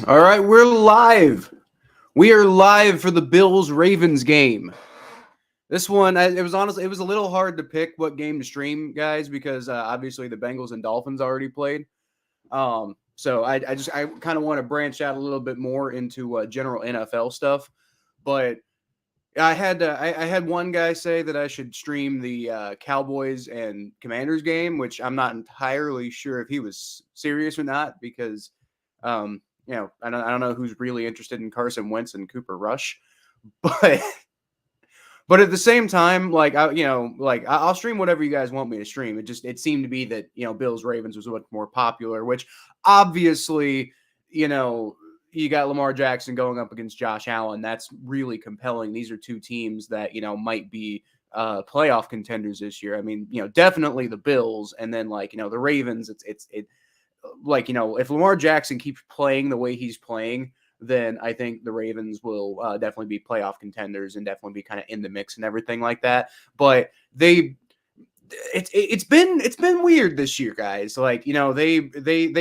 All right, we're live. We are live for the Bills-Ravens game. This one, it was a little hard to pick what game to stream, guys, because obviously the Bengals and Dolphins already played. So I kind of want to branch out a little bit more into general NFL stuff. But I had one guy say that I should stream the Cowboys and Commanders game, which I'm not entirely sure if he was serious or not, because I don't know who's really interested in Carson Wentz and Cooper Rush, but at the same time, I'll stream whatever you guys want me to stream. It seemed to be that Bills Ravens was much more popular, which obviously you got Lamar Jackson going up against Josh Allen. That's really compelling. These are two teams that might be playoff contenders this year. I mean, definitely the Bills, and then the Ravens. If Lamar Jackson keeps playing the way he's playing, then I think the Ravens will definitely be playoff contenders and definitely be kind of in the mix and everything like that. But it's been weird this year, guys. They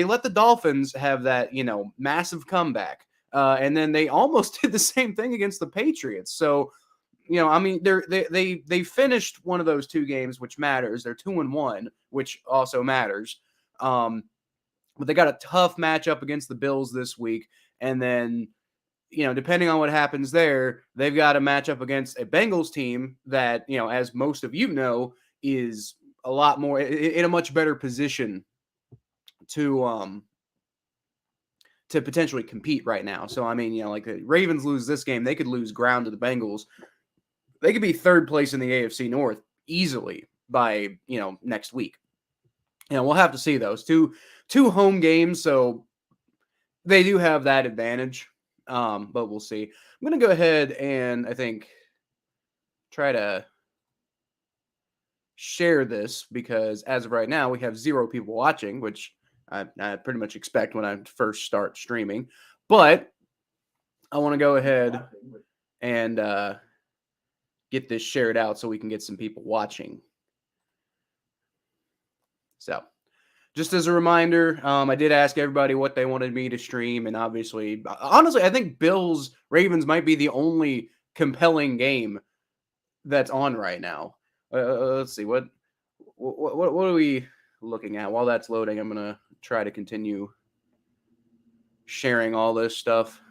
let the Dolphins have that massive comeback, and then they almost did the same thing against the Patriots. So I mean, they finished one of those two games, which matters. They're 2-1, which also matters. But they got a tough matchup against the Bills this week. And then, depending on what happens there, they've got a matchup against a Bengals team that, as most of is a lot more in a much better position to potentially compete right now. So, I mean, the Ravens lose this game, they could lose ground to the Bengals. They could be third place in the AFC North easily by, next week. We'll have to see those two home games, so they do have that advantage, but we'll see. I'm going to go ahead and I think try to share this because as of right now, we have 0 people watching, which I pretty much expect when I first start streaming. But I want to go ahead and get this shared out so we can get some people watching. So, just as a reminder, I did ask everybody what they wanted me to stream, and honestly, I think Bills-Ravens might be the only compelling game that's on right now. Let's see, what are we looking at? While that's loading, I'm going to try to continue sharing all this stuff.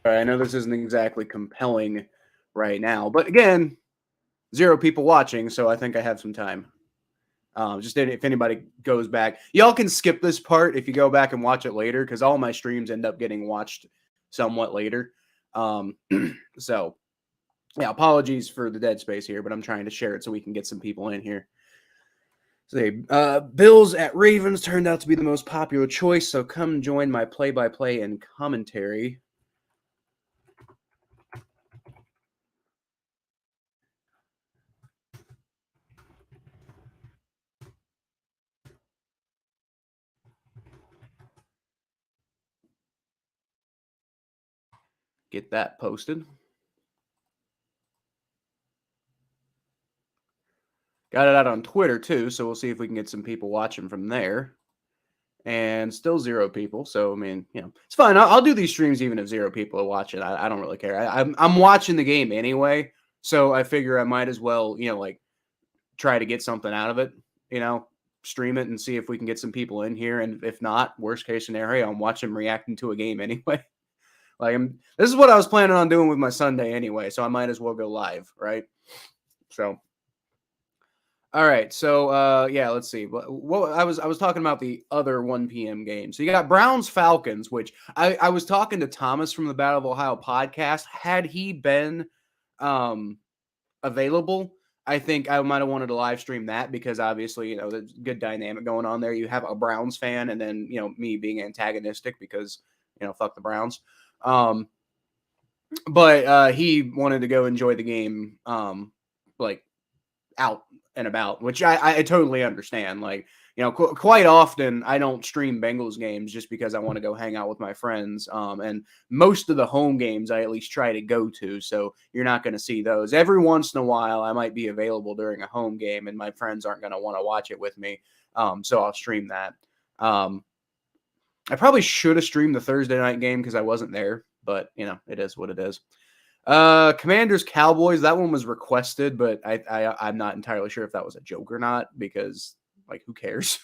All right, I know this isn't exactly compelling right now, but again, 0 people watching, so I think I have some time. Just if anybody goes back, y'all can skip this part if you go back and watch it later, because all my streams end up getting watched somewhat later. So yeah, apologies for the dead space here, but I'm trying to share it so we can get some people in here. So Bills at Ravens turned out to be the most popular choice, so come join my play-by-play and commentary. Get that posted. Got it out on Twitter too, so we'll see if we can get some people watching from there. And still 0 people, so I mean, it's fine. I'll do these streams even if 0 people are watching. I don't really care. I'm watching the game anyway, so I figure I might as well, try to get something out of it. Stream it and see if we can get some people in here. And if not, worst case scenario, I'm watching reacting to a game anyway. This is what I was planning on doing with my Sunday anyway, so I might as well go live, right? So, all right. So, yeah, let's see. What I was talking about the other 1 p.m. game. So you got Browns Falcons, which I was talking to Thomas from the Battle of Ohio podcast. Had he been available, I think I might have wanted to live stream that because obviously, there's good dynamic going on there. You have a Browns fan and then, me being antagonistic because fuck the Browns. But he wanted to go enjoy the game, like out and about, which I totally understand. Like, quite often I don't stream Bengals games just because I want to go hang out with my friends. And most of the home games I at least try to go to. So you're not going to see those. Every once in a while I might be available during a home game and my friends aren't going to want to watch it with me. So I'll stream that. I probably should have streamed the Thursday night game because I wasn't there, but it is what it is. Commanders Cowboys, that one was requested, but I'm not entirely sure if that was a joke or not, because like, who cares?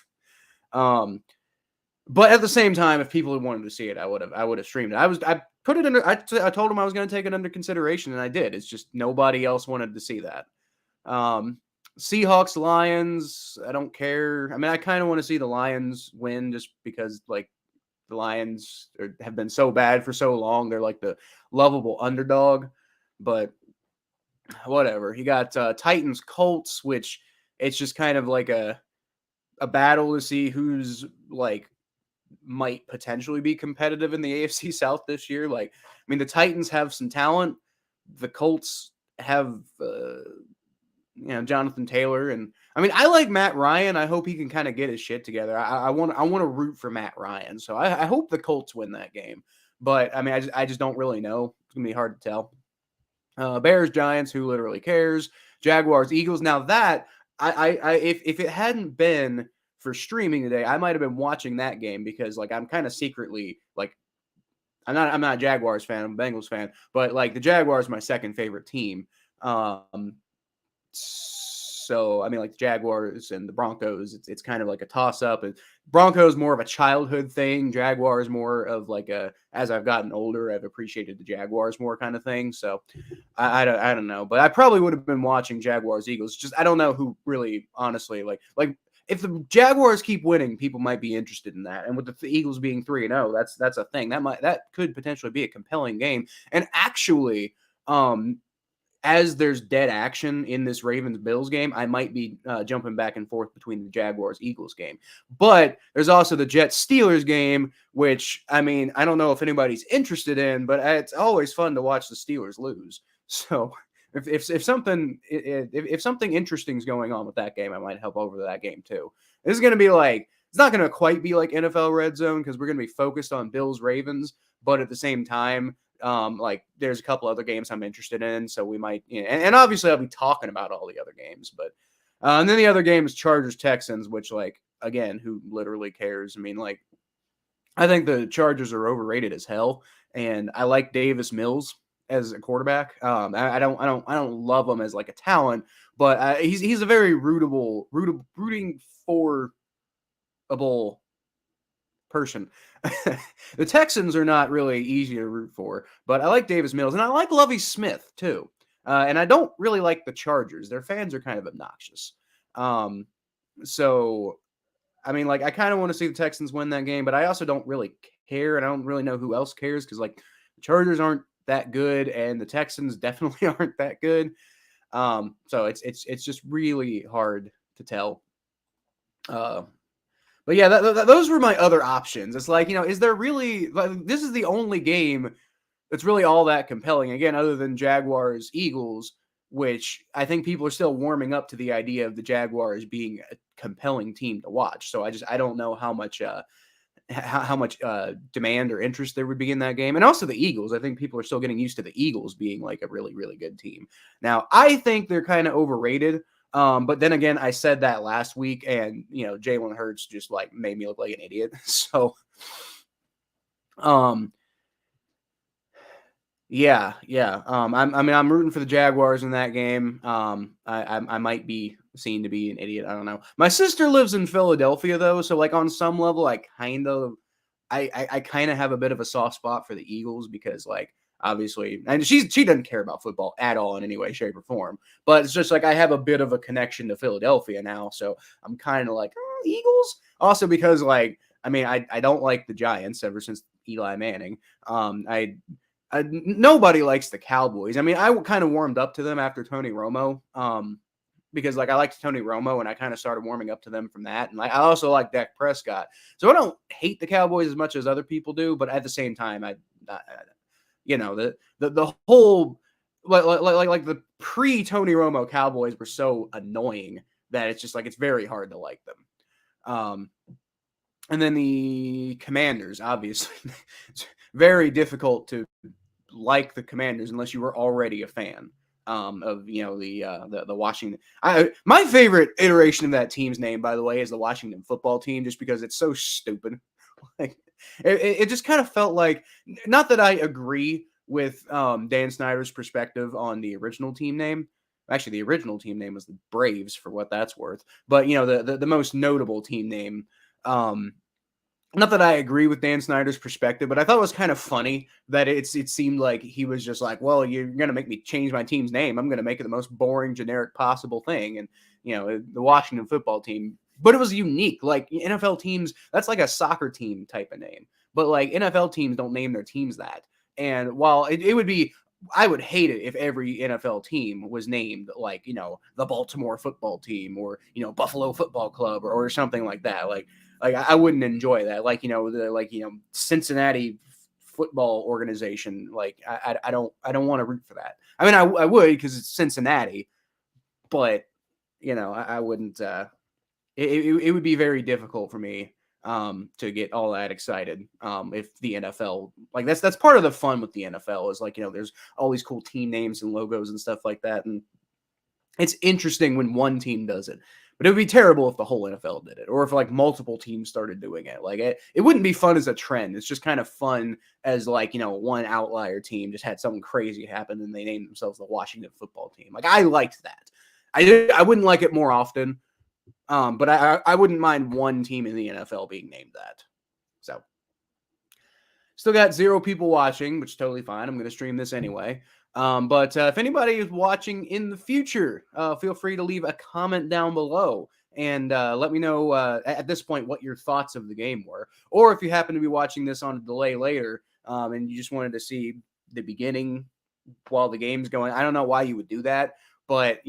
But at the same time, if people had wanted to see it, I would have streamed it. I put it under, I told them I was going to take it under consideration, and I did. It's just nobody else wanted to see that. Seahawks Lions, I don't care. I mean, I kind of want to see the Lions win just because like the Lions have been so bad for so long. They're like the lovable underdog, but whatever. You got Titans Colts, which it's just kind of like a battle to see who's like might potentially be competitive in the AFC South this year. Like, I mean, the Titans have some talent. The Colts have Jonathan Taylor, and I mean, I like Matt Ryan. I hope he can kind of get his shit together. I want to root for Matt Ryan, so I hope the Colts win that game. But I mean, I just don't really know. It's gonna be hard to tell. Bears Giants, who literally cares? Jaguars Eagles. Now that if it hadn't been for streaming today, I might have been watching that game because like I'm kind of secretly like I'm not a Jaguars fan. I'm a Bengals fan, but like the Jaguars are my second favorite team. So I mean, like the Jaguars and the Broncos, it's kind of like a toss up. And Broncos more of a childhood thing. Jaguars more of like as I've gotten older, I've appreciated the Jaguars more kind of thing. So I don't know, but I probably would have been watching Jaguars Eagles. Just I don't know who really, honestly, like if the Jaguars keep winning, people might be interested in that. And with the Eagles being 3-0, that's a thing that could potentially be a compelling game. And actually, as there's dead action in this Ravens-Bills game, I might be jumping back and forth between the Jaguars-Eagles game. But there's also the Jets-Steelers game, which, I mean, I don't know if anybody's interested in, but it's always fun to watch the Steelers lose. So if something interesting is going on with that game, I might help over to that game too. This is going to be like, it's not going to quite be like NFL Red Zone because we're going to be focused on Bills-Ravens, but at the same time, like there's a couple other games I'm interested in, so we might, and obviously I'll be talking about all the other games, but and then the other game is Chargers Texans, which like again, who literally cares? I mean, like I think the Chargers are overrated as hell, and I like Davis Mills as a quarterback. I don't love him as like a talent, but he's a very rooting for a bowl person. The Texans are not really easy to root for, but I like Davis Mills, and I like Lovie Smith too. And I don't really like the Chargers. Their fans are kind of obnoxious. So, I mean, like, I kind of want to see the Texans win that game, but I also don't really care, and I don't really know who else cares because, like, the Chargers aren't that good, and the Texans definitely aren't that good. So it's just really hard to tell. But yeah, those were my other options. It's like, is there really, like, this is the only game that's really all that compelling, again, other than Jaguars Eagles, which I think people are still warming up to the idea of the Jaguars being a compelling team to watch. So I don't know how much demand or interest there would be in that game. And also the Eagles. I think people are still getting used to the Eagles being like a really, really good team. Now, I think they're kind of overrated. But then again, I said that last week, and Jalen Hurts just like made me look like an idiot. So, yeah. I'm rooting for the Jaguars in that game. I might be seen to be an idiot. I don't know. My sister lives in Philadelphia though, so like on some level, I kind of have a bit of a soft spot for the Eagles because like. Obviously, and she doesn't care about football at all in any way, shape, or form. But it's just like I have a bit of a connection to Philadelphia now, so I'm kind of like Eagles. Also because like I mean I don't like the Giants ever since Eli Manning. Nobody likes the Cowboys. I mean I kind of warmed up to them after Tony Romo. because like I liked Tony Romo and I kind of started warming up to them from that. And like I also like Dak Prescott. So I don't hate the Cowboys as much as other people do, but at the same time, the whole like the pre Tony Romo Cowboys were so annoying that it's just like it's very hard to like them. And then the Commanders, obviously, it's very difficult to like the Commanders unless you were already a fan of the Washington. My favorite iteration of that team's name, by the way, is the Washington Football Team, just because it's so stupid. Like it just kind of felt like, not that I agree with Dan Snyder's perspective on the original team name. Actually, the original team name was the Braves, for what that's worth. But the most notable team name. Not that I agree with Dan Snyder's perspective, but I thought it was kind of funny that it seemed like he was just like, well, you're going to make me change my team's name. I'm going to make it the most boring, generic possible thing. And, the Washington Football Team. But it was unique. Like NFL teams, that's like a soccer team type of name. But like NFL teams don't name their teams that. And while it would be, I would hate it if every NFL team was named like, the Baltimore Football Team or, Buffalo Football Club or something like that. Like I wouldn't enjoy that. Like, Cincinnati football organization. Like I don't want to root for that. I mean, I would, because it's Cincinnati, but I wouldn't, it would be very difficult for me to get all that excited if the NFL, like that's part of the fun with the NFL is like, there's all these cool team names and logos and stuff like that. And it's interesting when one team does it. But it would be terrible if the whole NFL did it, or if like multiple teams started doing it. Like it wouldn't be fun as a trend. It's just kind of fun as like, one outlier team just had something crazy happen and they named themselves the Washington Football Team. Like I liked that. I wouldn't like it more often, but I wouldn't mind one team in the NFL being named that. So still got 0 people watching, which is totally fine. I'm going to stream this anyway. But if anybody is watching in the future, feel free to leave a comment down below and let me know at this point what your thoughts of the game were. Or if you happen to be watching this on a delay later and you just wanted to see the beginning while the game's going, I don't know why you would do that. But,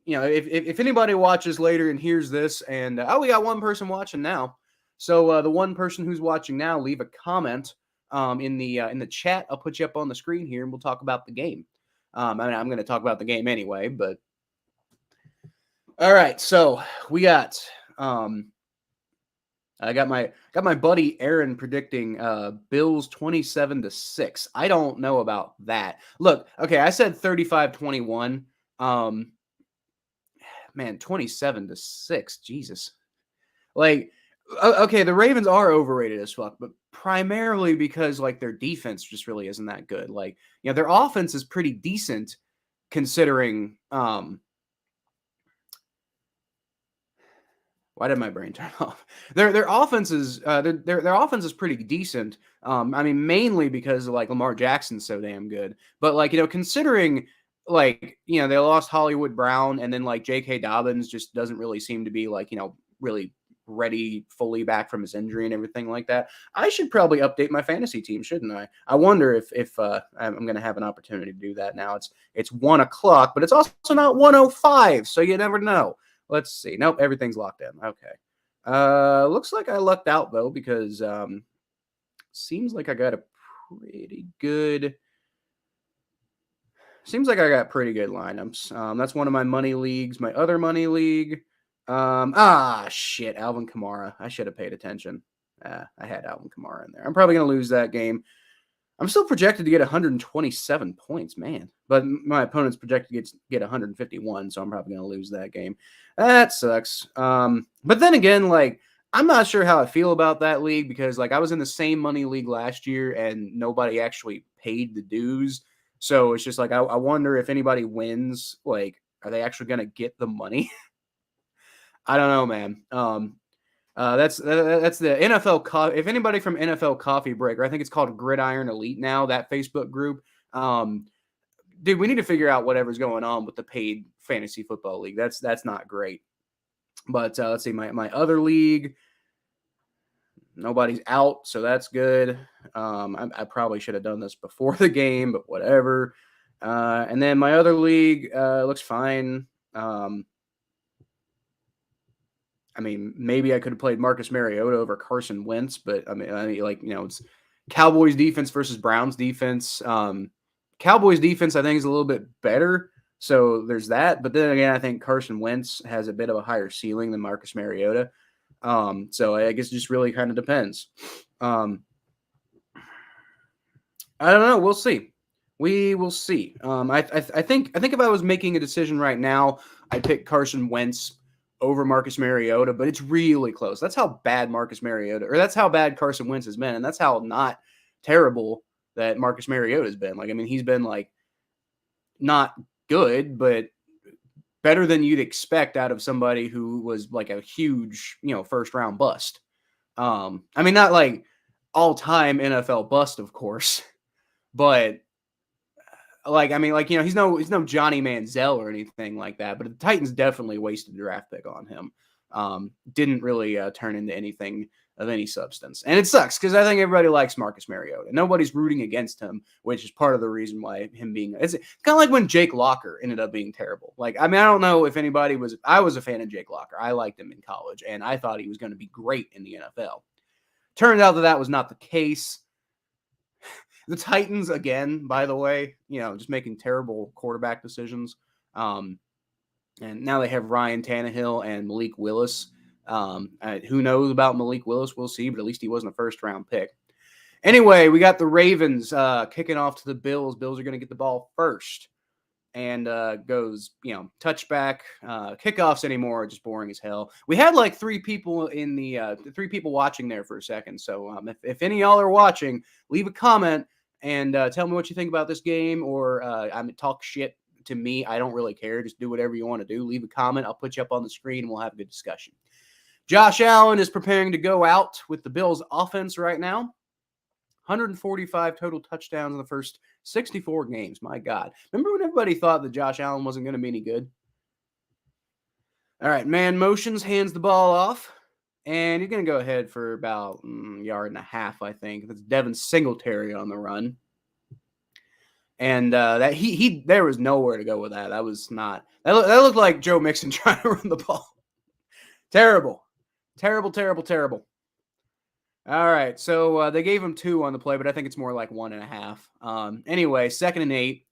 if anybody watches later and hears this and, we got one person watching now. So the one person who's watching now, leave a comment in the chat. I'll put you up on the screen here and we'll talk about the game. I'm going to talk about the game anyway, but all right. So we got, I got my buddy Aaron predicting Bills 27-6. I don't know about that. Look, okay, I said 35-21. Man, 27-6. Jesus. Like, okay, the Ravens are overrated as fuck, but primarily because like their defense just really isn't that good. Like, their offense is pretty decent considering why did my brain turn off? Their offense is their offense is pretty decent. I mean, mainly because like Lamar Jackson's so damn good. But like, considering like, they lost Hollywood Brown and then like J.K. Dobbins just doesn't really seem to be like, really ready fully back from his injury and everything like that. I should probably update my fantasy team, shouldn't I? I wonder if I'm going to have an opportunity to do that now. It's 1 o'clock, but it's also not 1:05, so you never know. Let's see. Nope, everything's locked in. Okay. Looks like I lucked out though, because seems like I got pretty good lineups. That's one of my money leagues. My other money league. Shit, Alvin Kamara. I should have paid attention. I had Alvin Kamara in there. I'm probably going to lose that game. I'm still projected to get 127 points, man. But my opponent's projected to get 151, so I'm probably going to lose that game. That sucks. But then again, like, I'm not sure how I feel about that league because, like, I was in the same money league last year and nobody actually paid the dues. So it's just like, I wonder if anybody wins, like, are they actually going to get the money? I don't know, man. That's the NFL. If anybody from NFL Coffee Breaker, I think it's called Gridiron Elite now, that Facebook group. Dude, we need to figure out whatever's going on with the paid fantasy football league. That's not great. But let's see, my other league, nobody's out, so that's good. I probably should have done this before the game, but whatever. And then my other league looks fine. I mean, maybe I could have played Marcus Mariota over Carson Wentz, but I mean, like, it's Cowboys defense versus Browns defense. Cowboys defense, I think, is a little bit better. So there's that. But then again, I think Carson Wentz has a bit of a higher ceiling than Marcus Mariota. So I guess it just really kind of depends. I don't know. We'll see. We will see. I think if I was making a decision right now, I'd pick Carson Wentz over Marcus Mariota, but it's really close. That's how bad that's how bad Carson Wentz has been, and that's how not terrible that Marcus Mariota has been. Like, I mean, he's been like not good, but better than you'd expect out of somebody who was like a huge, first round bust. I mean, not like all time NFL bust, of course, but like, I mean, like, he's no Johnny Manziel or anything like that, but the Titans definitely wasted a draft pick on him. Didn't really turn into anything of any substance. And it sucks because I think everybody likes Marcus Mariota. Nobody's rooting against him, which is part of the reason why him being, it's kind of like when Jake Locker ended up being terrible. Like, I mean, I don't know if anybody I was a fan of Jake Locker. I liked him in college and I thought he was going to be great in the NFL. Turned out that was not the case. The Titans, again, by the way, just making terrible quarterback decisions. And now they have Ryan Tannehill and Malik Willis. Who knows about Malik Willis? We'll see, but at least he wasn't a first-round pick. Anyway, we got the Ravens kicking off to the Bills. Bills are going to get the ball first. And goes, touchback, kickoffs anymore, just boring as hell. We had like three people watching there for a second. So if any of y'all are watching, leave a comment and tell me what you think about this game, or talk shit to me. I don't really care. Just do whatever you want to do. Leave a comment. I'll put you up on the screen and we'll have a good discussion. Josh Allen is preparing to go out with the Bills offense right now. 145 total touchdowns in the first 64 games. My God. Remember when everybody thought that Josh Allen wasn't going to be any good? All right, man motions, hands the ball off. And you're going to go ahead for about yard and a half, I think. That's Devin Singletary on the run. And that there was nowhere to go with that. That was not. That looked like Joe Mixon trying to run the ball. Terrible. Terrible, terrible, terrible. All right, so they gave him 2 on the play, but I think it's more like 1.5. Anyway, 2nd and 8.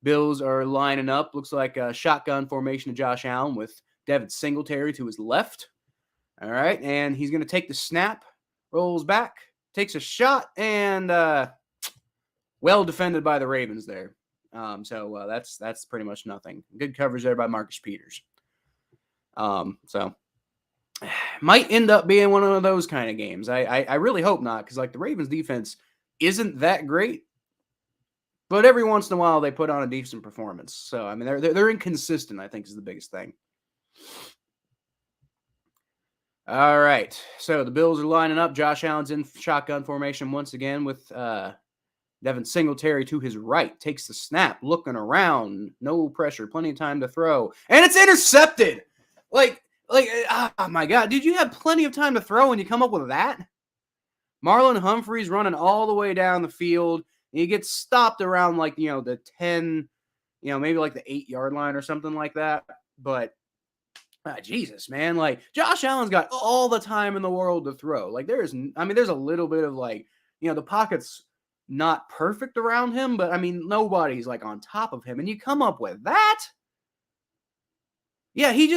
Bills are lining up. Looks like a shotgun formation to Josh Allen with Devin Singletary to his left. All right, and he's going to take the snap, rolls back, takes a shot, and well defended by the Ravens there. So that's pretty much nothing. Good coverage there by Marcus Peters. So might end up being one of those kind of games. I really hope not, because like the Ravens defense isn't that great, but every once in a while they put on a decent performance. So I mean they're inconsistent, I think, is the biggest thing. All right, so the Bills are lining up. Josh Allen's in shotgun formation once again with Devin Singletary to his right. Takes the snap, looking around, no pressure, plenty of time to throw, and it's intercepted. Like, oh my God, dude, you have plenty of time to throw and you come up with that? Marlon Humphrey's running all the way down the field. And he gets stopped around like, the 10, maybe like the 8-yard line or something like that. But Jesus, man, like Josh Allen's got all the time in the world to throw. Like there's a little bit of like, the pocket's not perfect around him, but I mean, nobody's like on top of him. And you come up with that? Yeah, he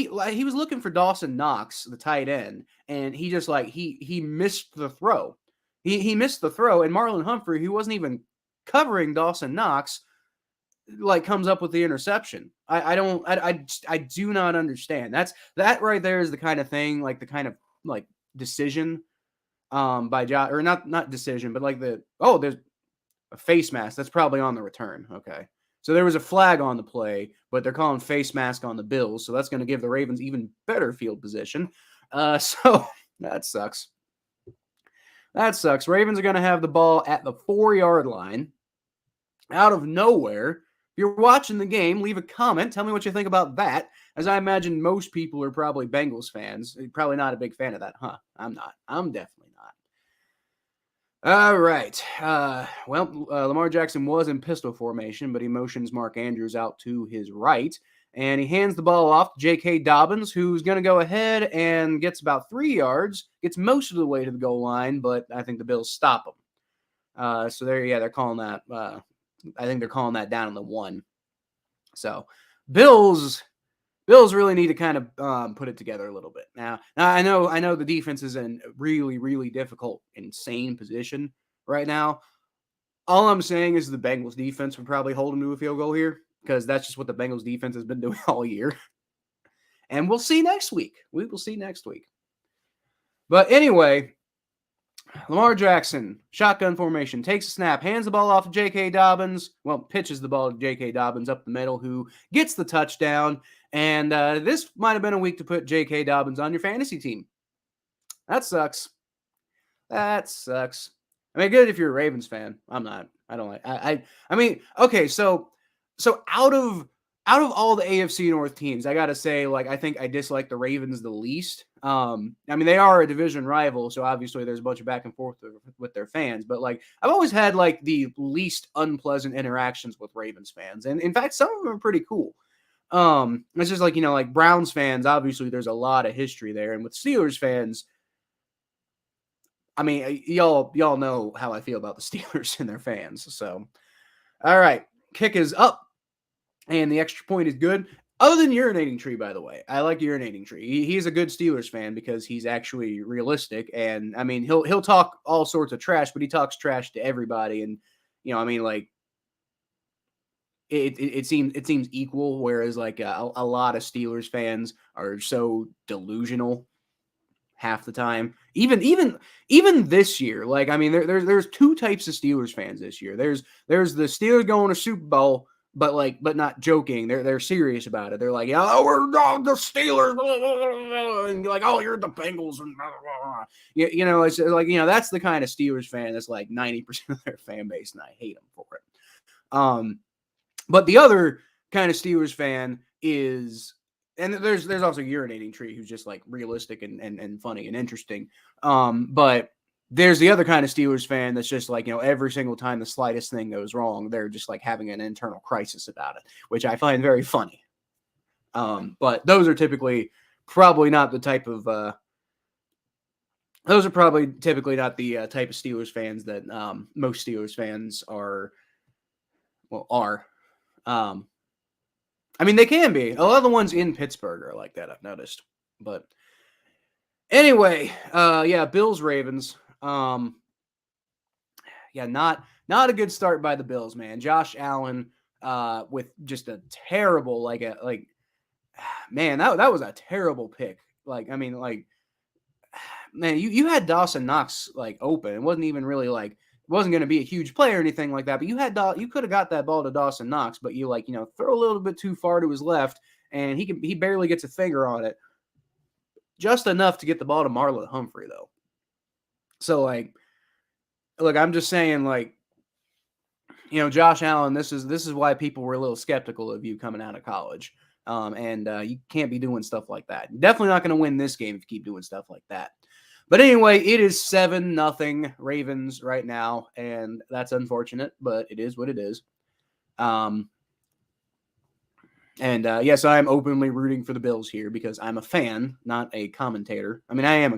was looking for Dawson Knox, the tight end, and he just like he missed the throw. He missed the throw, and Marlon Humphrey, who wasn't even covering Dawson Knox, like comes up with the interception. I do not understand. That right there is the kind of thing, like the kind of like decision by Josh, or not decision, but like there's a face mask that's probably on the return. Okay. So there was a flag on the play, but they're calling face mask on the Bills. So that's going to give the Ravens even better field position. So that sucks. That sucks. Ravens are going to have the ball at the 4-yard line out of nowhere. If you're watching the game, leave a comment. Tell me what you think about that, as I imagine most people are probably Bengals fans. You're probably not a big fan of that, huh? I'm not. I'm definitely not. All right. Lamar Jackson was in pistol formation, but he motions Mark Andrews out to his right. And he hands the ball off to J.K. Dobbins, who's going to go ahead and gets about 3 yards, gets most of the way to the goal line, but I think the Bills stop him. So they're calling that. I think they're calling that down in the 1. So Bills really need to kind of put it together a little bit. Now I know the defense is in a really, really difficult, insane position right now. All I'm saying is the Bengals defense would probably hold them to a field goal here, because that's just what the Bengals defense has been doing all year. And we'll see next week. We will see next week. But anyway, Lamar Jackson, shotgun formation, takes a snap, hands the ball off to J.K. Dobbins. Well, pitches the ball to J.K. Dobbins up the middle, who gets the touchdown. And this might have been a week to put J.K. Dobbins on your fantasy team. That sucks. I mean, good if you're a Ravens fan. I'm not. I don't like. I mean, okay. So out of all the AFC North teams, I gotta say, like, I think I dislike the Ravens the least. I mean, they are a division rival, so obviously there's a bunch of back and forth with their fans. But like, I've always had like the least unpleasant interactions with Ravens fans, and in fact, some of them are pretty cool. It's just like, like Browns fans. Obviously, there's a lot of history there, and with Steelers fans, I mean, y'all know how I feel about the Steelers and their fans. So, all right, kick is up, and the extra point is good. Other than Urinating Tree, by the way, I like Urinating Tree. He's a good Steelers fan because he's actually realistic, and I mean, he'll talk all sorts of trash, but he talks trash to everybody, and I mean, like, it seems equal. Whereas like a lot of Steelers fans are so delusional half the time. Even this year, like, I mean, there's 2 types of Steelers fans this year. There's the Steelers going to Super Bowl, but not joking. They're serious about it. They're like, oh, we're the Steelers, and you're like, oh, you're the Bengals, and it's like, that's the kind of Steelers fan that's like 90% of their fan base, and I hate them for it. But the other kind of Steelers fan is, and there's also Urinating Tree, who's just like realistic and funny and interesting. But there's the other kind of Steelers fan that's just like, every single time the slightest thing goes wrong, they're just like having an internal crisis about it, which I find very funny. But those are probably not the type of Steelers fans that most Steelers fans are. I mean, they can be. A lot of the ones in Pittsburgh are like that, I've noticed. But anyway, Bills Ravens. Not a good start by the Bills, man. Josh Allen with just a terrible man, that was a terrible pick. Like, I mean, like, man, you had Dawson Knox like open. It wasn't even really like, wasn't going to be a huge play or anything like that, but you could have got that ball to Dawson Knox, but you throw a little bit too far to his left, and he barely gets a finger on it, just enough to get the ball to Marlon Humphrey though. So like, look, I'm just saying, like, Josh Allen, this is why people were a little skeptical of you coming out of college, and you can't be doing stuff like that. You're definitely not going to win this game if you keep doing stuff like that. But anyway, it is 7-0 Ravens right now, and that's unfortunate, but it is what it is. Yes, I am openly rooting for the Bills here because I'm a fan, not a commentator. I mean, I'm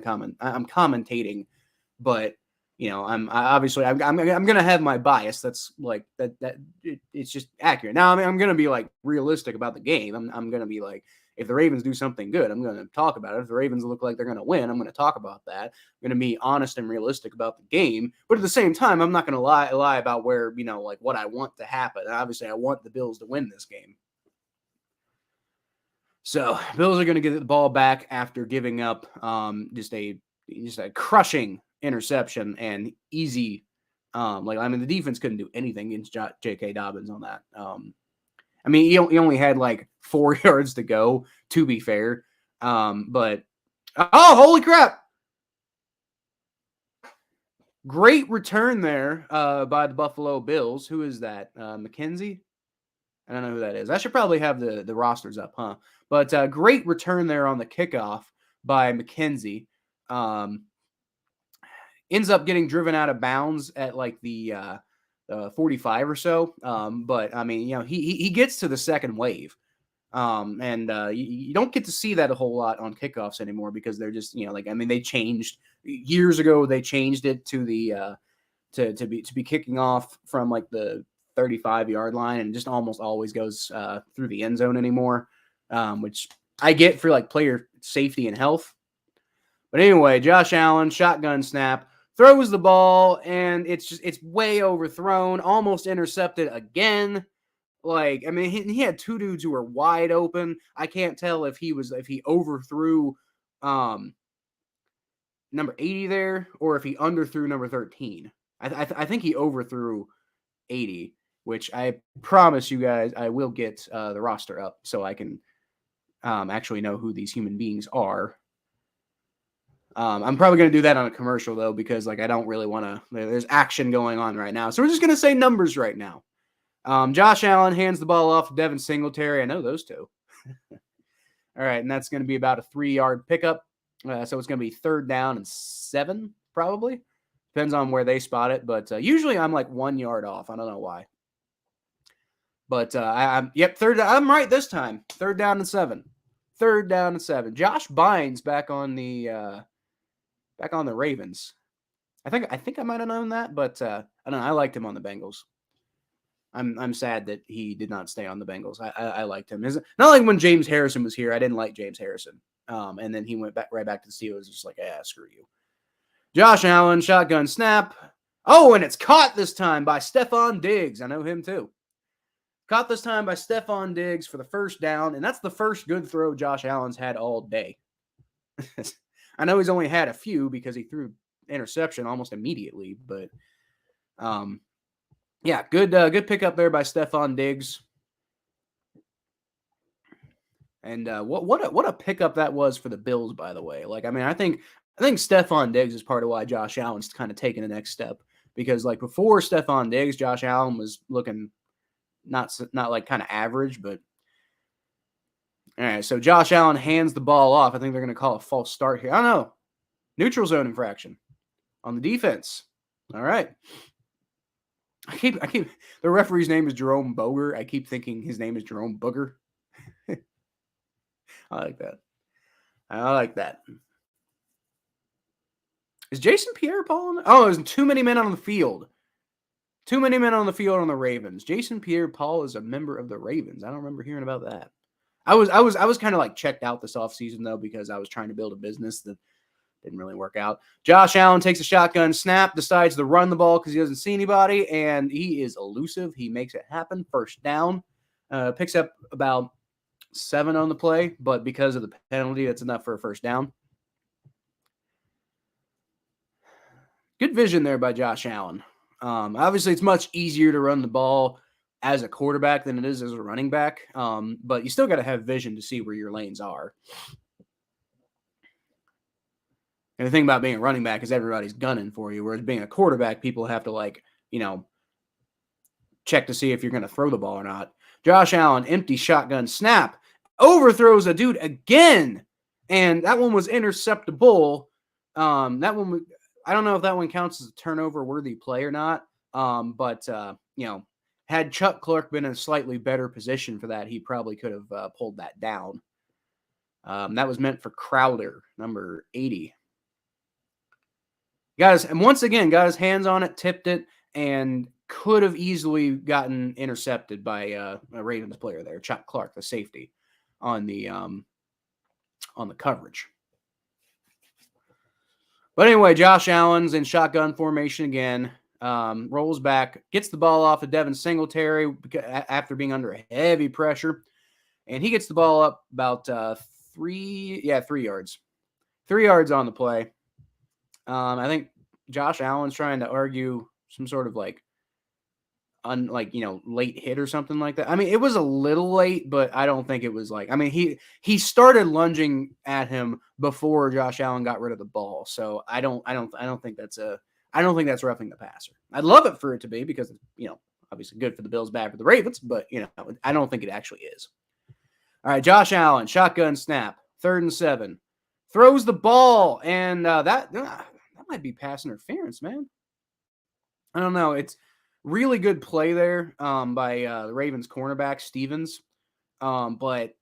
commentating, but I'm going to have my bias. That's like that it's just accurate. Now, I mean, I'm going to be like realistic about the game. I'm going to be like, if the Ravens do something good, I'm going to talk about it. If the Ravens look like they're going to win, I'm going to talk about that. I'm going to be honest and realistic about the game. But at the same time, I'm not going to lie about where, like what I want to happen. And obviously, I want the Bills to win this game. So Bills are going to get the ball back after giving up just a crushing interception and easy. The defense couldn't do anything against J.K. Dobbins on that. I mean, he only had like 4 yards to go, to be fair. But, oh, holy crap. Great return there by the Buffalo Bills. Who is that? McKenzie? I don't know who that is. I should probably have the rosters up, huh? But great return there on the kickoff by McKenzie. Ends up getting driven out of bounds at like the 45 or so. But I mean, he gets to the second wave. You don't get to see that a whole lot on kickoffs anymore because they're just, they changed years ago. They changed it to the to be kicking off from like the 35-yard line, and just almost always goes through the end zone anymore, which I get for like player safety and health. But anyway, Josh Allen, shotgun snap, throws the ball, and it's way overthrown, almost intercepted again. Like, he had two dudes who were wide open. I can't tell if he overthrew number 80 there, or if he underthrew number 13. I think he overthrew 80, which I promise you guys I will get the roster up so I can actually know who these human beings are. I'm probably going to do that on a commercial, though, because I don't really want to. There's action going on right now. So we're just going to say numbers right now. Josh Allen hands the ball off to Devin Singletary. I know those two. All right, and that's going to be about a 3-yard pickup. So it's going to be 3rd down and 7, probably. Depends on where they spot it. But usually I'm like 1 yard off. I don't know why. But I'm right this time. 3rd down and 7. 3rd down and 7. Josh Bynes back on the Ravens. I think I might have known that, but I don't know. I liked him on the Bengals. I'm sad that he did not stay on the Bengals. I liked him. It's not like when James Harrison was here. I didn't like James Harrison. And then he went right back to the Steelers. Just like, screw you. Josh Allen, shotgun snap. Oh, and it's caught this time by Stephon Diggs. I know him too. Caught this time by Stephon Diggs for the 1st down, and that's the first good throw Josh Allen's had all day. I know he's only had a few because he threw interception almost immediately, but good pickup there by Stephon Diggs. And what a pickup that was for the Bills, by the way. I think Stephon Diggs is part of why Josh Allen's kind of taking the next step, because before Stephon Diggs, Josh Allen was looking not like kind of average, but all right. So Josh Allen hands the ball off. I think they're going to call a false start here. I don't know. Neutral zone infraction on the defense. All right. I keep the referee's name is Jerome Boger. I keep thinking his name is Jerome Booger. I like that. Is Jason Pierre-Paul on? Oh, there's too many men on the field. Too many men on the field on the Ravens. Jason Pierre-Paul is a member of the Ravens. I don't remember hearing about that. I was kind of like checked out this offseason, though, because I was trying to build a business that didn't really work out. Josh Allen takes a shotgun snap, decides to run the ball because he doesn't see anybody, and he is elusive. He makes it happen. 1st down. Picks up about 7 on the play, but because of the penalty, that's enough for a 1st down. Good vision there by Josh Allen. Obviously, it's much easier to run the ball as a quarterback than it is as a running back, but you still got to have vision to see where your lanes are. And the thing about being a running back is everybody's gunning for you, whereas being a quarterback, people have to check to see if you're going to throw the ball or not. Josh Allen, empty shotgun snap, overthrows a dude again, and that one was interceptable. That one, I don't know if that one counts as a turnover-worthy play or not, but had Chuck Clark been in a slightly better position for that, he probably could have pulled that down. That was meant for Crowder, number 80. And once again, got his hands on it, tipped it, and could have easily gotten intercepted by a Ravens player there, Chuck Clark, the safety, on the coverage. But anyway, Josh Allen's in shotgun formation again, rolls back, gets the ball off of Devin Singletary after being under heavy pressure, and he gets the ball up about 3 yards. 3 yards on the play. I think Josh Allen's trying to argue some sort of late hit or something like that. It was a little late, but I don't think it was he started lunging at him before Josh Allen got rid of the ball. So I don't think that's roughing the passer. I'd love it for it to be because obviously good for the Bills, bad for the Ravens, but I don't think it actually is. All right, Josh Allen, shotgun snap, 3rd and 7. Throws the ball, and that might be pass interference, man. I don't know. It's really good play there by the Ravens cornerback, Stevens. But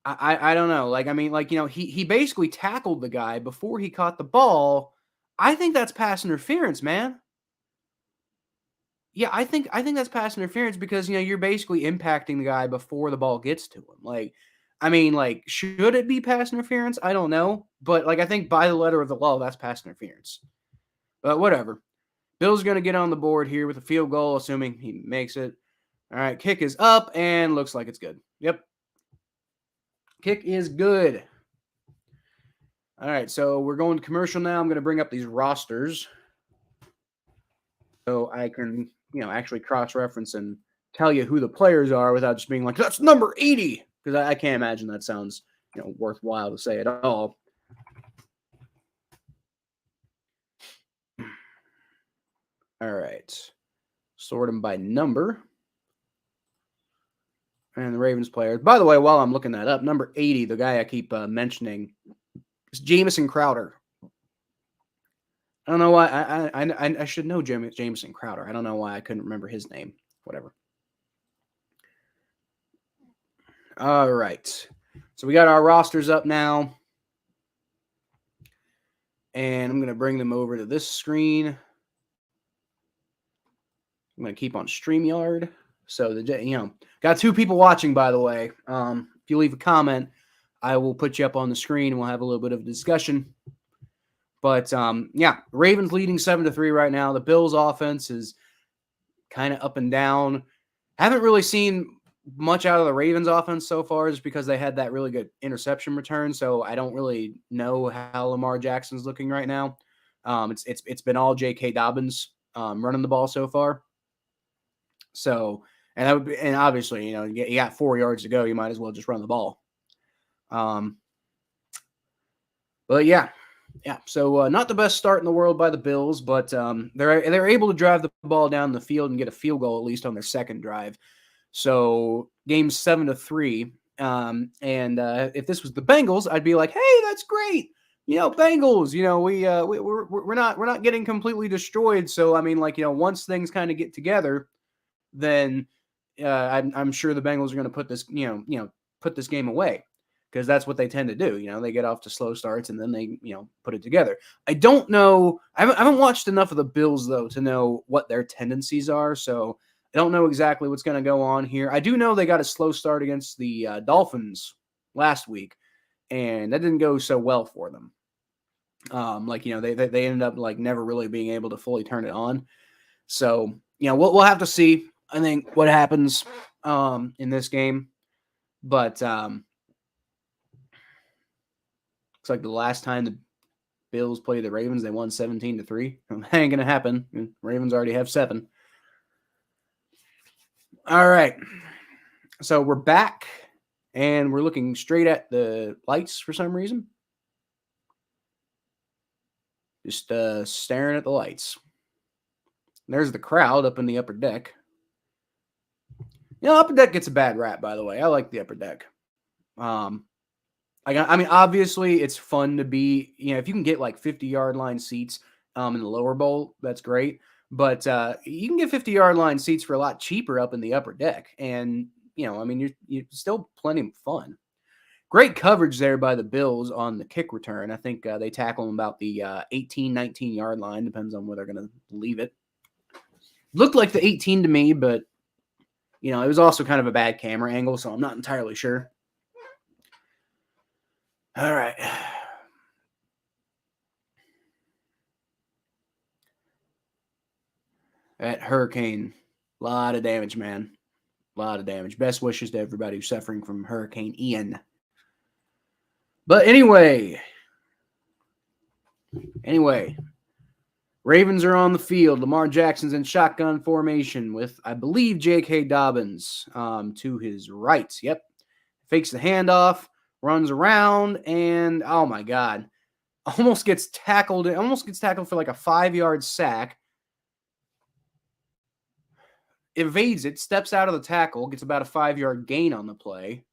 I don't know. Like, I mean, like, he basically tackled the guy before he caught the ball. I think that's pass interference, man. Yeah, I think that's pass interference because you're basically impacting the guy before the ball gets to him. Like, I mean, like, should it be pass interference? I don't know, but like, I think by the letter of the law, that's pass interference. But whatever. Bill's gonna get on the board here with a field goal, assuming he makes it. All right, kick is up and looks like it's good. Yep, kick is good. All right, so we're going to commercial now. I'm going to bring up these rosters so I can, actually cross-reference and tell you who the players are without just being like, that's number 80, because I can't imagine that sounds, worthwhile to say at all. All right, sort them by number. And the Ravens players. By the way, while I'm looking that up, number 80, the guy I keep mentioning, is Jamison Crowder. I don't know why. I should know Jamison Crowder. I don't know why I couldn't remember his name. Whatever. All right. So we got our rosters up now. And I'm going to bring them over to this screen. I'm going to keep on StreamYard. So, got 2 people watching, by the way. If you leave a comment, I will put you up on the screen and we'll have a little bit of a discussion. But, Ravens leading 7-3 right now. The Bills offense is kind of up and down. Haven't really seen much out of the Ravens offense so far just because they had that really good interception return. So I don't really know how Lamar Jackson's looking right now. It's been all J.K. Dobbins running the ball so far. So, and obviously, you got 4 yards to go. You might as well just run the ball. But yeah. So not the best start in the world by the Bills, but they're able to drive the ball down the field and get a field goal at least on their second drive. So game's 7-3. And if this was the Bengals, I'd be like, hey, that's great. Bengals. We're not getting completely destroyed. So I mean, once things kind of get together, then I'm sure the Bengals are going to put this put this game away. Because that's what they tend to do. They get off to slow starts and then they, put it together. I don't know. I haven't watched enough of the Bills, though, to know what their tendencies are. So I don't know exactly what's going to go on here. I do know they got a slow start against the Dolphins last week, and that didn't go so well for them. They ended up never really being able to fully turn it on. So, we'll have to see, I think, what happens in this game. But looks like the last time the Bills played the Ravens, they won 17-3. That ain't gonna happen. Ravens already have 7. All right. So we're back, and we're looking straight at the lights for some reason. Just staring at the lights. There's the crowd up in the upper deck. Upper deck gets a bad rap, by the way. I like the upper deck. I mean, obviously, it's fun to be, if you can get 50-yard line seats in the lower bowl, that's great. But you can get 50-yard line seats for a lot cheaper up in the upper deck. And, I mean, you're still plenty of fun. Great coverage there by the Bills on the kick return. I think they tackle them about the 18, 19-yard line. Depends on where they're going to leave it. Looked like the 18 to me, but, it was also kind of a bad camera angle, so I'm not entirely sure. All right. That hurricane, a lot of damage, man. A lot of damage. Best wishes to everybody who's suffering from Hurricane Ian. But anyway, Ravens are on the field. Lamar Jackson's in shotgun formation with, I believe, J.K. Dobbins to his right. Yep. Fakes the handoff. Runs around, and oh my God, almost gets tackled for like a 5-yard sack. Evades it, steps out of the tackle, gets about a 5-yard gain on the play.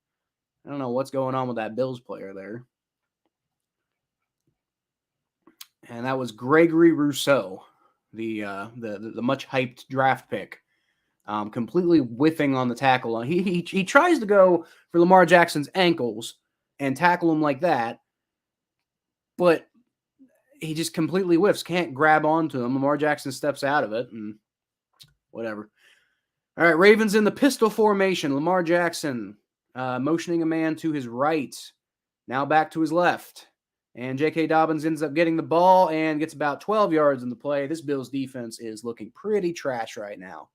I don't know what's going on with that Bills player there. And that was Gregory Rousseau, the much hyped draft pick completely whiffing on the tackle. He tries to go for Lamar Jackson's ankles and tackle him like that, but he just completely whiffs, can't grab onto him. Lamar Jackson steps out of it, and whatever. All right, Ravens in the pistol formation. Lamar Jackson motioning a man to his right, now back to his left. And J.K. Dobbins ends up getting the ball and gets about 12 yards in the play. This Bills defense is looking pretty trash right now.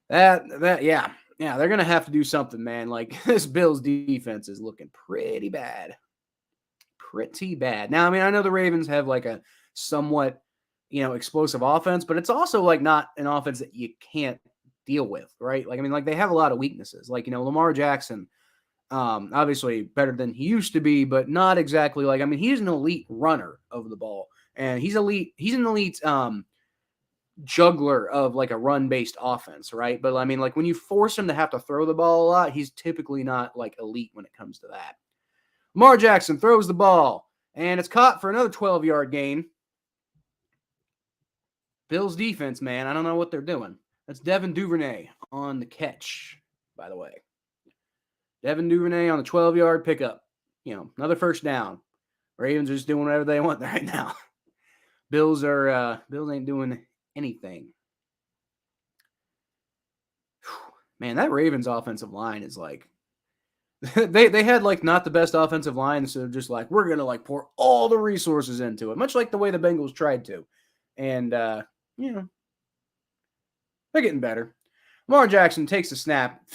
Yeah, they're going to have to do something, man. Like, this Bills defense is looking pretty bad. Pretty bad. Now, I mean, I know the Ravens have like a somewhat, explosive offense, but it's also like not an offense that you can't deal with, right? Like, I mean, like they have a lot of weaknesses. Like, Lamar Jackson, obviously better than he used to be, but not exactly like, I mean, he's an elite runner of the ball, and he's an elite juggler of like a run-based offense, right? But I mean, like when you force him to have to throw the ball a lot, he's typically not like elite when it comes to that. Lamar Jackson throws the ball, and it's caught for another 12-yard gain. Bills defense, man, I don't know what they're doing. That's Devin Duvernay on the catch, by the way. Devin Duvernay on the 12-yard pickup. Another first down. Ravens are just doing whatever they want right now. Bills ain't doing anything. Man, that Ravens offensive line is like they had like not the best offensive line, so just like we're gonna like pour all the resources into it, much like the way the Bengals tried to. And they're getting better. Lamar Jackson takes a snap,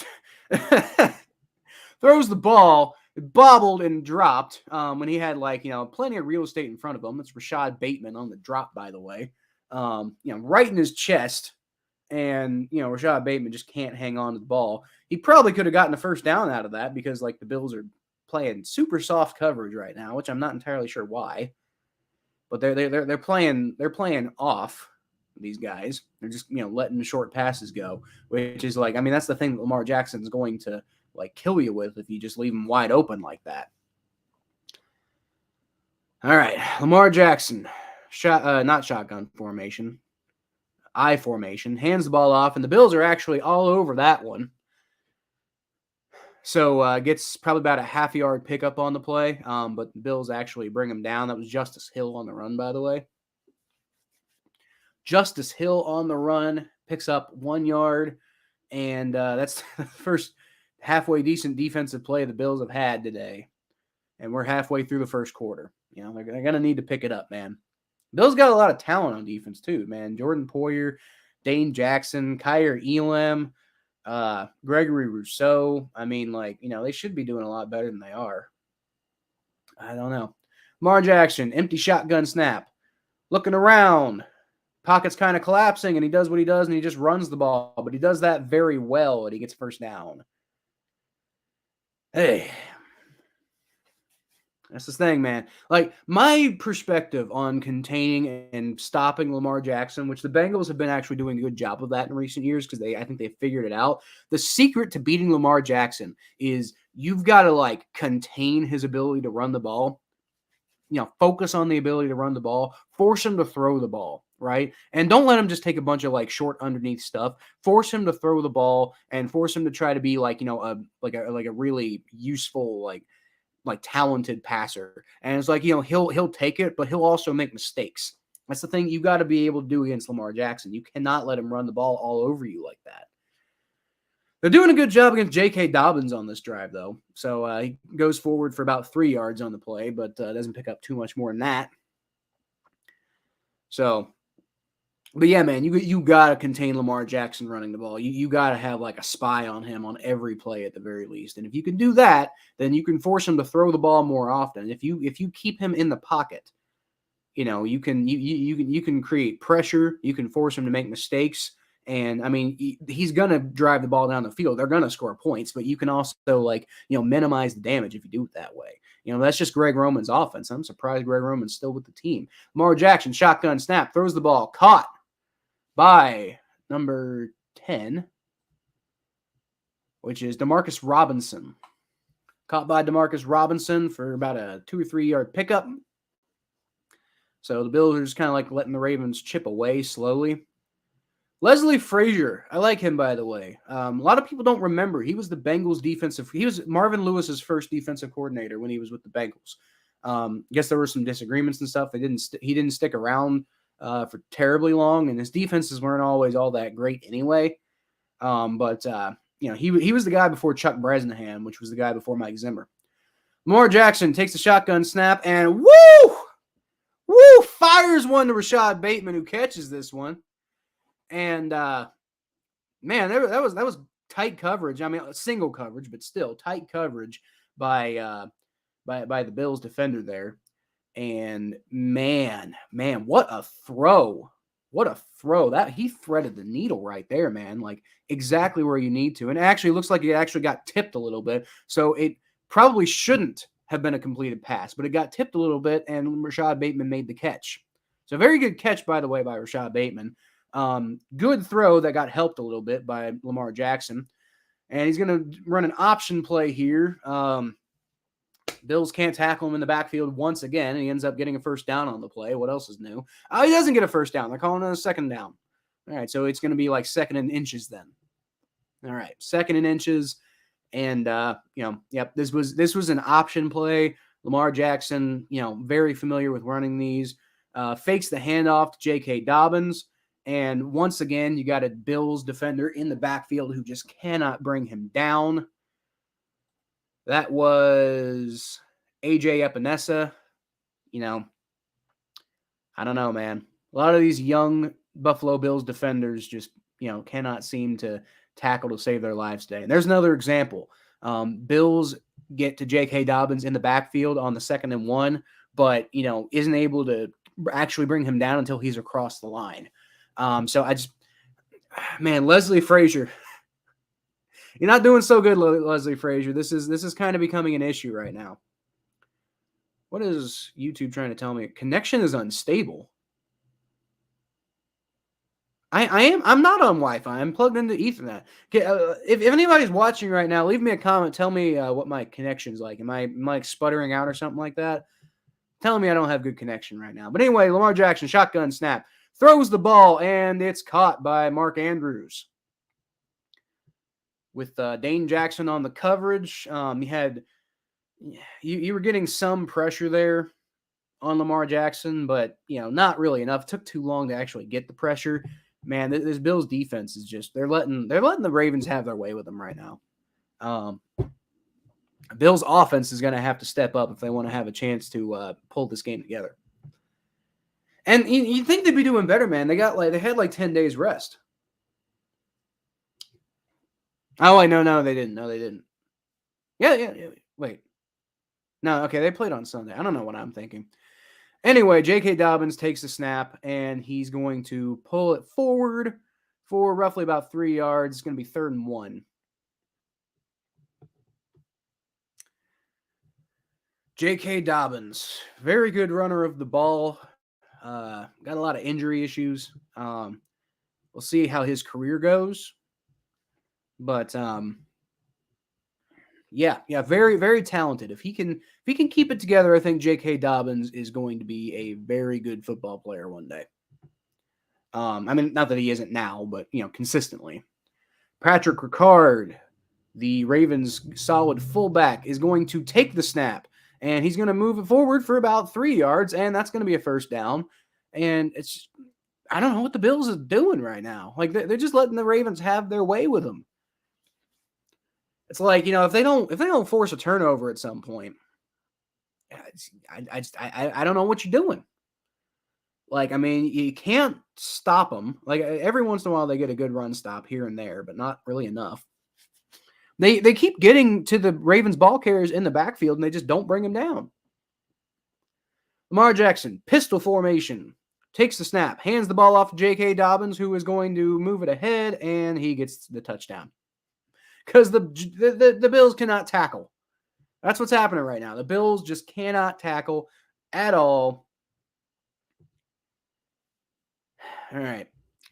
throws the ball, bobbled and dropped when he had like plenty of real estate in front of him. It's Rashad Bateman on the drop, by the way. Right in his chest. And, Rashad Bateman just can't hang on to the ball. He probably could have gotten a first down out of that because, like, the Bills are playing super soft coverage right now, which I'm not entirely sure why. But they're playing off, these guys. They're just, letting the short passes go, which is like, I mean, that's the thing that Lamar Jackson's going to, like, kill you with if you just leave him wide open like that. All right, Lamar Jackson, not shotgun formation. I formation, hands the ball off, and the Bills are actually all over that one. So gets probably about a half-yard pickup on the play, but the Bills actually bring him down. That was Justice Hill on the run, by the way. Justice Hill on the run, picks up 1 yard, and that's the first halfway decent defensive play the Bills have had today. And we're halfway through the first quarter. They're going to need to pick it up, man. Bills got a lot of talent on defense too, man. Jordan Poyer, Dane Jackson, Kyer Elam, Gregory Rousseau. I mean, like, they should be doing a lot better than they are. I don't know. Lamar Jackson, empty shotgun snap. Looking around. Pocket's kind of collapsing, and he does what he does, and he just runs the ball. But he does that very well, and he gets first down. Hey. That's the thing, man. Like, my perspective on containing and stopping Lamar Jackson, which the Bengals have been actually doing a good job of that in recent years because I think they figured it out. The secret to beating Lamar Jackson is you've got to, like, contain his ability to run the ball. Focus on the ability to run the ball. Force him to throw the ball, right? And don't let him just take a bunch of, like, short underneath stuff. Force him to throw the ball and force him to try to be, like, a really useful, like talented passer. And it's like, he'll take it, but he'll also make mistakes. That's the thing you got to be able to do against Lamar Jackson. You cannot let him run the ball all over you like that. They're doing a good job against J.K. Dobbins on this drive, though. So he goes forward for about 3 yards on the play, but doesn't pick up too much more than that. So, but yeah, man, you got to contain Lamar Jackson running the ball. You got to have like a spy on him on every play at the very least. And if you can do that, then you can force him to throw the ball more often. If you keep him in the pocket, you can create pressure. You can force him to make mistakes. And I mean, he's going to drive the ball down the field. They're going to score points, but you can also minimize the damage if you do it that way. That's just Greg Roman's offense. I'm surprised Greg Roman's still with the team. Lamar Jackson, shotgun snap, throws the ball, caught by number 10, which is Demarcus Robinson. Caught by Demarcus Robinson for about a 2 or 3 yard pickup. So the Bills are just kind of like letting the Ravens chip away slowly. Leslie Frazier, I like him, by the way. A lot of people don't remember. He was the Bengals he was Marvin Lewis's first defensive coordinator when he was with the Bengals. Guess there were some disagreements and stuff. He didn't stick around for terribly long, and his defenses weren't always all that great anyway. But he was the guy before Chuck Bresnahan, which was the guy before Mike Zimmer. Lamar Jackson takes the shotgun snap and fires one to Rashad Bateman, who catches this one. And man, that was tight coverage. I mean, single coverage, but still tight coverage by the Bills defender there. And man, what a throw! What a throw! That he threaded the needle right there, man. Like exactly where you need to. And it actually looks like it actually got tipped a little bit. So it probably shouldn't have been a completed pass, but it got tipped a little bit, and Rashad Bateman made the catch. So very good catch, by the way, by Rashad Bateman. Good throw that got helped a little bit by Lamar Jackson. And he's going to run an option play here. Bills can't tackle him in the backfield once again, and he ends up getting a first down on the play. What else is new? He doesn't get a first down. They're calling it a second down. All right, so it's going to be like second and inches then. All right, second and inches. And, this was an option play. Lamar Jackson, very familiar with running these. Fakes the handoff to J.K. Dobbins. And once again, you got a Bills defender in the backfield who just cannot bring him down. That was A.J. Epinesa. I don't know, man. A lot of these young Buffalo Bills defenders just, cannot seem to tackle to save their lives today. And there's another example. Bills get to J.K. Dobbins in the backfield on the 2nd and 1, but, isn't able to actually bring him down until he's across the line. Leslie Frazier, you're not doing so good, Leslie Frazier. This is kind of becoming an issue right now. What is YouTube trying to tell me? Connection is unstable. I'm not on Wi-Fi. I'm plugged into Ethernet. Okay, if anybody's watching right now, leave me a comment. Tell me what my connection's like. Am I like sputtering out or something like that? Telling me I don't have good connection right now. But anyway, Lamar Jackson, shotgun snap. Throws the ball, and it's caught by Mark Andrews. With Dane Jackson on the coverage, you were getting some pressure there on Lamar Jackson, but not really enough. It took too long to actually get the pressure. Man, this Bills defense is just they're letting the Ravens have their way with them right now. Bills offense is going to have to step up if they want to have a chance to pull this game together. And you think they'd be doing better, man. They had like 10 days rest. Oh, wait, no, they didn't. No, they didn't. Yeah. Wait. No, okay, they played on Sunday. I don't know what I'm thinking. Anyway, J.K. Dobbins takes the snap, and he's going to pull it forward for roughly about 3 yards. It's going to be 3rd and 1. J.K. Dobbins, very good runner of the ball. Got a lot of injury issues. We'll see how his career goes. But very, very talented. If he can keep it together, I think J.K. Dobbins is going to be a very good football player one day. Not that he isn't now, but consistently. Patrick Ricard, the Ravens' solid fullback, is going to take the snap, and he's going to move it forward for about 3 yards, and that's going to be a first down. And I don't know what the Bills are doing right now. Like they're just letting the Ravens have their way with them. It's like, if they don't force a turnover at some point, I don't know what you're doing. Like, you can't stop them. Like every once in a while they get a good run stop here and there, but not really enough. They keep getting to the Ravens ball carriers in the backfield and they just don't bring them down. Lamar Jackson, pistol formation, takes the snap, hands the ball off to J.K. Dobbins, who is going to move it ahead, and he gets the touchdown. Because the Bills cannot tackle. That's what's happening right now. The Bills just cannot tackle at all. All right.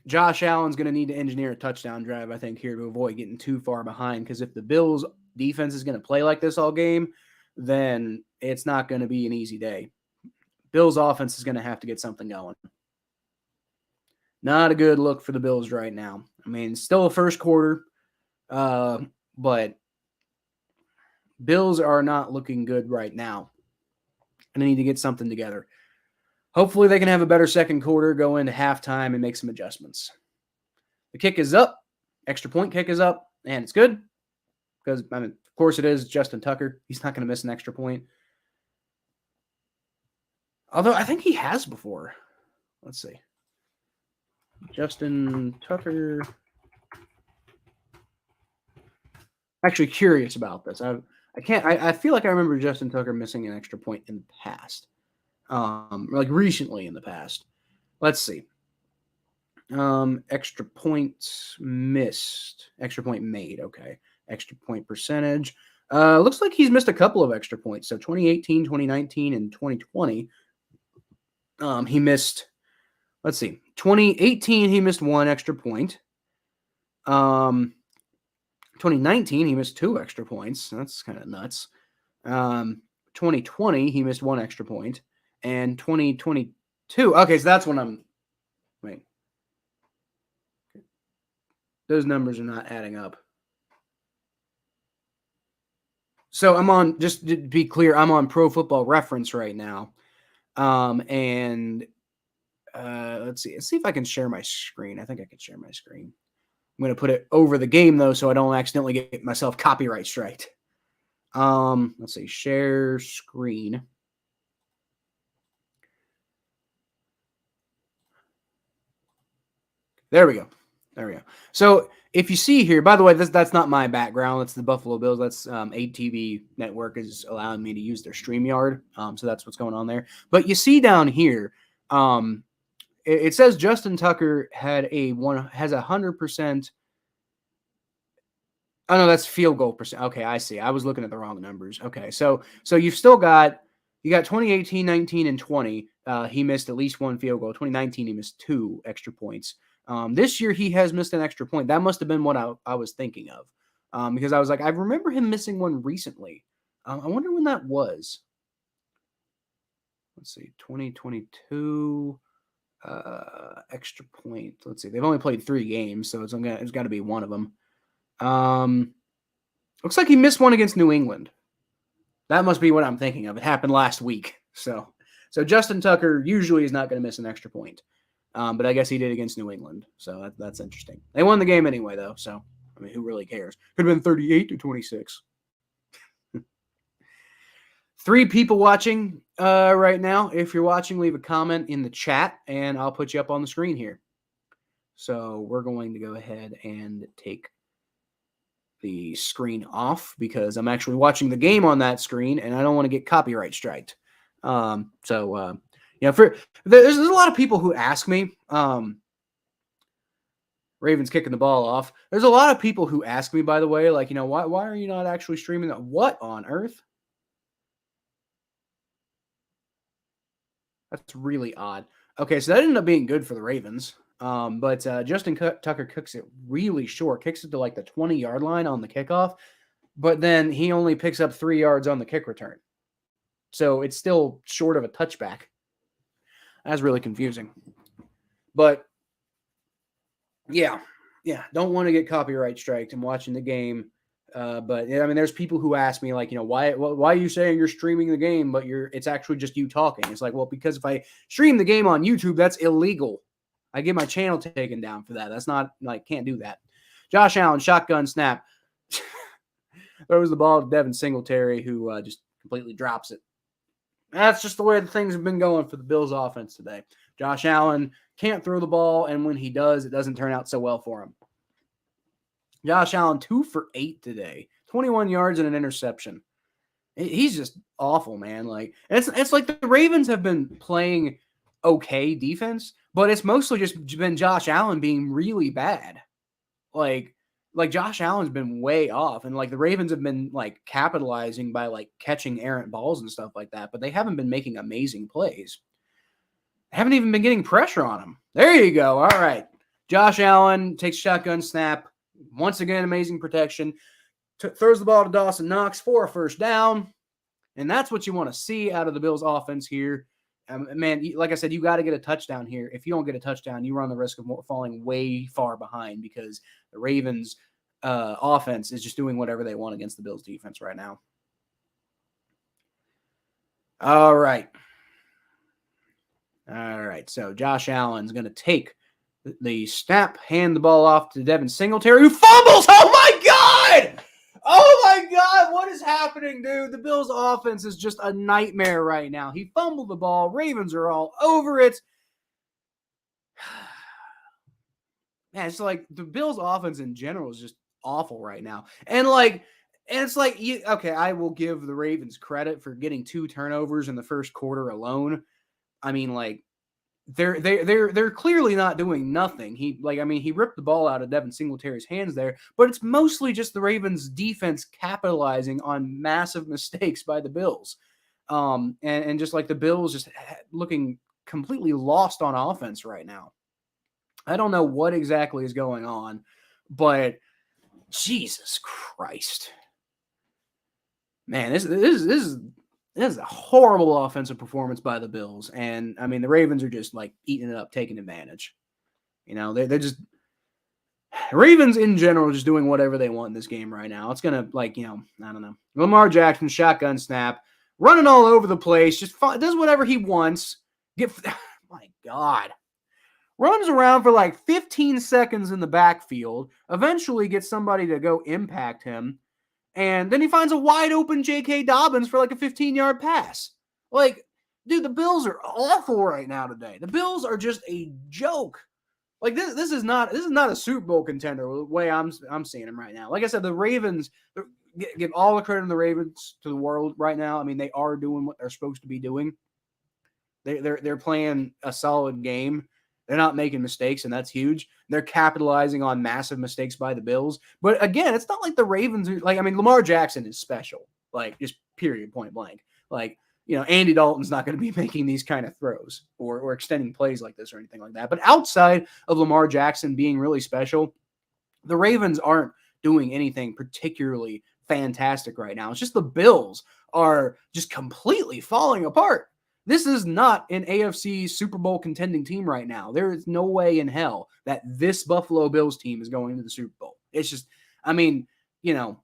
Josh Allen's going to need to engineer a touchdown drive, I think, here to avoid getting too far behind. Because if the Bills' defense is going to play like this all game, then it's not going to be an easy day. Bills' offense is going to have to get something going. Not a good look for the Bills right now. I mean, still a first quarter, but Bills are not looking good right now. And they need to get something together. Hopefully they can have a better second quarter, go into halftime, and make some adjustments. The kick is up. Extra point kick is up, and it's good. Because, I mean, of course it is Justin Tucker. He's not going to miss an extra point. Although I think he has before. Let's see. Justin Tucker. I'm actually curious about this. I feel like I remember Justin Tucker missing an extra point in the past. Like recently in the past. Let's see. Extra points missed. Extra point made. Okay. Extra point percentage. Looks like he's missed a couple of extra points. So 2018, 2019, and 2020. He missed, let's see. 2018, he missed 1 extra point. 2019, he missed 2 extra points. That's kind of nuts. 2020, he missed 1 extra point. And 2022, okay, so that's when wait. Those numbers are not adding up. So just to be clear, I'm on Pro Football Reference right now. Let's see if I can share my screen. I think I can share my screen. I'm going to put it over the game, though, so I don't accidentally get myself copyright striked. Let's see, share screen. There we go. So if you see here, by the way, that's not my background. That's the Buffalo Bills. That's ATV Network is allowing me to use their StreamYard. So that's what's going on there. But you see down here, it says Justin Tucker has 100%. Oh no, that's field goal percent. Okay, I see. I was looking at the wrong numbers. Okay, so you've still got 2018, 19, and 20. He missed at least 1 field goal. 2019, he missed 2 extra points. This year he has missed an extra point. That must have been what I was thinking of, because I was like, I remember him missing one recently. I wonder when that was. Let's see, 2022 extra point. Let's see, they've only played 3 games, so it's got to be one of them. Looks like he missed one against New England. That must be what I'm thinking of. It happened last week. So Justin Tucker usually is not going to miss an extra point. But I guess he did against New England. So that's interesting. They won the game anyway, though. So, I mean, who really cares? Could have been 38-26. 3 people watching right now. If you're watching, leave a comment in the chat, and I'll put you up on the screen here. So we're going to go ahead and take the screen off because I'm actually watching the game on that screen, and I don't want to get copyright striked. There's a lot of people who ask me, Ravens kicking the ball off. There's a lot of people who ask me, by the way, like, why are you not actually streaming that? What on earth? That's really odd. Okay, so that ended up being good for the Ravens. But Justin Tucker kicks it really short, kicks it to like the 20-yard line on the kickoff, but then he only picks up 3 yards on the kick return. So it's still short of a touchback. That's really confusing. But yeah, don't want to get copyright striked. I'm watching the game. But I mean, there's people who ask me like, why are you saying you're streaming the game, but it's actually just you talking? It's like, well, because if I stream the game on YouTube, that's illegal. I get my channel taken down for that. That's not like, can't do that. Josh Allen, shotgun snap. Throws the ball to Devin Singletary, who just completely drops it. That's just the way the things have been going for the Bills offense today. Josh Allen can't throw the ball, and when he does, it doesn't turn out so well for him. Josh Allen, 2 for 8 today. 21 yards and an interception. He's just awful, man. Like it's like the Ravens have been playing okay defense, but it's mostly just been Josh Allen being really bad. Like Josh Allen's been way off, and like the Ravens have been like capitalizing by like catching errant balls and stuff like that, but they haven't been making amazing plays. They haven't even been getting pressure on him. There you go. All right. Josh Allen takes shotgun snap. Once again, amazing protection. Throws the ball to Dawson Knox for a first down. And that's what you want to see out of the Bills offense here. man, like I said, you got to get a touchdown here. If you don't get a touchdown, you run the risk of falling way far behind because the Ravens offense is just doing whatever they want against the Bills defense right now. All right. So Josh Allen's going to take the snap, hand the ball off to Devin Singletary, who fumbles. Oh my God! Oh my God! What is happening, dude? The Bills' offense is just a nightmare right now. He fumbled the ball. Ravens are all over it. Man, it's like the Bills' offense in general is just awful right now. And it's like, okay, I will give the Ravens credit for getting 2 turnovers in the first quarter alone. I mean, like, they're clearly not doing nothing. He ripped the ball out of Devin Singletary's hands there, but it's mostly just the Ravens defense capitalizing on massive mistakes by the Bills. And just like the Bills just looking completely lost on offense right now. I don't know what exactly is going on, but Jesus Christ. Man, this is a horrible offensive performance by the Bills. And, I mean, the Ravens are just, like, eating it up, taking advantage. You know, they're just – Ravens in general are just doing whatever they want in this game right now. It's going to, like, you know, I don't know. Lamar Jackson, shotgun snap, running all over the place, just does whatever he wants. My God. Runs around for, like, 15 seconds in the backfield, eventually gets somebody to go impact him. And then he finds a wide open J.K. Dobbins for like a 15-yard pass. Like, dude, the Bills are awful right now today. The Bills are just a joke. Like, this is not a Super Bowl contender the way I'm seeing them right now. Like I said, the Ravens, give all the credit to the Ravens to the world right now. I mean, they are doing what they're supposed to be doing. They're playing a solid game. They're not making mistakes, and that's huge. They're capitalizing on massive mistakes by the Bills. But again, it's not like the Ravens are like, I mean, Lamar Jackson is special, like just period, point blank. Like, you know, Andy Dalton's not going to be making these kind of throws or extending plays like this or anything like that. But outside of Lamar Jackson being really special, the Ravens aren't doing anything particularly fantastic right now. It's just the Bills are just completely falling apart. This is not an AFC Super Bowl contending team right now. There is no way in hell that this Buffalo Bills team is going to the Super Bowl. It's just, I mean, you know,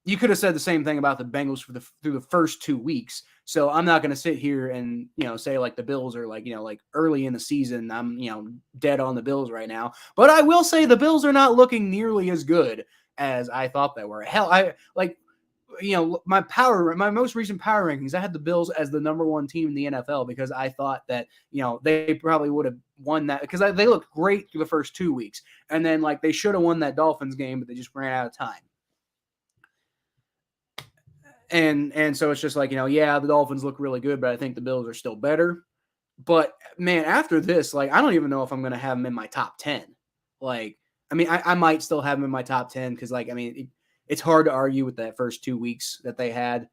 you could have said the same thing about the Bengals through the first 2 weeks. So I'm not going to sit here and, you know, say like the Bills are like, you know, like early in the season, I'm, you know, dead on the Bills right now. But I will say the Bills are not looking nearly as good as I thought they were. Hell, you know, my most recent power rankings, I had the Bills as the number 1 team in the NFL because I thought that, you know, they probably would have won that because they looked great through the first 2 weeks. And then, like, they should have won that Dolphins game, but they just ran out of time. And so it's just like, you know, yeah, the Dolphins look really good, but I think the Bills are still better. But, man, after this, like, I don't even know if I'm going to have them in my top 10. Like, I mean, I might still have them in my top 10 because, like, I mean, it's hard to argue with that first 2 weeks that they had.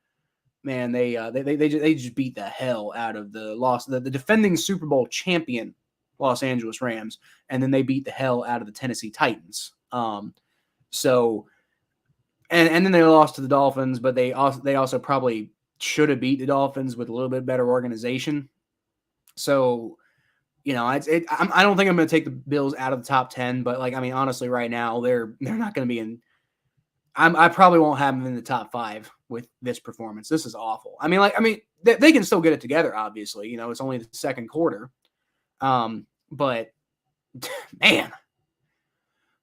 Man, they just beat the hell out of the defending Super Bowl champion Los Angeles Rams, and then they beat the hell out of the Tennessee Titans. So and then they lost to the Dolphins, but they also probably should have beat the Dolphins with a little bit better organization. So, you know, I don't think I'm going to take the Bills out of the top 10, but, like, I mean, honestly, right now they're not going to be in. I probably won't have them in the top 5 with this performance. This is awful. I mean, they can still get it together, obviously. You know, it's only the second quarter. But, man.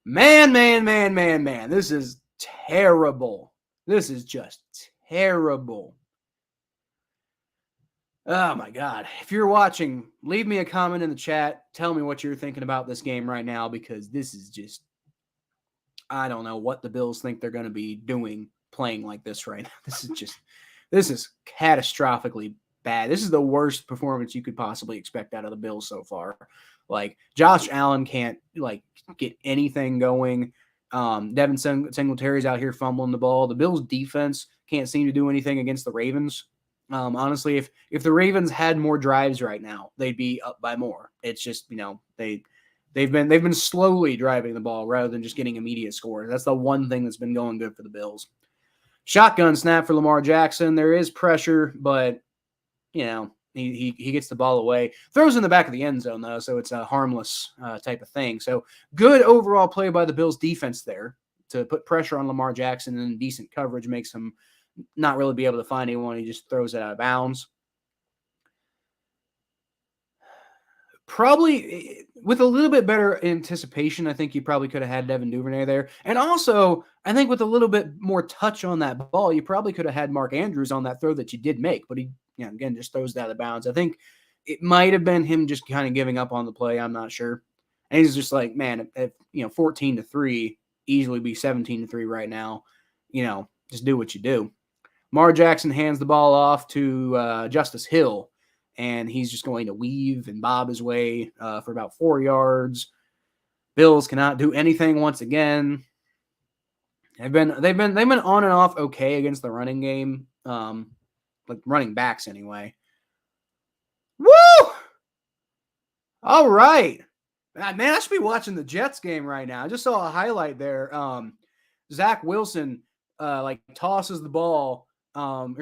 This is terrible. This is just terrible. Oh, my God. If you're watching, leave me a comment in the chat. Tell me what you're thinking about this game right now because this is just, I don't know what the Bills think they're going to be doing playing like this right now. This is catastrophically bad. This is the worst performance you could possibly expect out of the Bills so far. Like, Josh Allen can't, like, get anything going. Devin Singletary's out here fumbling the ball. The Bills defense can't seem to do anything against the Ravens. Honestly, if the Ravens had more drives right now, they'd be up by more. It's just, you know, They've been slowly driving the ball rather than just getting immediate scores. That's the one thing that's been going good for the Bills. Shotgun snap for Lamar Jackson. There is pressure, but, you know, He gets the ball away, throws in the back of the end zone, though, so it's a harmless type of thing. So good overall play by the Bills defense there to put pressure on Lamar Jackson, and decent coverage makes him not really be able to find anyone. He just throws it out of bounds. Probably with a little bit better anticipation, I think you probably could have had Devin Duvernay there. And also, I think with a little bit more touch on that ball, you probably could have had Mark Andrews on that throw that you did make. But he, again, just throws it out of bounds. I think it might have been him just kind of giving up on the play. I'm not sure. And he's just like, man, if 14-3, easily be 17-3 right now. Just do what you do. Lamar Jackson hands the ball off to Justice Hill. And he's just going to weave and bob his way for about 4 yards. Bills cannot do anything once again. They've been on and off okay against the running game, like running backs anyway. Woo! All right, man, I should be watching the Jets game right now. I just saw a highlight there. Zach Wilson tosses the ball. So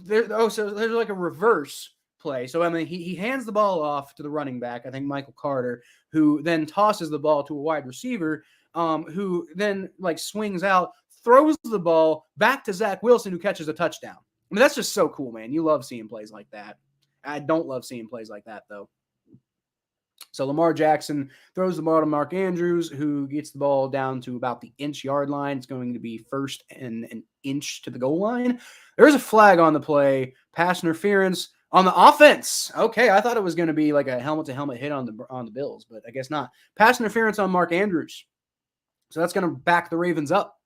there's like a reverse play. So, he hands the ball off to the running back, I think Michael Carter, who then tosses the ball to a wide receiver, who then swings out, throws the ball back to Zach Wilson, who catches a touchdown. That's just so cool, man. You love seeing plays like that. I don't love seeing plays like that, though. So Lamar Jackson throws the ball to Mark Andrews, who gets the ball down to about the inch-yard line. It's going to be first and an inch to the goal line. There's a flag on the play, pass interference on the offense. Okay, I thought it was going to be like a helmet-to-helmet hit on the Bills, but I guess not. Pass interference on Mark Andrews. So that's going to back the Ravens up.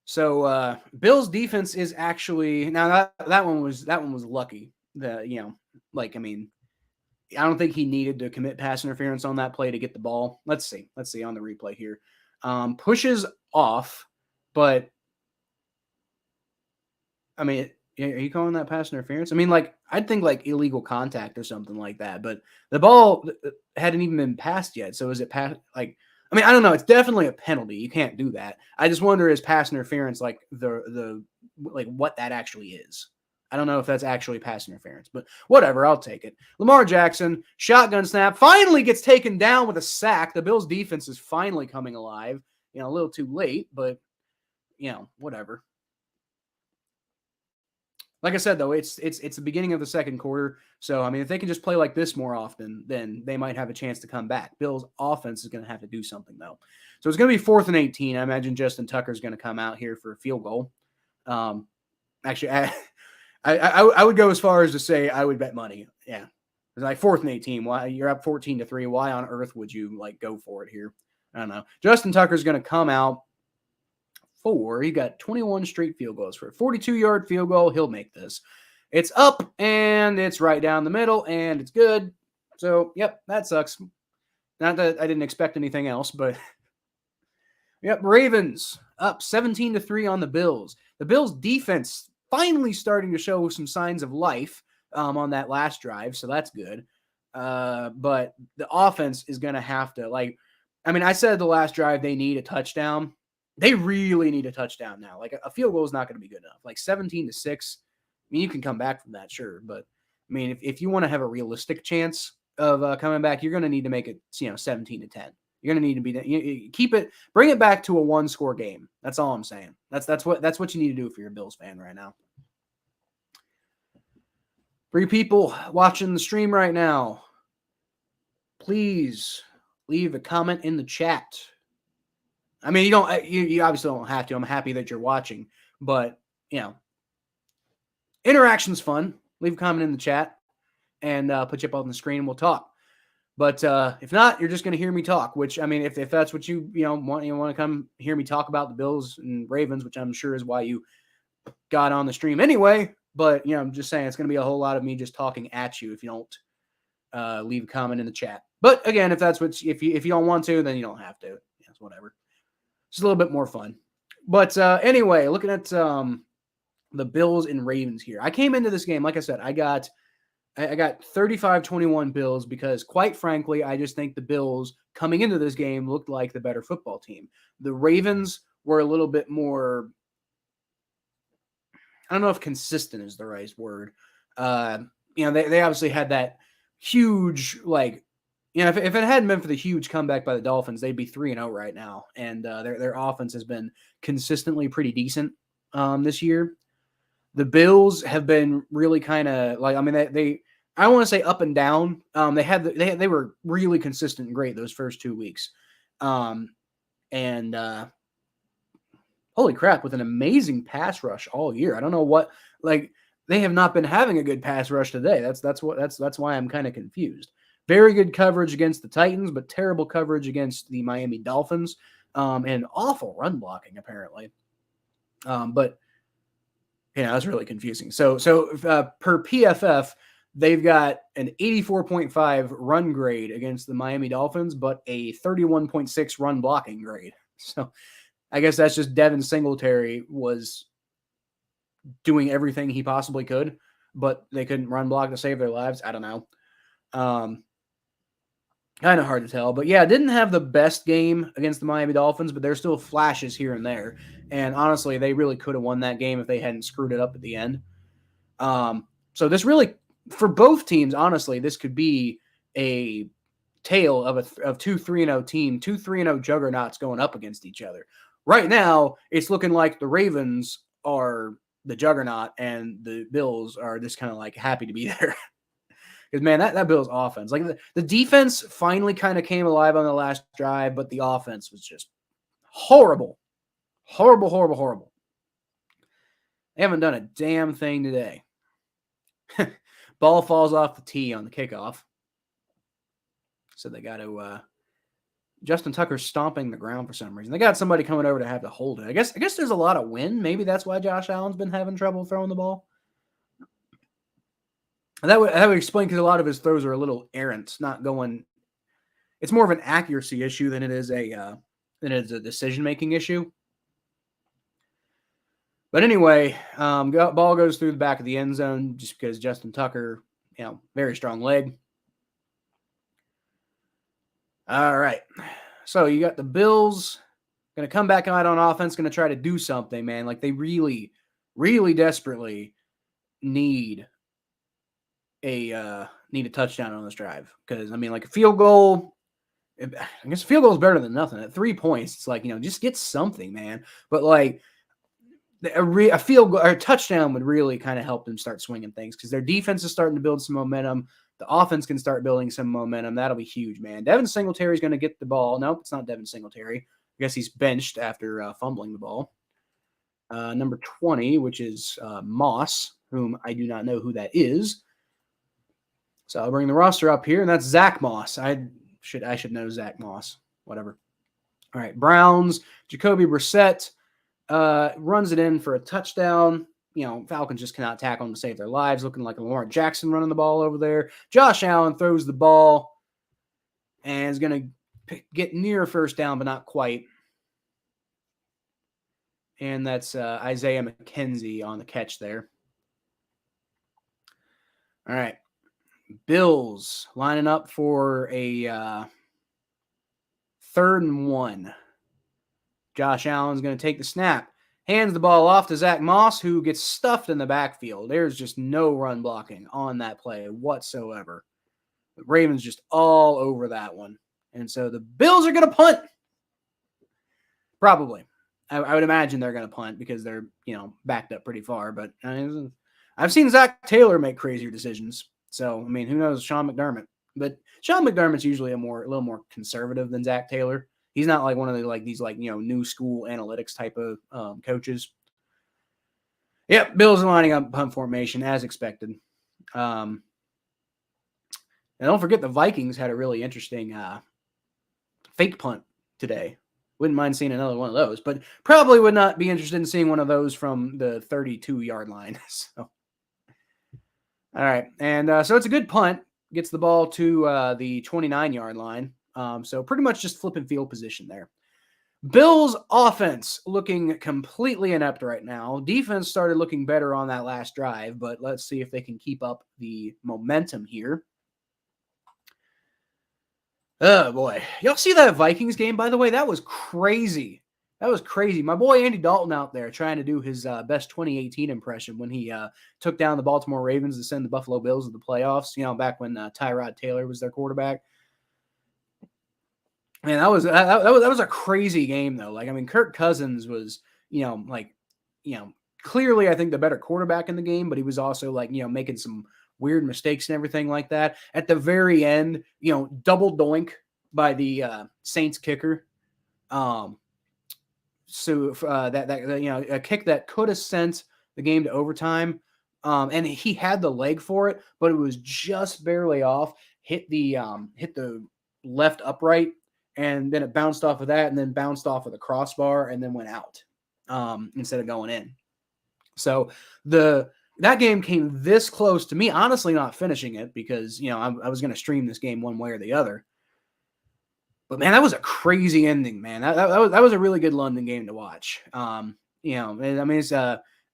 So Bills defense is actually now that one was lucky. I don't think he needed to commit pass interference on that play to get the ball. Let's see on the replay here. Pushes off, but are you calling that pass interference? I'd think illegal contact or something like that, but the ball hadn't even been passed yet. So is it pass? I don't know. It's definitely a penalty. You can't do that. I just wonder, is pass interference what that actually is? I don't know if that's actually pass interference, but whatever. I'll take it. Lamar Jackson, shotgun snap, finally gets taken down with a sack. The Bills defense is finally coming alive. A little too late, but whatever. Like I said, though, it's the beginning of the second quarter. So, if they can just play like this more often, then they might have a chance to come back. Bills' offense is going to have to do something, though. So it's going to be 4th and 18. I imagine Justin Tucker's going to come out here for a field goal. Actually, I would go as far as to say I would bet money. Yeah. It's 4th and 18. Why you're up 14-3. Why on earth would you go for it here? I don't know. Justin Tucker's going to come out. He got 21 straight field goals for a 42-yard field goal. He'll make this. It's up, and it's right down the middle, and it's good. So, yep, that sucks. Not that I didn't expect anything else, but yep, Ravens up 17-3 on the Bills. The Bills defense finally starting to show some signs of life on that last drive, so that's good. But the offense is going to have to, I said the last drive they need a touchdown. They really need a touchdown now. A field goal is not going to be good enough. 17-6, you can come back from that, sure. But, if you want to have a realistic chance of coming back, you're going to need to make it, 17-10. You're going to need to be keep it, bring it back to a 1-score game. That's all I'm saying. That's what you need to do if you're a Bills fan right now. 3 people watching the stream right now, please leave a comment in the chat. You obviously don't have to. I'm happy that you're watching, but interaction's fun. Leave a comment in the chat and put you up on the screen and we'll talk. But if not, you're just going to hear me talk, which, if that's what you want to come hear me talk about the Bills and Ravens, which I'm sure is why you got on the stream anyway. But, I'm just saying it's going to be a whole lot of me just talking at you if you don't leave a comment in the chat. But again, if you don't want to, then you don't have to. It's whatever. It's a little bit more fun. But anyway, looking at the Bills and Ravens here. I came into this game, like I said, I got 35-21 Bills because, quite frankly, I just think the Bills coming into this game looked like the better football team. The Ravens were a little bit more, I don't know if consistent is the right word. They obviously had that huge, like, if it hadn't been for the huge comeback by the Dolphins, they'd be 3-0 right now. And their offense has been consistently pretty decent this year. The Bills have been really kind of like, they I don't want to say up and down. They were really consistent and great those first 2 weeks. And holy crap, with an amazing pass rush all year. I don't know what, like, they have not been having a good pass rush today. That's why I'm kind of confused. Very good coverage against the Titans, but terrible coverage against the Miami Dolphins, and awful run blocking apparently. But that's really confusing. So per PFF, they've got an 84.5 run grade against the Miami Dolphins, but a 31.6 run blocking grade. So I guess that's just Devin Singletary was doing everything he possibly could, but they couldn't run block to save their lives. I don't know. Kind of hard to tell. But yeah, didn't have the best game against the Miami Dolphins, but there's still flashes here and there. And honestly, they really could have won that game if they hadn't screwed it up at the end. So this really, for both teams, honestly, this could be a tale of two 3-0 team, 2 3-0 juggernauts going up against each other. Right now, it's looking like the Ravens are the juggernaut and the Bills are just kind of like happy to be there. Because, man, that Bills offense, like the defense finally kind of came alive on the last drive, but the offense was just horrible. Horrible, horrible, horrible. They haven't done a damn thing today. Ball falls off the tee on the kickoff. So they got to Justin Tucker's stomping the ground for some reason. They got somebody coming over to have to hold it. I guess there's a lot of wind. Maybe that's why Josh Allen's been having trouble throwing the ball. And that would explain, because a lot of his throws are a little errant, not going. It's more of an accuracy issue than it is a decision-making issue. But anyway, ball goes through the back of the end zone just because Justin Tucker, very strong leg. All right. So you got the Bills going to come back out on offense, going to try to do something, man. Like, they really, really desperately need a touchdown on this drive. Because, like, a field goal, I guess a field goal is better than nothing. At 3 points, it's like, just get something, man. But, like, a field goal or a touchdown would really kind of help them start swinging things, because their defense is starting to build some momentum. The offense can start building some momentum. That'll be huge, man. Devin Singletary is going to get the ball. Nope, it's not Devin Singletary. I guess he's benched after fumbling the ball. Number 20, which is Moss, whom I do not know who that is. So I'll bring the roster up here, and that's Zach Moss. I should know Zach Moss. Whatever. All right, Browns, Jacoby Brissett runs it in for a touchdown. Falcons just cannot tackle them to save their lives, looking like Lamar Jackson running the ball over there. Josh Allen throws the ball and is going to get near first down, but not quite. And that's Isaiah McKenzie on the catch there. All right. Bills lining up for a 3rd and 1. Josh Allen's going to take the snap. Hands the ball off to Zach Moss, who gets stuffed in the backfield. There's just no run blocking on that play whatsoever. The Ravens just all over that one. And so the Bills are going to punt. Probably. I would imagine they're going to punt because they're, backed up pretty far. But I've seen Zach Taylor make crazier decisions. So, who knows? Sean McDermott. But Sean McDermott's usually a little more conservative than Zach Taylor. He's not like one of these new school analytics type of coaches. Yep, Bills are lining up punt formation as expected. And don't forget the Vikings had a really interesting fake punt today. Wouldn't mind seeing another one of those, but probably would not be interested in seeing one of those from the 32-yard line. So, all right, and so it's a good punt. Gets the ball to the 29-yard line. So pretty much just flipping field position there. Bills offense looking completely inept right now. Defense started looking better on that last drive, but let's see if they can keep up the momentum here. Oh, boy. Y'all see that Vikings game, by the way? That was crazy. That was crazy. My boy Andy Dalton out there trying to do his best 2018 impression when he took down the Baltimore Ravens to send the Buffalo Bills to the playoffs, back when Tyrod Taylor was their quarterback. Man, that was a crazy game though. Like, I mean, Kirk Cousins was, clearly I think the better quarterback in the game, but he was also making some weird mistakes and everything like that. At the very end, double doink by the Saints kicker. So a kick that could have sent the game to overtime, and he had the leg for it, but it was just barely off. Hit the left upright, and then it bounced off of that, and then bounced off of the crossbar, and then went out instead of going in. So that game came this close to me honestly not finishing it because I was going to stream this game one way or the other. But man, that was a crazy ending, man. That was a really good London game to watch. It's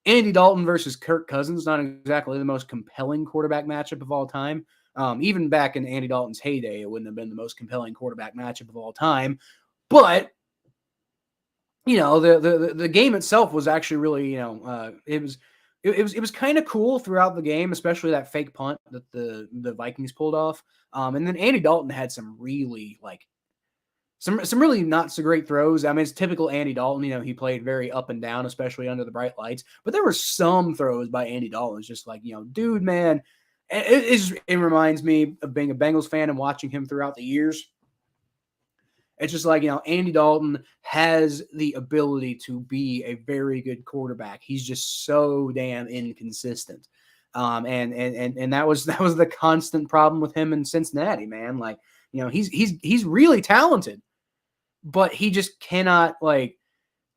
Andy Dalton versus Kirk Cousins, not exactly the most compelling quarterback matchup of all time. Even back in Andy Dalton's heyday, it wouldn't have been the most compelling quarterback matchup of all time. But the game itself was actually really, it was kind of cool throughout the game, especially that fake punt that the Vikings pulled off. And then Andy Dalton had some really some really not so great throws. I mean, it's typical Andy Dalton. He played very up and down, especially under the bright lights. But there were some throws by Andy Dalton. It's just dude, man. It reminds me of being a Bengals fan and watching him throughout the years. It's just Andy Dalton has the ability to be a very good quarterback. He's just so damn inconsistent. And that was the constant problem with him in Cincinnati, man. He's really talented, but he just cannot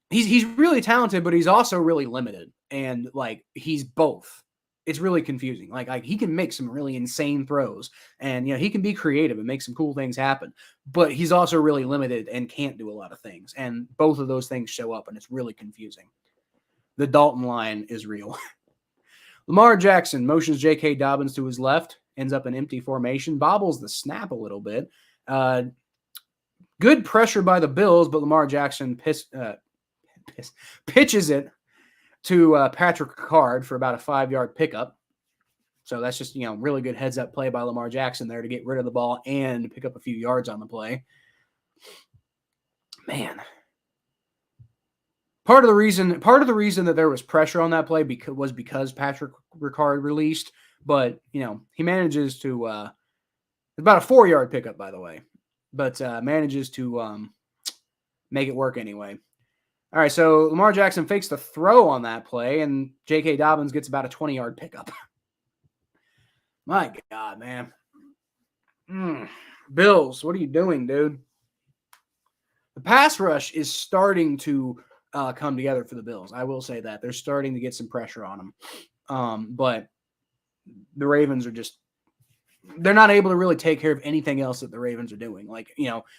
he's really talented, but he's also really limited. And he's both. It's really confusing. He can make some really insane throws and, he can be creative and make some cool things happen, but he's also really limited and can't do a lot of things. And both of those things show up and it's really confusing. The Dalton line is real. Lamar Jackson motions J.K. Dobbins to his left, ends up in empty formation, bobbles the snap a little bit. Good pressure by the Bills, but Lamar Jackson pitches it to Patrick Ricard for about a 5-yard pickup. So that's just, really good heads-up play by Lamar Jackson there to get rid of the ball and pick up a few yards on the play. Man. Part of the reason that there was pressure on that play was because Patrick Ricard released, but, he manages to about a 4-yard pickup, by the way, but manages to make it work anyway. All right, so Lamar Jackson fakes the throw on that play, and J.K. Dobbins gets about a 20-yard pickup. My God, man. Bills, what are you doing, dude? The pass rush is starting to come together for the Bills. I will say that. They're starting to get some pressure on them. But the Ravens are just – they're not able to really take care of anything else that the Ravens are doing.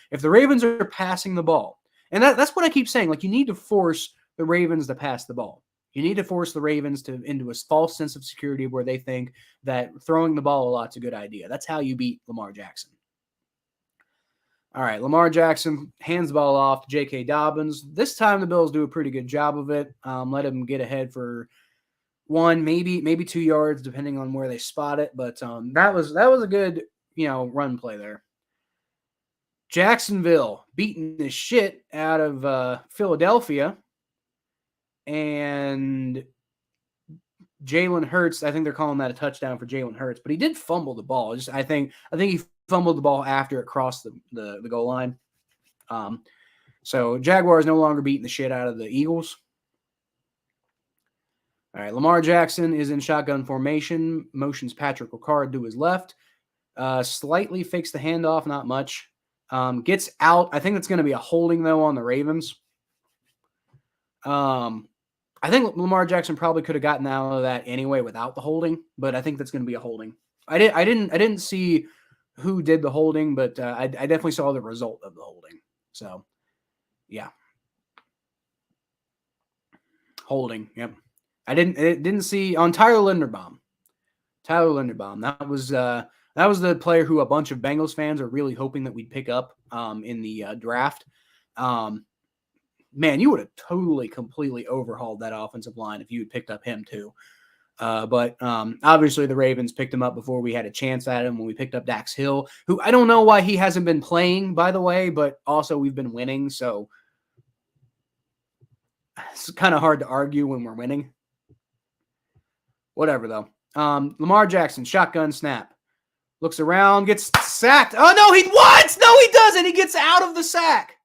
If the Ravens are passing the ball, and that's what I keep saying. You need to force the Ravens to pass the ball. You need to force the Ravens into a false sense of security where they think that throwing the ball a lot's a good idea. That's how you beat Lamar Jackson. All right, Lamar Jackson hands the ball off to J.K. Dobbins. This time the Bills do a pretty good job of it. Let him get ahead for 1, maybe 2 yards, depending on where they spot it. But that was a good run play there. Jacksonville beating the shit out of Philadelphia, and Jalen Hurts. I think they're calling that a touchdown for Jalen Hurts, but he did fumble the ball. I think he fumbled the ball after it crossed the goal line. So Jaguars no longer beating the shit out of the Eagles. All right, Lamar Jackson is in shotgun formation, motions Patrick Ricard to his left, slightly fakes the handoff, not much. Gets out. I think it's going to be a holding, though, on the Ravens. I think Lamar Jackson probably could have gotten out of that anyway without the holding, but I think that's going to be a holding. I didn't see who did the holding, but I definitely saw the result of the holding. So, yeah. Holding, yep. I didn't see on Tyler Linderbaum. That was the player who a bunch of Bengals fans are really hoping that we'd pick up in the draft. man, you would have totally, completely overhauled that offensive line if you had picked up him too. But obviously the Ravens picked him up before we had a chance at him when we picked up Dax Hill, who I don't know why he hasn't been playing, by the way, but also we've been winning, so it's kind of hard to argue when we're winning. Whatever, though. Lamar Jackson, shotgun snap. Looks around, gets sacked. Oh, no, what? No, he doesn't. He gets out of the sack.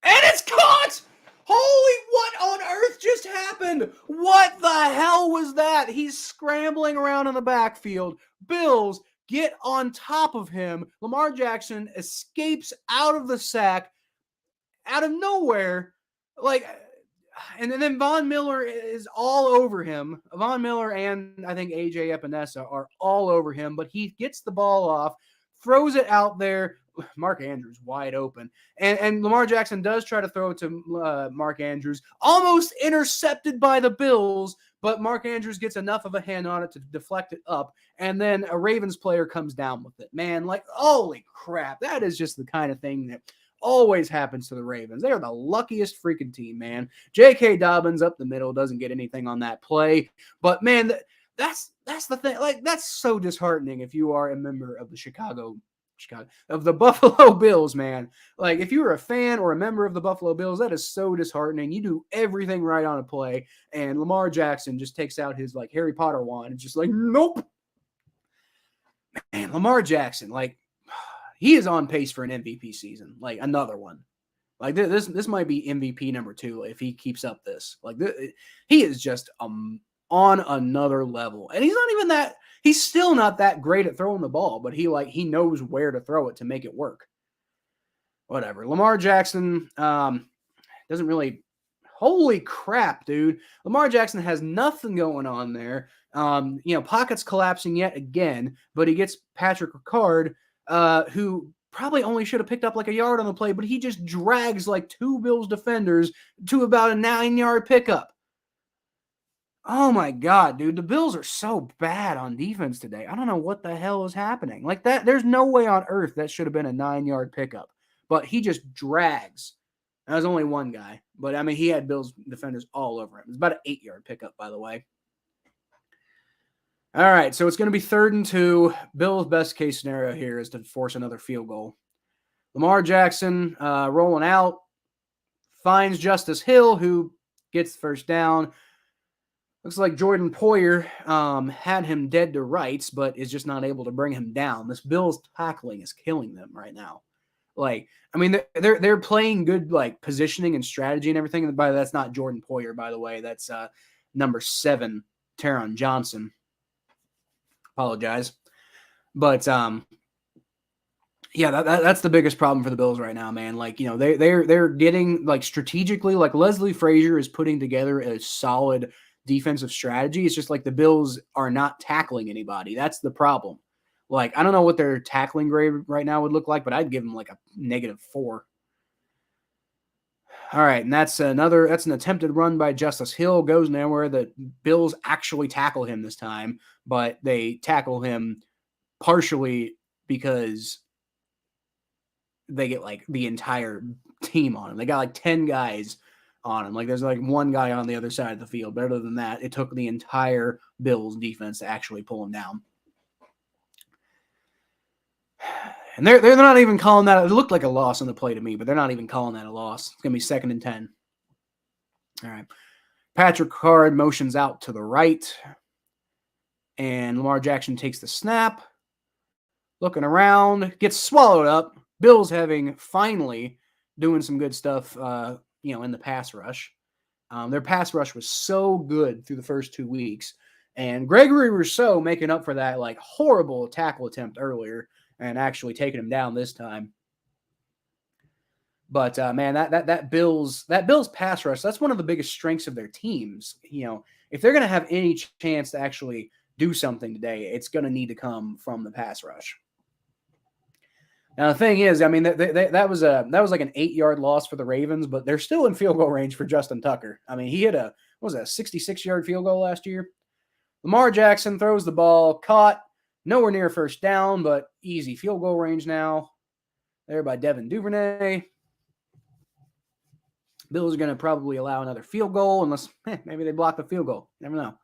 And it's caught! Holy, what on earth just happened? What the hell was that? He's scrambling around in the backfield. Bills get on top of him. Lamar Jackson escapes out of the sack out of nowhere. And then Von Miller is all over him. Von Miller and I think AJ Epinesa are all over him, but he gets the ball off, throws it out there. Mark Andrews wide open. And Lamar Jackson does try to throw it to Mark Andrews, almost intercepted by the Bills, but Mark Andrews gets enough of a hand on it to deflect it up, and then a Ravens player comes down with it. Man, holy crap, that is just the kind of thing that always happens to the Ravens. They are the luckiest freaking team, man. J.K. Dobbins up the middle doesn't get anything on that play, but man, that's the thing. That's so disheartening if you are a member of the Buffalo Bills, man. If you're a fan or a member of the Buffalo Bills, that is so disheartening. You do everything right on a play, and Lamar Jackson just takes out his Harry Potter wand and just nope. Man, Lamar Jackson, he is on pace for an MVP season, another one. This might be MVP number 2 if he keeps up this. He is just on another level, and he's still not that great at throwing the ball, but he knows where to throw it to make it work. Whatever. Lamar Jackson doesn't really. Holy crap, dude! Lamar Jackson has nothing going on there. Pockets collapsing yet again, but he gets Patrick Ricard, who probably only should have picked up a yard on the play, but he just drags 2 Bills defenders to about a 9-yard pickup. Oh my God, dude. The Bills are so bad on defense today. I don't know what the hell is happening. There's no way on earth that should have been a 9-yard pickup, but he just drags. That was only one guy, but I mean, he had Bills defenders all over him. It's about an 8-yard pickup, by the way. All right, so it's going to be 3rd and 2. Bills' best case scenario here is to force another field goal. Lamar Jackson rolling out, finds Justice Hill, who gets the first down. Looks like Jordan Poyer had him dead to rights, but is just not able to bring him down. This Bills tackling is killing them right now. They're playing good positioning and strategy and everything. And that's not Jordan Poyer, by the way. That's number 7, Taron Johnson. Apologize. But yeah, that's the biggest problem for the Bills right now, man. They're getting strategically, Leslie Frazier is putting together a solid defensive strategy. It's just the Bills are not tackling anybody. That's the problem. I don't know what their tackling grade right now would look like, but I'd give them a -4. All right, and that's an attempted run by Justice Hill. Goes nowhere. The Bills actually tackle him this time, but they tackle him partially because they get the entire team on him. They got 10 guys on him. There's one guy on the other side of the field. But other than that, it took the entire Bills defense to actually pull him down. And they're not even calling that. It looked like a loss on the play to me, but they're not even calling that a loss. It's going to be 2nd and 10. All right. Patrick Ricard motions out to the right. And Lamar Jackson takes the snap. Looking around. Gets swallowed up. Bills finally doing some good stuff, in the pass rush. Their pass rush was so good through the first 2 weeks. And Gregory Rousseau making up for that horrible tackle attempt earlier and actually taking him down this time. But man, that Bills pass rush, that's one of the biggest strengths of their teams. If they're going to have any chance to actually do something today, it's going to need to come from the pass rush. Now the thing is, I mean, that was an 8-yard loss for the Ravens, but they're still in field goal range for Justin Tucker. I mean, he hit a 66-yard field goal last year. Lamar Jackson throws the ball, caught, nowhere near first down, but easy field goal range now. There by Devin Duvernay. Bills are going to probably allow another field goal unless maybe they block the field goal. Never know.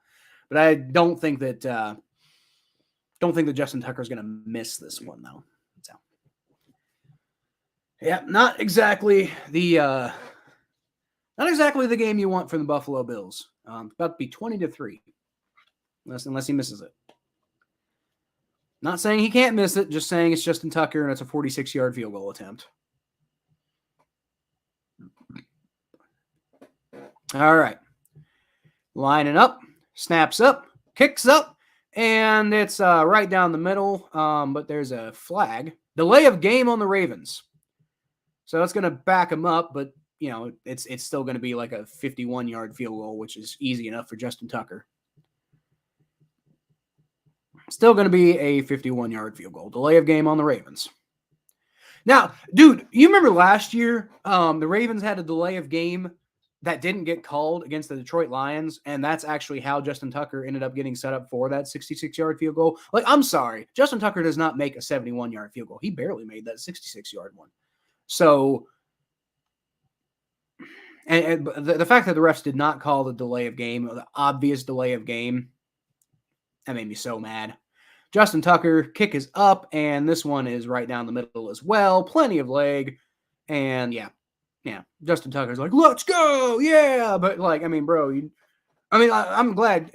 But I don't think that Justin Tucker is going to miss this one though. So, yeah, not exactly the game you want from the Buffalo Bills. It's about to be 20-3, unless he misses it. Not saying he can't miss it, just saying it's Justin Tucker and it's a 46-yard field goal attempt. All right. Lining up, snaps up, kicks up, and it's right down the middle, but there's a flag. Delay of game on the Ravens. So that's going to back them up, but, you know, it's still going to be like a 51-yard field goal, which is easy enough for Justin Tucker. Still going to be a 51-yard field goal. Delay of game on the Ravens. Now, dude, you remember last year the Ravens had a delay of game that didn't get called against the Detroit Lions, and that's actually how Justin Tucker ended up getting set up for that 66-yard field goal. Like, I'm sorry. Justin Tucker does not make a 71-yard field goal. He barely made that 66-yard one. So, and the fact that the refs did not call the delay of game, the obvious delay of game, that made me so mad. Justin Tucker, kick is up, and this one is right down the middle as well. Plenty of leg, and yeah. Justin Tucker's like, let's go, yeah. But like, I mean, bro, I'm glad,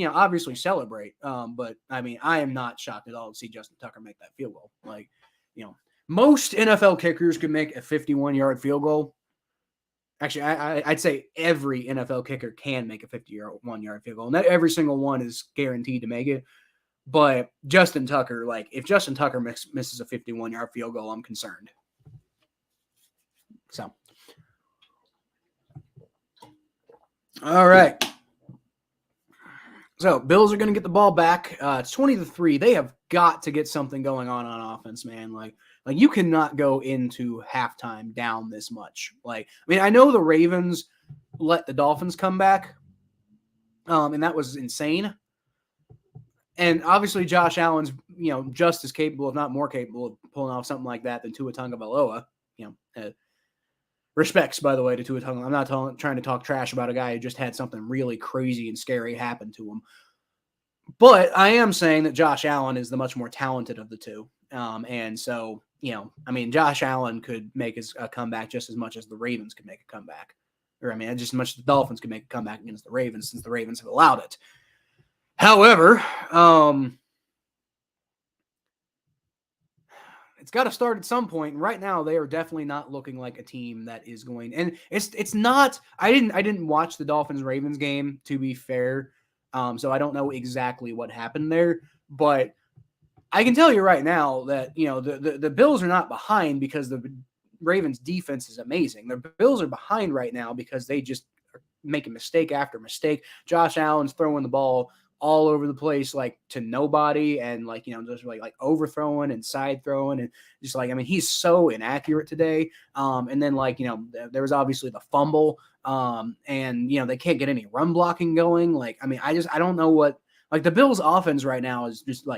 obviously celebrate. But I mean, I am not shocked at all to see Justin Tucker make that field goal. Like, most NFL kickers could make a 51-yard field goal. Actually, I'd say every NFL kicker can make a 51-yard field goal. Not every single one is guaranteed to make it. But Justin Tucker, like, if Justin Tucker misses a 51-yard field goal, I'm concerned. So, all right. So, Bills are going to get the ball back. It's 20-3. They have got to get something going on offense, man. Like you cannot go into halftime down this much. Like, I mean, I know the Ravens let the Dolphins come back, and that was insane. And obviously, Josh Allen's, just as capable, if not more capable, of pulling off something like that than Tua Tagovailoa. Respects, by the way, to Tua Tagovailoa. I'm not trying to talk trash about a guy who just had something really crazy and scary happen to him. But I am saying that Josh Allen is the much more talented of the two. And so, Josh Allen could make a comeback just as much as the Ravens could make a comeback. Or, just as much as the Dolphins could make a comeback against the Ravens, since the Ravens have allowed it. However, it's got to start at some point. And right now, they are definitely not looking like a team that is going. And it's not. I didn't watch the Dolphins-Ravens game, to be fair. So I don't know exactly what happened there. But I can tell you right now that the Bills are not behind because the Ravens' defense is amazing. The Bills are behind right now because they just are making mistake after mistake. Josh Allen's throwing the ball all over the place, like to nobody, and just like overthrowing and side throwing, and just he's so inaccurate today. And then there was obviously the fumble, and they can't get any run blocking going. I don't know what the Bills' offense right now is just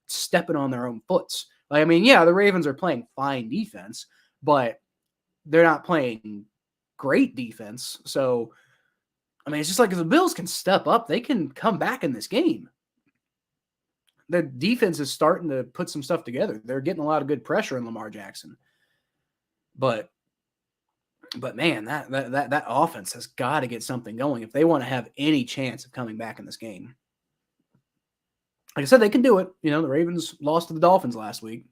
stepping on their own foots. The Ravens are playing fine defense, but they're not playing great defense. So. It's just if the Bills can step up, they can come back in this game. The defense is starting to put some stuff together. They're getting a lot of good pressure on Lamar Jackson. But man, that offense has got to get something going if they want to have any chance of coming back in this game. Like I said, they can do it. The Ravens lost to the Dolphins last week,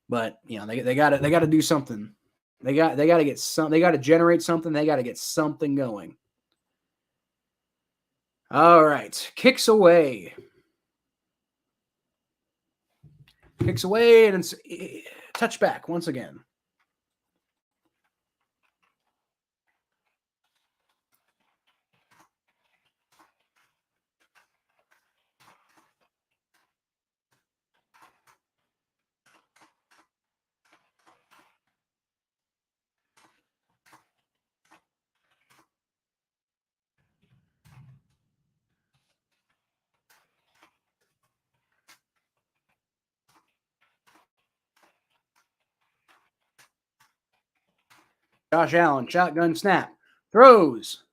but they got to do something. They got to get some. They got to generate something. They got to get something going. All right, kicks away. Kicks away, and it's touchback once again. Josh Allen, shotgun snap, throws,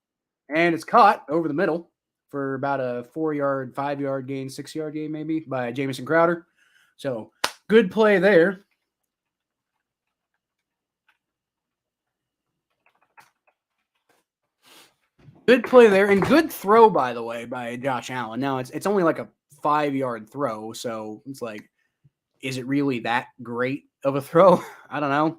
and it's caught over the middle for about a 4-yard, 5-yard gain, 6-yard gain maybe by Jamison Crowder. So good play there. Good play there, and good throw, by the way, by Josh Allen. Now, it's only like a 5-yard throw, so it's like, is it really that great of a throw? I don't know.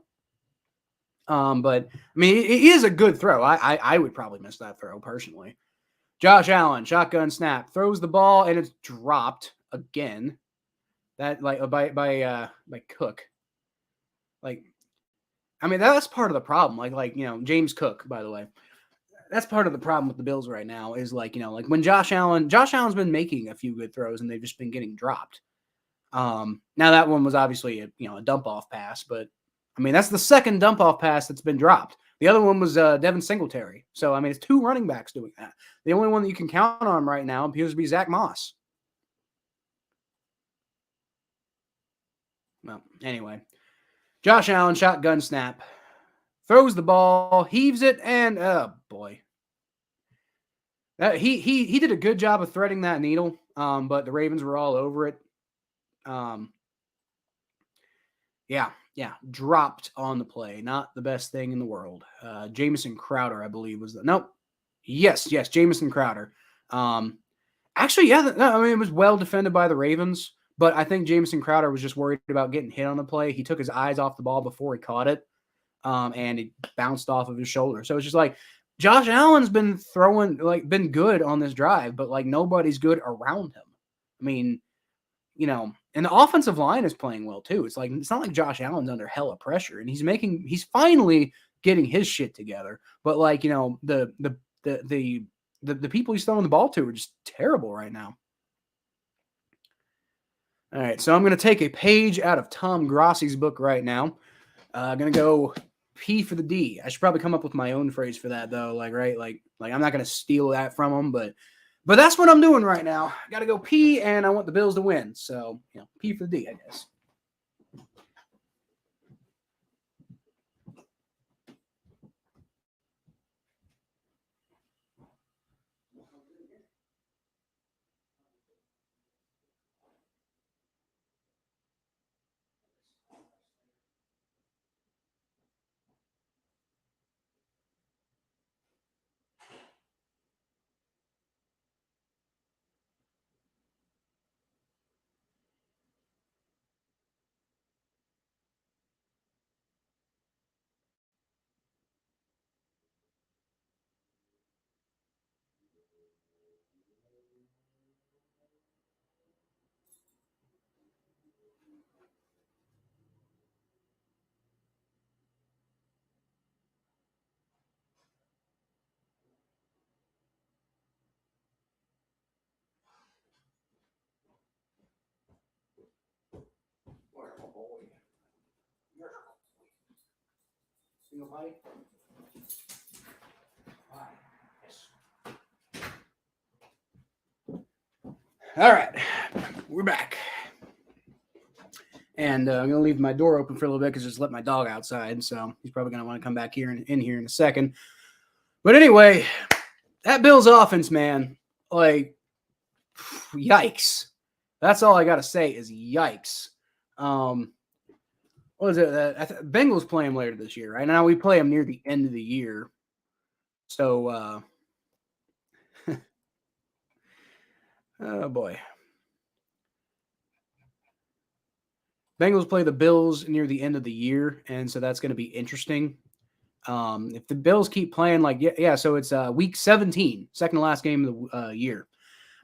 But, I mean, it is a good throw. I would probably miss that throw, personally. Josh Allen, shotgun snap, throws the ball, and it's dropped again. That, like, by Cook. Like, I mean, that's part of the problem. Like James Cook, by the way. That's part of the problem with the Bills right now is like when Josh Allen's been making a few good throws and they've just been getting dropped. Now that one was obviously a dump off pass, but I mean, that's the second dump off pass that's been dropped. The other one was Devin Singletary. So, I mean, it's 2 running backs doing that. The only one that you can count on right now appears to be Zach Moss. Well, anyway, Josh Allen, shotgun snap, throws the ball, heaves it, and oh boy. He did a good job of threading that needle, but the Ravens were all over it. Yeah, dropped on the play. Not the best thing in the world. Jamison Crowder, I believe, was the nope. Yes, Jamison Crowder. Actually, yeah, I mean, it was well defended by the Ravens, but I think Jamison Crowder was just worried about getting hit on the play. He took his eyes off the ball before he caught it, and it bounced off of his shoulder. So it's just like Josh Allen's been been good on this drive, but like nobody's good around him. I mean, and the offensive line is playing well too. It's not like Josh Allen's under hella pressure, and he's finally getting his shit together. But the people he's throwing the ball to are just terrible right now. All right, so I'm going to take a page out of Tom Grossi's book right now. I'm going to go P for the D. I should probably come up with my own phrase for that though. Like I'm not going to steal that from him, but that's what I'm doing right now. Got to go P, and I want the Bills to win. So, P for the D, I guess. Single bite. All right, we're back. And I'm going to leave my door open for a little bit because just let my dog outside. So he's probably going to want to come back here in here in a second. But anyway, that Bills offense, man, like, yikes. That's all I got to say is yikes. What is it? Bengals play them later this year, right? Now we play them near the end of the year. So, oh boy. Bengals play the Bills near the end of the year, and so that's going to be interesting. If the Bills keep playing so it's week 17, second to last game of the year.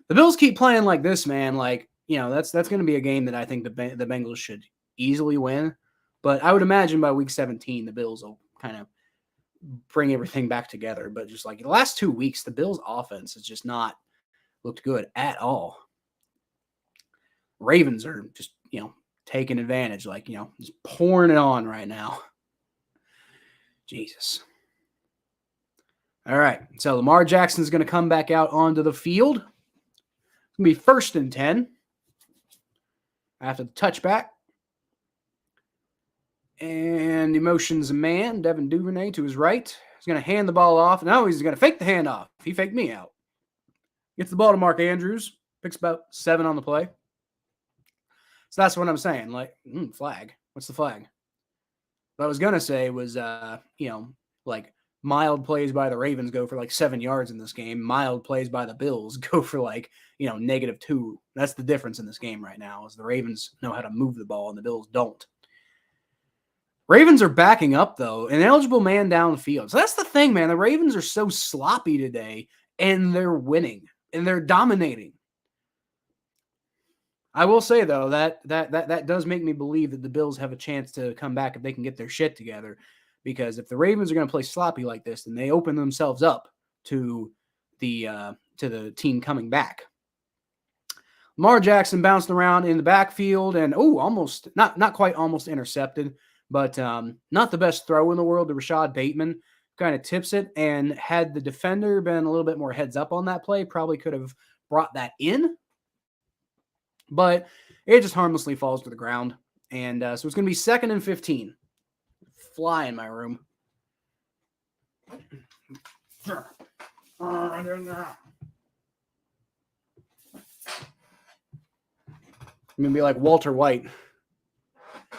The Bills keep playing like this, man. That's going to be a game that I think the Bengals should easily win. But I would imagine by week 17, the Bills will kind of bring everything back together. But just like the last 2 weeks, the Bills' offense has just not looked good at all. Ravens are just, taking advantage, just pouring it on right now. Jesus. All right. So Lamar Jackson is going to come back out onto the field. It's going to be 1st and 10 after the touchback. And And emotions man, Devin Duvernay to his right. He's going to hand the ball off. No, he's going to fake the handoff. He faked me out. Gets the ball to Mark Andrews. Picks about 7 on the play. So that's what I'm saying. Like, flag. What's the flag? What I was going to say was, like mild plays by the Ravens go for like 7 yards in this game. Mild plays by the Bills go for like, -2. That's the difference in this game right now is the Ravens know how to move the ball and the Bills don't. Ravens are backing up, though, an eligible man downfield. So that's the thing, man. The Ravens are so sloppy today, and they're winning, and they're dominating. I will say, though, that does make me believe that the Bills have a chance to come back if they can get their shit together. Because if the Ravens are going to play sloppy like this, then they open themselves up to the team coming back. Lamar Jackson bouncing around in the backfield and almost not quite almost intercepted. But not the best throw in the world to Rashad Bateman. Kind of tips it. And had the defender been a little bit more heads up on that play, probably could have brought that in. But it just harmlessly falls to the ground. And so it's going to be 2nd and 15. Fly in my room. I'm going to be like Walter White.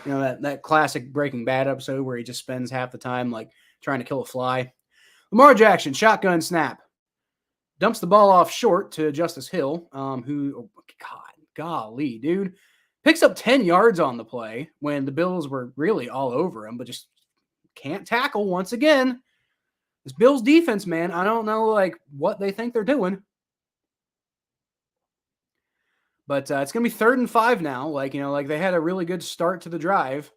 That classic Breaking Bad episode where he just spends half the time like trying to kill a fly. Lamar Jackson, shotgun snap. Dumps the ball off short to Justice Hill, golly, dude. Picks up 10 yards on the play when the Bills were really all over him, but just can't tackle once again. This Bills defense, man, I don't know what they think they're doing. But it's going to be 3rd and 5 now. They had a really good start to the drive,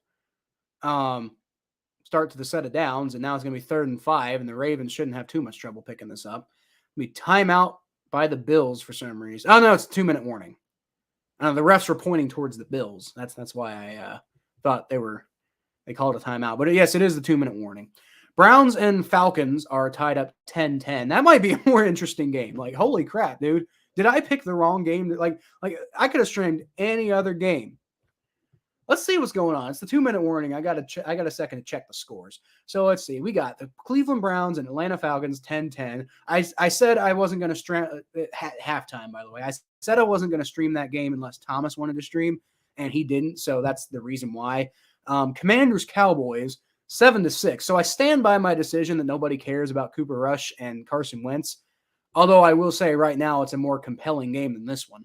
start to the set of downs, and now it's going to be 3rd and 5, and the Ravens shouldn't have too much trouble picking this up. It'll be timeout by the Bills for some reason. Oh, no, it's a 2-minute warning. The refs were pointing towards the Bills. That's why I thought they called a timeout. But yes, it is the 2-minute warning. Browns and Falcons are tied up 10-10. That might be a more interesting game. Holy crap, dude. Did I pick the wrong game? I could have streamed any other game. Let's see what's going on. It's the 2-minute warning. I got a second to check the scores. So let's see. We got the Cleveland Browns and Atlanta Falcons 10-10. I said I wasn't going to stream at halftime, by the way. I said I wasn't going to stream that game unless Thomas wanted to stream, and he didn't. So that's the reason why. Commanders Cowboys 7-6. So I stand by my decision that nobody cares about Cooper Rush and Carson Wentz. Although I will say right now it's a more compelling game than this one.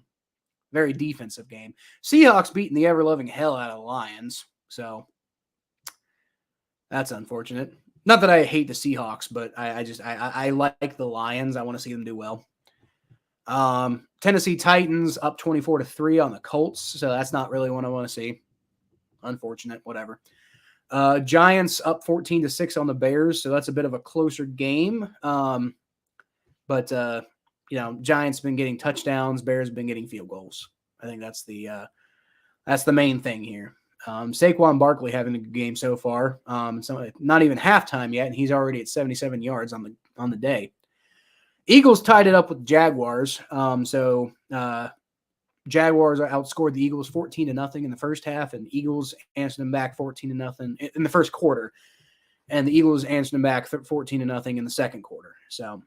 Very defensive game. Seahawks beating the ever-loving hell out of the Lions. So that's unfortunate. Not that I hate the Seahawks, but I like the Lions. I want to see them do well. Tennessee Titans up 24-3 on the Colts. So that's not really what I want to see. Unfortunate, whatever. Giants up 14-6 on the Bears. So that's a bit of a closer game. But Giants have been getting touchdowns. Bears have been getting field goals. I think that's the main thing here. Saquon Barkley having a good game so far. So not even halftime yet, and he's already at 77 yards on the day. Eagles tied it up with Jaguars. Jaguars outscored the Eagles 14-0 in the first half, and Eagles answered them back 14-0 in the first quarter, and the Eagles answered them back 14-0 in the second quarter. So.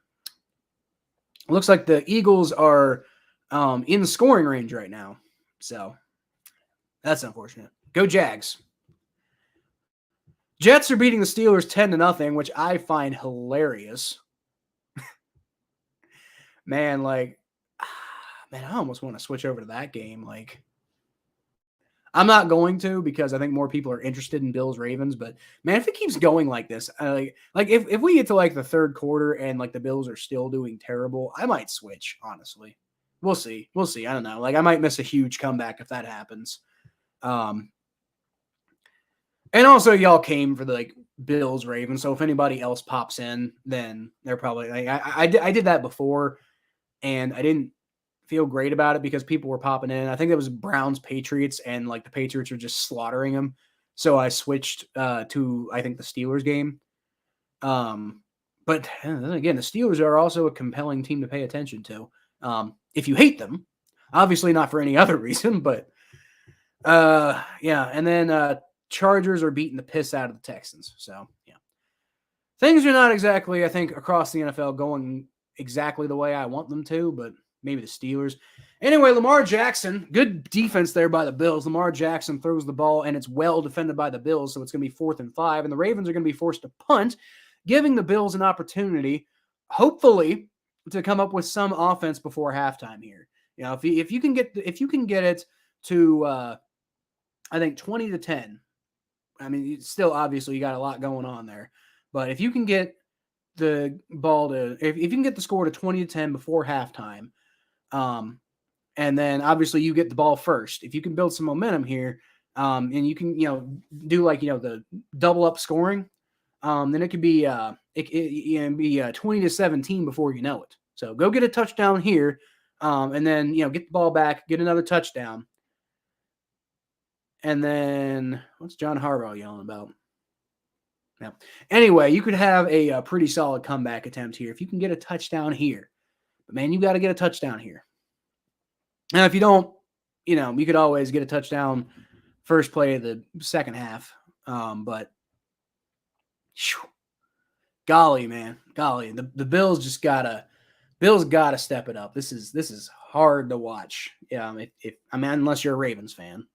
Looks like the Eagles are in the scoring range right now. So that's unfortunate. Go Jags. Jets are beating the Steelers 10-0, which I find hilarious. Man, I almost want to switch over to that game. I'm not going to because I think more people are interested in Bills Ravens. But man, if it keeps going like this, if we get to the third quarter and the Bills are still doing terrible, I might switch. Honestly, we'll see. I don't know. I might miss a huge comeback if that happens. And also y'all came for the Bills Ravens. So if anybody else pops in, then they're probably I did that before, and I didn't feel great about it because people were popping in. I think it was Browns Patriots, and the Patriots were just slaughtering them. So I switched to I think the Steelers game. But again, the Steelers are also a compelling team to pay attention to. If you hate them, obviously not for any other reason, but yeah. And then Chargers are beating the piss out of the Texans. So, yeah. Things are not exactly, I think, across the NFL going exactly the way I want them to, but maybe the Steelers. Anyway, Lamar Jackson, good defense there by the Bills. Lamar Jackson throws the ball, and it's well defended by the Bills, so it's going to be 4th and 5, and the Ravens are going to be forced to punt, giving the Bills an opportunity, hopefully, to come up with some offense before halftime here. You know, if you can get it to, I think 20-10. I mean, still obviously you got a lot going on there. But if you can get the ball to, if you can get the score to 20-10 before halftime, and then obviously you get the ball first. If you can build some momentum here, and you can, do like, the double up scoring, then it could be, it can be 20-17 before you know it. So go get a touchdown here, and then, get the ball back, get another touchdown. And then what's John Harbaugh yelling about? Yeah. Anyway, you could have a pretty solid comeback attempt here if you can get a touchdown here. But, man, you got to get a touchdown here. Now, if you don't, you could always get a touchdown first play of the second half. But, golly, man, golly, the Bills just gotta step it up. This is hard to watch. Yeah, unless you're a Ravens fan.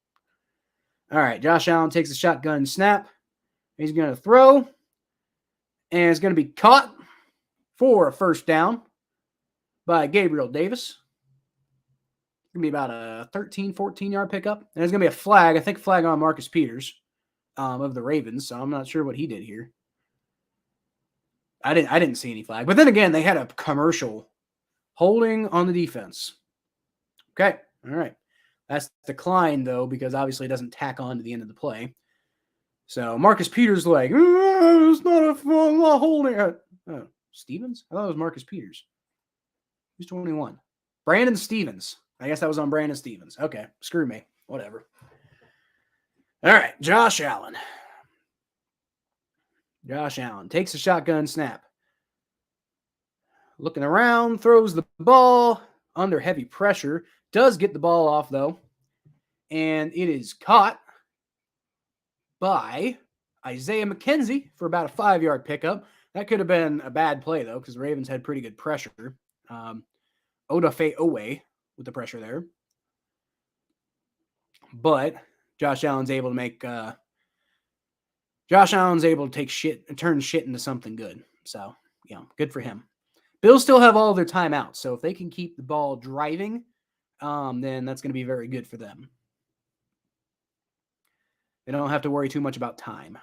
All right, Josh Allen takes a shotgun snap. He's going to throw, and it's going to be caught for a first down by Gabriel Davis. It's going to be about a 13, 14-yard pickup. And there's going to be a flag, I think flag on Marcus Peters of the Ravens, so I'm not sure what he did here. I didn't see any flag. But then again, they had a commercial holding on the defense. Okay, all right. That's declined, though, because obviously it doesn't tack on to the end of the play. So Marcus Peters like, it's not a holding. Stevens? I thought it was Marcus Peters. Who's 21? Brandon Stevens. I guess that was on Brandon Stevens. Okay, screw me. Whatever. All right, Josh Allen. Josh Allen takes a shotgun snap. Looking around, throws the ball under heavy pressure. Does get the ball off, though. And it is caught by Isaiah McKenzie for about a 5-yard pickup. That could have been a bad play, though, because the Ravens had pretty good pressure. Odafe Owe with the pressure there. But Josh Allen's able to make take shit and turn shit into something good. So, good for him. Bills still have all of their timeouts, so if they can keep the ball driving, then that's going to be very good for them. They don't have to worry too much about time.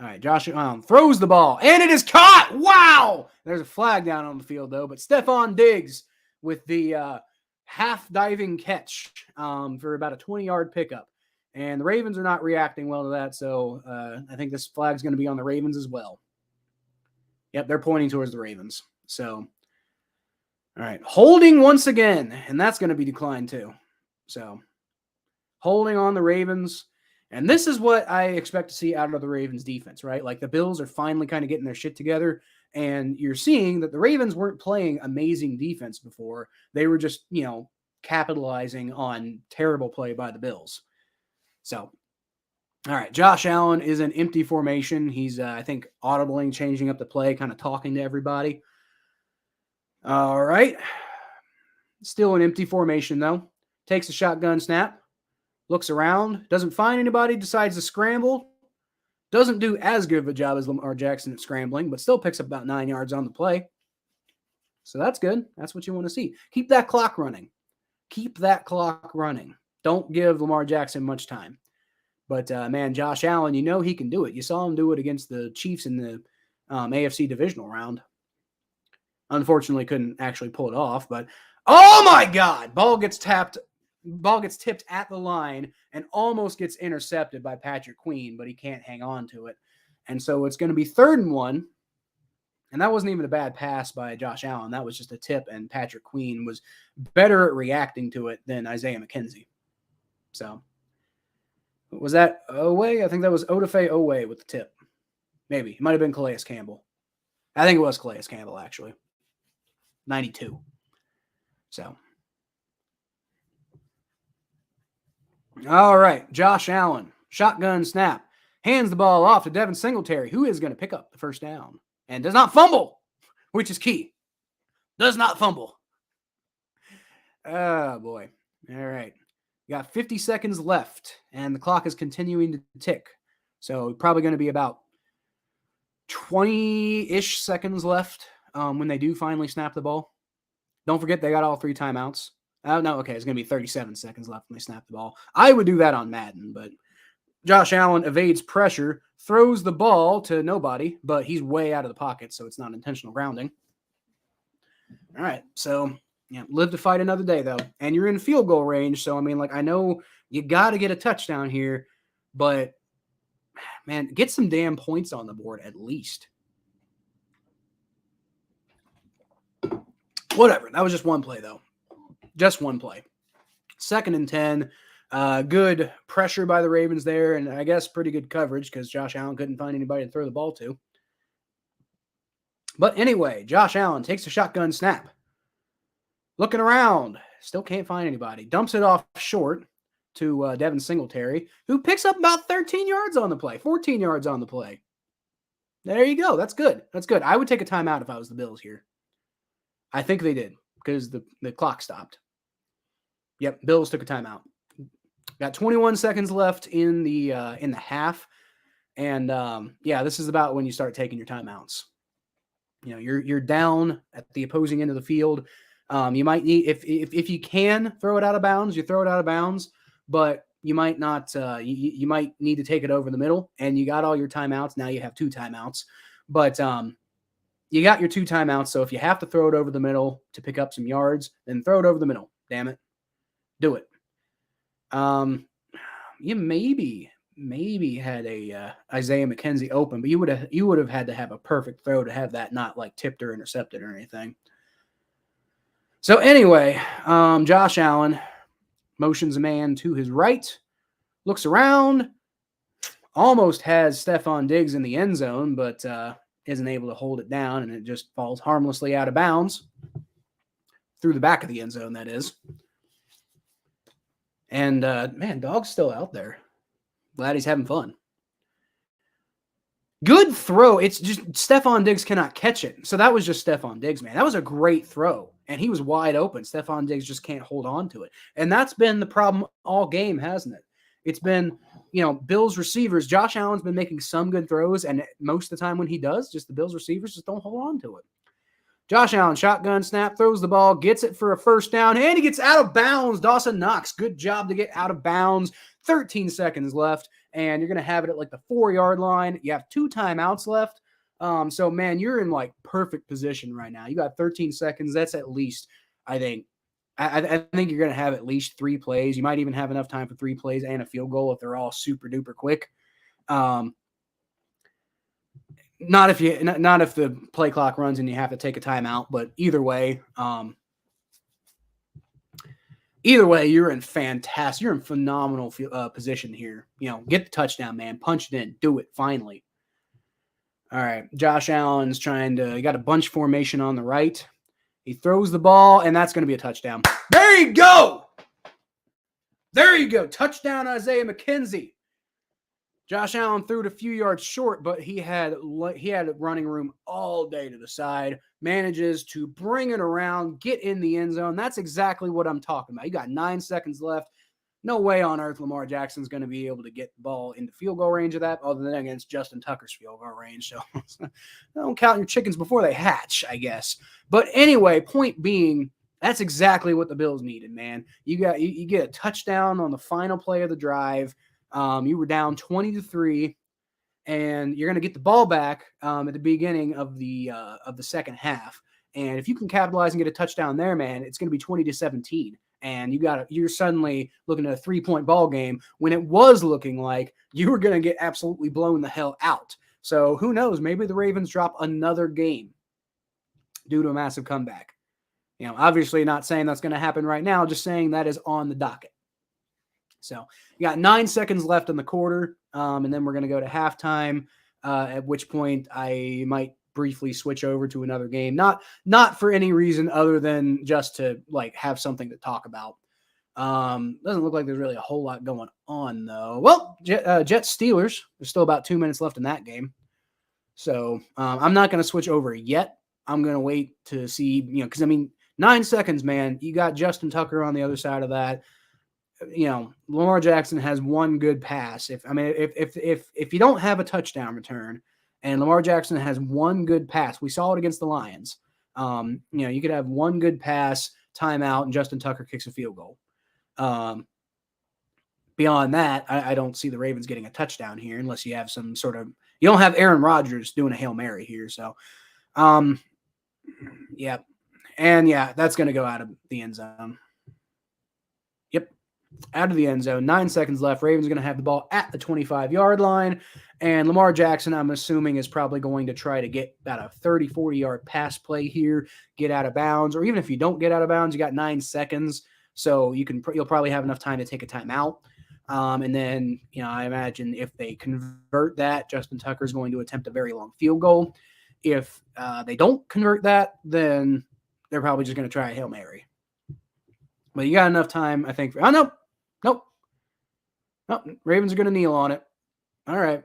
All right, Josh Allen throws the ball, and it is caught! Wow! There's a flag down on the field, though, but Stephon Diggs with the half-diving catch for about a 20-yard pickup. And the Ravens are not reacting well to that, so I think this flag's going to be on the Ravens as well. Yep, they're pointing towards the Ravens. So, all right, holding once again, and that's going to be declined too. So, holding on the Ravens. And this is what I expect to see out of the Ravens defense, right? Like the Bills are finally kind of getting their shit together, and you're seeing that the Ravens weren't playing amazing defense before. They were just, capitalizing on terrible play by the Bills. So, all right, Josh Allen is an empty formation. He's, I think, audibly changing up the play, kind of talking to everybody. All right. Still an empty formation, though. Takes a shotgun snap. Looks around, doesn't find anybody, decides to scramble. Doesn't do as good of a job as Lamar Jackson at scrambling, but still picks up about 9 yards on the play. So that's good. That's what you want to see. Keep that clock running. Keep that clock running. Don't give Lamar Jackson much time. But, man, Josh Allen, he can do it. You saw him do it against the Chiefs in the AFC divisional round. Unfortunately, couldn't actually pull it off. But, oh, my God! Ball gets tipped at the line and almost gets intercepted by Patrick Queen, but he can't hang on to it. And so it's going to be 3rd and 1. And that wasn't even a bad pass by Josh Allen. That was just a tip, and Patrick Queen was better at reacting to it than Isaiah McKenzie. So, was that Owe? I think that was Odafe Owe with the tip. Maybe. It might have been Calais Campbell. I think it was Calais Campbell, actually. 92. So. All right. Josh Allen Shotgun snap. Hands the ball off to Devin Singletary, who is going to pick up the first down and does not fumble, which is key. Does not fumble. Oh, boy. All right. We got 50 seconds left, and the clock is continuing to tick. So probably going to be about 20-ish seconds left when they do finally snap the ball. Don't forget they got all 3 timeouts. Oh, no, okay, it's going to be 37 seconds left when they snap the ball. I would do that on Madden, but Josh Allen evades pressure, throws the ball to nobody, but he's way out of the pocket, so it's not intentional grounding. All right, so live to fight another day, though. And you're in field goal range, so, I mean, like, I know you got to get a touchdown here, but, man, get some damn points on the board at least. Whatever, that was just one play, though. Just one play. 2nd and 10. Good pressure by the Ravens there, and I guess pretty good coverage because Josh Allen couldn't find anybody to throw the ball to. But anyway, Josh Allen takes a shotgun snap. Looking around. Still can't find anybody. Dumps it off short to Devin Singletary, who picks up about 13 yards on the play, 14 yards on the play. There you go. That's good. That's good. I would take a timeout if I was the Bills here. I think they did because the clock stopped. Yep, Bills took a timeout. Got 21 seconds left in the half, and this is about when you start taking your timeouts. You're down at the opposing end of the field. You might need if you can throw it out of bounds, you throw it out of bounds, but you might not. You might need to take it over the middle, and you got all your timeouts. Now you have 2 timeouts, but you got your 2 timeouts. So if you have to throw it over the middle to pick up some yards, then throw it over the middle. Damn it. Do it. You maybe had a Isaiah McKenzie open, but you would have had to have a perfect throw to have that not like tipped or intercepted or anything. So anyway, Josh Allen motions a man to his right, looks around, almost has Stephon Diggs in the end zone, but isn't able to hold it down, and it just falls harmlessly out of bounds through the back of the end zone, that is. And, man, Dog's still out there. Glad he's having fun. Good throw. It's just Stephon Diggs cannot catch it. So that was just Stephon Diggs, man. That was a great throw, and he was wide open. Stephon Diggs just can't hold on to it. And that's been the problem all game, hasn't it? It's been, Bills receivers. Josh Allen's been making some good throws, and most of the time when he does, just the Bills receivers just don't hold on to it. Josh Allen, shotgun snap, throws the ball, gets it for a first down, and he gets out of bounds. Dawson Knox, good job to get out of bounds. 13 seconds left, and you're going to have it at like the 4-yard line. You have 2 timeouts left. So, man, you're in like perfect position right now. You got 13 seconds. That's at least, I think. I think you're going to have at least 3 plays. You might even have enough time for 3 plays and a field goal if they're all super duper quick. Not if the play clock runs and you have to take a timeout, but either way, you're in fantastic. You're in phenomenal position here. Get the touchdown, man. Punch it in. Do it finally. All right, Josh Allen's he got a bunch formation on the right. He throws the ball, and that's going to be a touchdown. There you go. There you go. Touchdown, Isaiah McKenzie. Josh Allen threw it a few yards short, but he had running room all day to the side. Manages to bring it around, get in the end zone. That's exactly what I'm talking about. You got 9 seconds left. No way on earth Lamar Jackson's going to be able to get the ball into field goal range of that, other than against Justin Tucker's field goal range. So don't count your chickens before they hatch, I guess. But anyway, point being, that's exactly what the Bills needed, man. You get a touchdown on the final play of the drive. You were down 20-3, and you're going to get the ball back at the beginning of the second half. And if you can capitalize and get a touchdown there, man, it's going to be 20-17. And you're suddenly looking at a 3-point ball game when it was looking like you were going to get absolutely blown the hell out. So who knows? Maybe the Ravens drop another game due to a massive comeback. Obviously not saying that's going to happen right now, just saying that is on the docket. So you got 9 seconds left in the quarter, and then we're going to go to halftime, at which point I might briefly switch over to another game. Not for any reason other than just to like have something to talk about. Doesn't look like there's really a whole lot going on, though. Well, Jets Steelers. There's still about 2 minutes left in that game. So I'm not going to switch over yet. I'm going to wait to see, because, 9 seconds, man. You got Justin Tucker on the other side of that. Lamar Jackson has one good pass. If you don't have a touchdown return and Lamar Jackson has one good pass, we saw it against the Lions. You could have one good pass, timeout, and Justin Tucker kicks a field goal. Beyond that, I don't see the Ravens getting a touchdown here unless you have some sort of – you don't have Aaron Rodgers doing a Hail Mary here. So, yeah. And, yeah, that's going to go out of the end zone. Yep, out of the end zone. 9 seconds left. Ravens are going to have the ball at the 25-yard line. And Lamar Jackson, I'm assuming, is probably going to try to get about a 30, 40-yard pass play here, get out of bounds. Or even if you don't get out of bounds, you got 9 seconds. So you'll probably have enough time to take a timeout. And then, I imagine if they convert that, Justin Tucker is going to attempt a very long field goal. If they don't convert that, then they're probably just going to try a Hail Mary. But you got enough time, I think. Nope. Ravens are going to kneel on it. All right.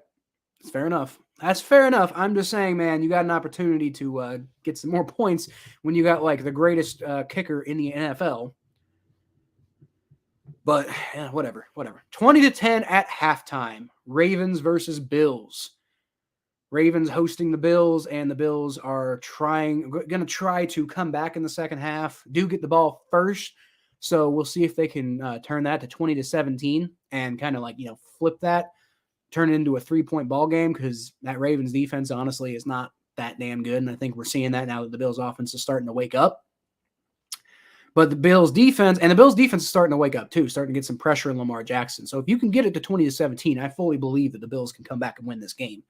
It's fair enough. That's fair enough. I'm just saying, man, you got an opportunity to get some more points when you got, like, the greatest kicker in the NFL. But yeah, whatever. 20-10 at halftime. Ravens versus Bills. Ravens hosting the Bills, and the Bills are going to try to come back in the second half. Do get the ball first, so we'll see if they can turn that to 20-17 and kind of flip that, turn it into a 3-point ball game, because that Ravens defense honestly is not that damn good, and I think we're seeing that now that the Bills offense is starting to wake up. But the Bills defense is starting to wake up too, starting to get some pressure on Lamar Jackson. So if you can get it to 20-17, I fully believe that the Bills can come back and win this game.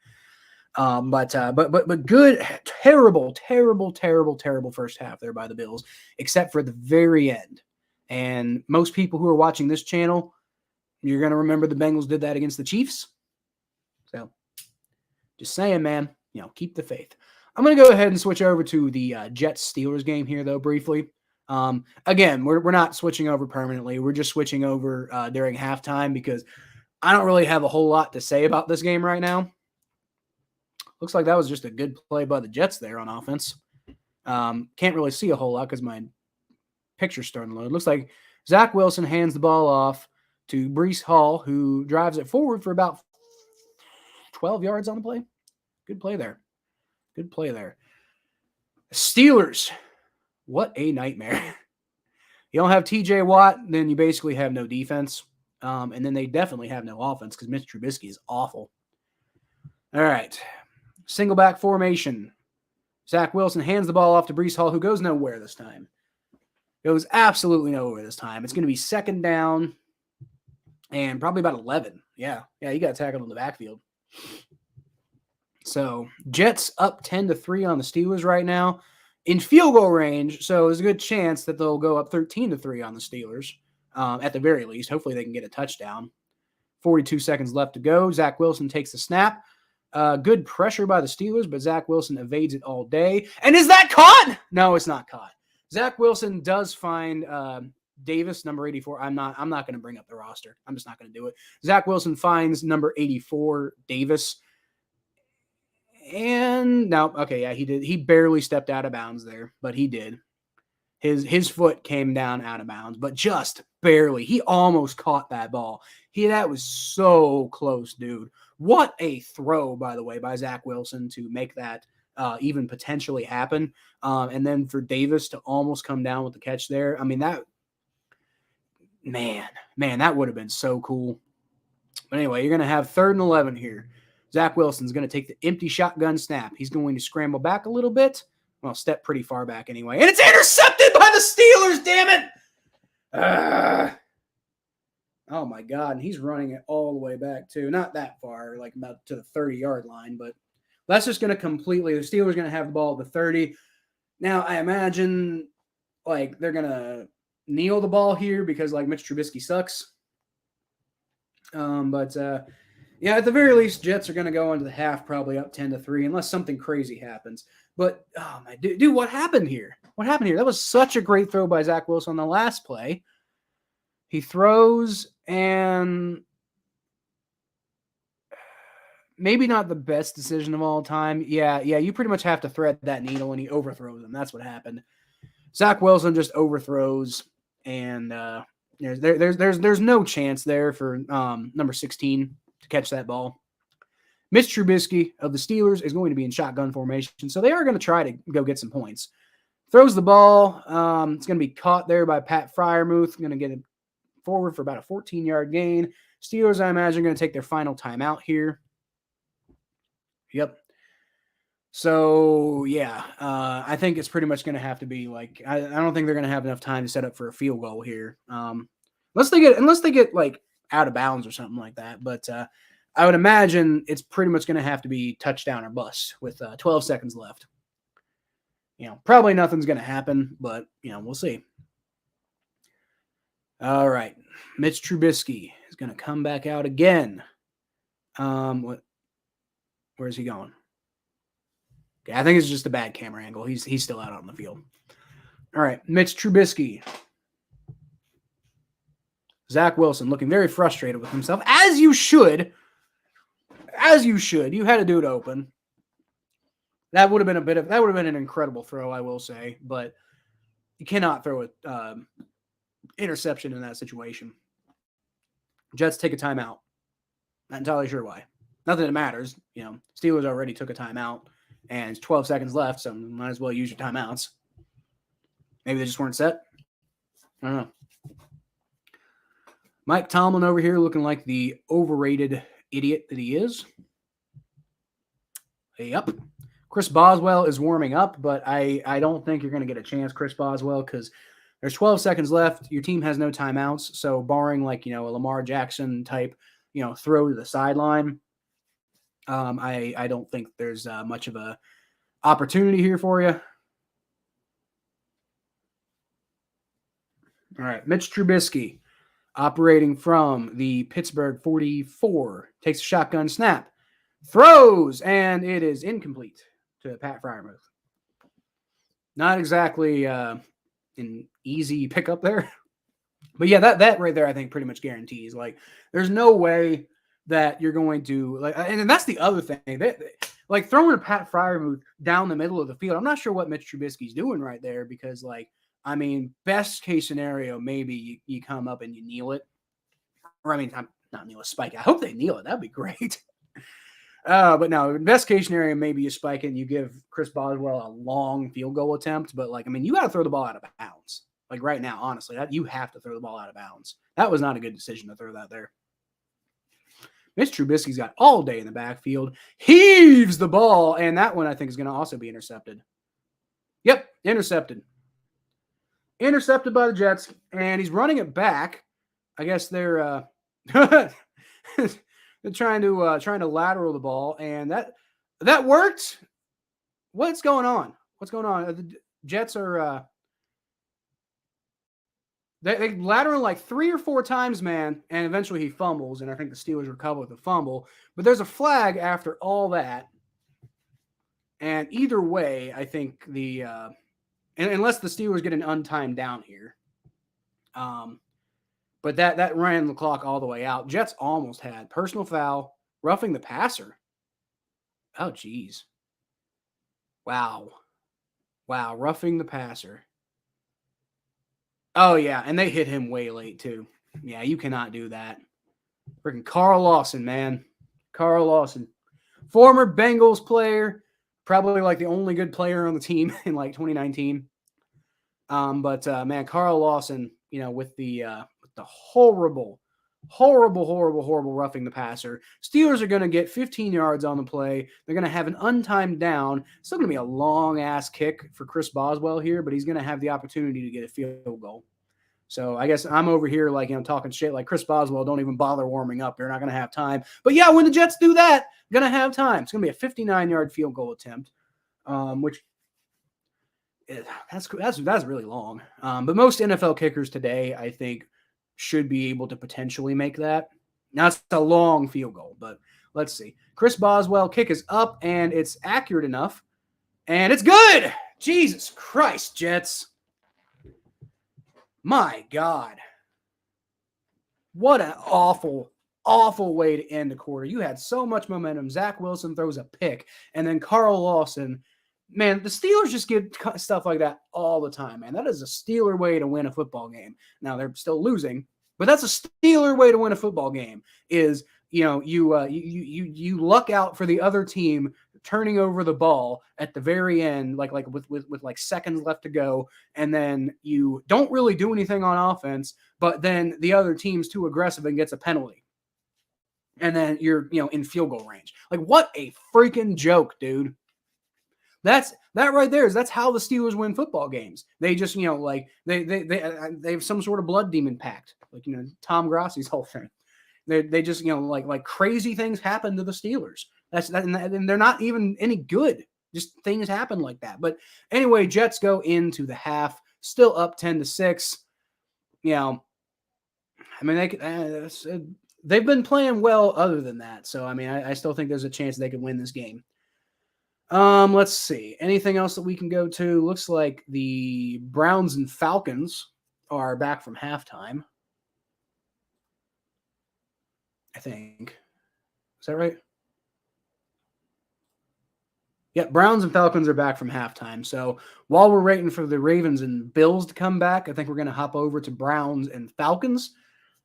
But good, terrible first half there by the Bills, except for the very end. And most people who are watching this channel, you're going to remember the Bengals did that against the Chiefs. So just saying, man, keep the faith. I'm going to go ahead and switch over to the Jets-Steelers game here, though, briefly. Again, we're not switching over permanently. We're just switching over during halftime because I don't really have a whole lot to say about this game right now. Looks like that was just a good play by the Jets there on offense. Can't really see a whole lot because my picture's starting to load. Looks like Zach Wilson hands the ball off to Breece Hall, who drives it forward for about 12 yards on the play. Good play there. Steelers. What a nightmare. You don't have TJ Watt, then you basically have no defense. And then they definitely have no offense because Mitch Trubisky is awful. All right. Single back formation. Zach Wilson hands the ball off to Breece Hall, who goes nowhere this time. Goes absolutely nowhere this time. It's going to be second down and probably about 11. Yeah, you got tackled in the backfield. So Jets up 10-3 on the Steelers right now in field goal range. So there's a good chance that they'll go up 13-3 on the Steelers at the very least. Hopefully they can get a touchdown. 42 seconds left to go. Zach Wilson takes the snap. Good pressure by the Steelers, but Zach Wilson evades it all day. And is that caught? No, it's not caught. Zach Wilson does find Davis, number 84. I'm not going to bring up the roster. I'm just not going to do it. Zach Wilson finds number 84, Davis. And no, okay, yeah, he did. He barely stepped out of bounds there, but he did. His foot came down out of bounds, but just barely. He almost caught that ball. That was so close, dude. What a throw, by the way, by Zach Wilson to make that even potentially happen. And then for Davis to almost come down with the catch there. I mean, that would have been so cool. But anyway, you're going to have 3rd and 11 here. Zach Wilson's going to take the empty shotgun snap. He's going to scramble back a little bit. Well, step pretty far back anyway. And it's intercepted by the Steelers, damn it! Oh, my God. And he's running it all the way back, too. Not that far, like about to the 30-yard line. But that's just going to completely – the Steelers are going to have the ball at the 30. Now, I imagine, they're going to kneel the ball here because, Mitch Trubisky sucks. Yeah, at the very least, Jets are going to go into the half probably up 10-3 unless something crazy happens. But, oh, my dude, what happened here? That was such a great throw by Zach Wilson on the last play. He throws, and maybe not the best decision of all time. Yeah, you pretty much have to thread that needle, and he overthrows him. That's what happened. Zach Wilson just overthrows, and there's no chance there for number 16 to catch that ball. Mitch Trubisky of the Steelers is going to be in shotgun formation, so they are going to try to go get some points. Throws the ball. It's going to be caught there by Pat Freiermuth. Going to get it forward for about a 14-yard gain. Steelers, I imagine, are going to take their final timeout here. Yep. So, yeah, I think it's pretty much going to have to be like, I don't think they're going to have enough time to set up for a field goal here. Unless they get like out of bounds or something like that. But I would imagine it's pretty much going to have to be touchdown or bust with 12 seconds left. Probably nothing's going to happen, but, we'll see. All right. Mitch Trubisky is going to come back out again. Where's he going? Okay, I think it's just a bad camera angle. He's still out on the field. All right. Mitch Trubisky. Zach Wilson looking very frustrated with himself, as you should. As you should. You had to do it open. That would have been an incredible throw, I will say, but you cannot throw an interception in that situation. Jets take a timeout. Not entirely sure why. Nothing that matters. Steelers already took a timeout, and it's 12 seconds left, so you might as well use your timeouts. Maybe they just weren't set. I don't know. Mike Tomlin over here looking like the overrated idiot that he is. Yep. Chris Boswell is warming up, but I don't think you're going to get a chance, Chris Boswell, because there's 12 seconds left. Your team has no timeouts, so barring like, a Lamar Jackson type, throw to the sideline, I don't think there's much of a opportunity here for you. All right, Mitch Trubisky, operating from the Pittsburgh 44, takes a shotgun snap, throws, and it is incomplete to Pat Freiermuth. Not exactly an easy pickup there. But yeah, that right there, I think pretty much guarantees. Like, there's no way that you're going to, like, and that's the other thing. Like, throwing a Pat Freiermuth down the middle of the field, I'm not sure what Mitch Trubisky's doing right there because, like, I mean, best case scenario, maybe you come up and you kneel it. Or, I mean, not kneel a spike. I hope they kneel it. That'd be great. But no, best case scenario, maybe you spike it and you give Chris Boswell a long field goal attempt. But, like, I mean, you got to throw the ball out of bounds. Like, right now, honestly, you have to throw the ball out of bounds. That was not a good decision to throw that there. Mitch Trubisky's got all day in the backfield. Heaves the ball, and that one I think is going to also be intercepted. Yep, intercepted. Intercepted by the Jets, and he's running it back. I guess they're they're trying to lateral the ball, and that worked. What's going on? The Jets are they lateral like 3 or 4 times, man, and eventually he fumbles, and I think the Steelers recover with the fumble. But there's a flag after all that, and either way, I think unless the Steelers get an untimed down here, but that ran the clock all the way out. Jets almost had personal foul, roughing the passer. Oh, geez. Wow, roughing the passer. Oh, yeah, and they hit him way late, too. Yeah, you cannot do that. Freaking Carl Lawson, man. Carl Lawson. Former Bengals player. Probably, like, the only good player on the team in, like, 2019. But man, Carl Lawson, with the horrible roughing the passer. Steelers are going to get 15 yards on the play. They're going to have an untimed down. Still going to be a long-ass kick for Chris Boswell here, but he's going to have the opportunity to get a field goal. So I guess I'm over here like, talking shit like Chris Boswell, don't even bother warming up. They're not going to have time. But yeah, when the Jets do that, going to have time. It's going to be a 59-yard field goal attempt, which that's really long. But most NFL kickers today, I think, should be able to potentially make that. Now, it's a long field goal, but let's see. Chris Boswell, kick is up, and it's accurate enough. And it's good! Jesus Christ, Jets. My God. What an awful, awful way to end the quarter. You had so much momentum. Zach Wilson throws a pick, and then Carl Lawson. Man, the Steelers just get stuff like that all the time, man. That is a Steeler way to win a football game. Now, they're still losing, but that's a Steeler way to win a football game is, you luck out for the other team turning over the ball at the very end, like with like seconds left to go, and then you don't really do anything on offense, but then the other team's too aggressive and gets a penalty. And then you're, in field goal range. Like, what a freaking joke, dude. That right there that's how the Steelers win football games. They just, like they have some sort of blood demon pact, like, Tom Grassi's whole thing. They just, like crazy things happen to the Steelers. And they're not even any good. Just things happen like that. But anyway, Jets go into the half, still up 10-6. I mean, they've been playing well other than that. So, I mean, I still think there's a chance they could win this game. Let's see. Anything else that we can go to? Looks like the Browns and Falcons are back from halftime. I think. Is that right? Yeah, Browns and Falcons are back from halftime. So while we're waiting for the Ravens and Bills to come back, I think we're going to hop over to Browns and Falcons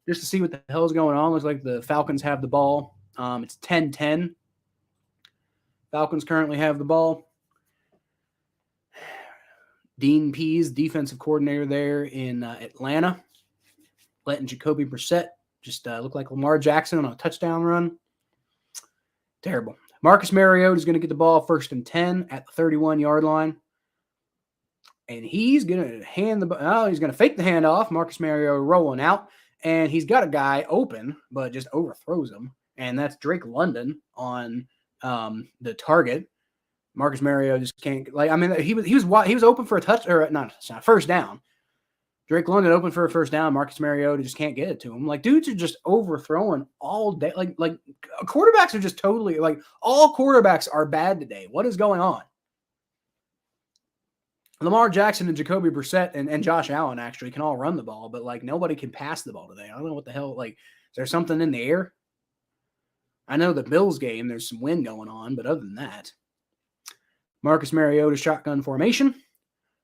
just to see what the hell is going on. Looks like the Falcons have the ball. It's 10-10. Falcons currently have the ball. Dean Pease, defensive coordinator there in Atlanta, letting Jacoby Brissett just look like Lamar Jackson on a touchdown run. Terrible. Marcus Mariota is going to get the ball 1st and 10 at the 31-yard line. And he's going to he's going to fake the handoff. Marcus Mariota rolling out. And he's got a guy open, but just overthrows him. And that's Drake London on the target. Marcus Mariota just can't, he was open for a touch, or not first down. Drake London open for a first down. Marcus Mariota just can't get it to him. Like, dudes are just overthrowing all day. Like quarterbacks are just totally, like, all quarterbacks are bad today. What is going on? Lamar Jackson and Jacoby Brissett and Josh Allen actually can all run the ball, but, like, nobody can pass the ball today. I don't know what the hell, like, is there something in the air? I know the Bills game, there's some wind going on, but other than that, Marcus Mariota shotgun formation,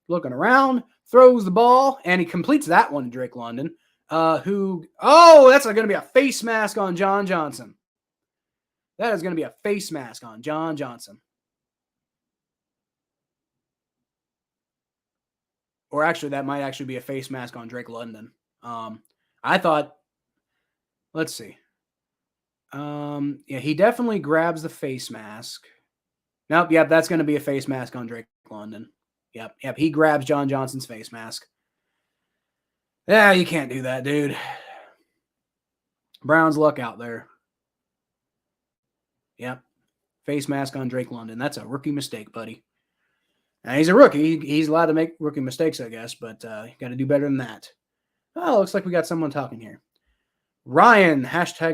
looking around, throws the ball, and he completes that one to Drake London, that's going to be a face mask on John Johnson. That is going to be a face mask on John Johnson. Or actually, that might actually be a face mask on Drake London. I thought, let's see. He definitely grabs the face mask. Nope, yep, that's going to be a face mask on Drake London. Yep, he grabs John Johnson's face mask. Yeah, you can't do that, dude. Browns luck out there. Yep, face mask on Drake London. That's a rookie mistake, buddy. Now, he's a rookie. He's allowed to make rookie mistakes, I guess, but you got to do better than that. Oh, looks like we got someone talking here. Ryan,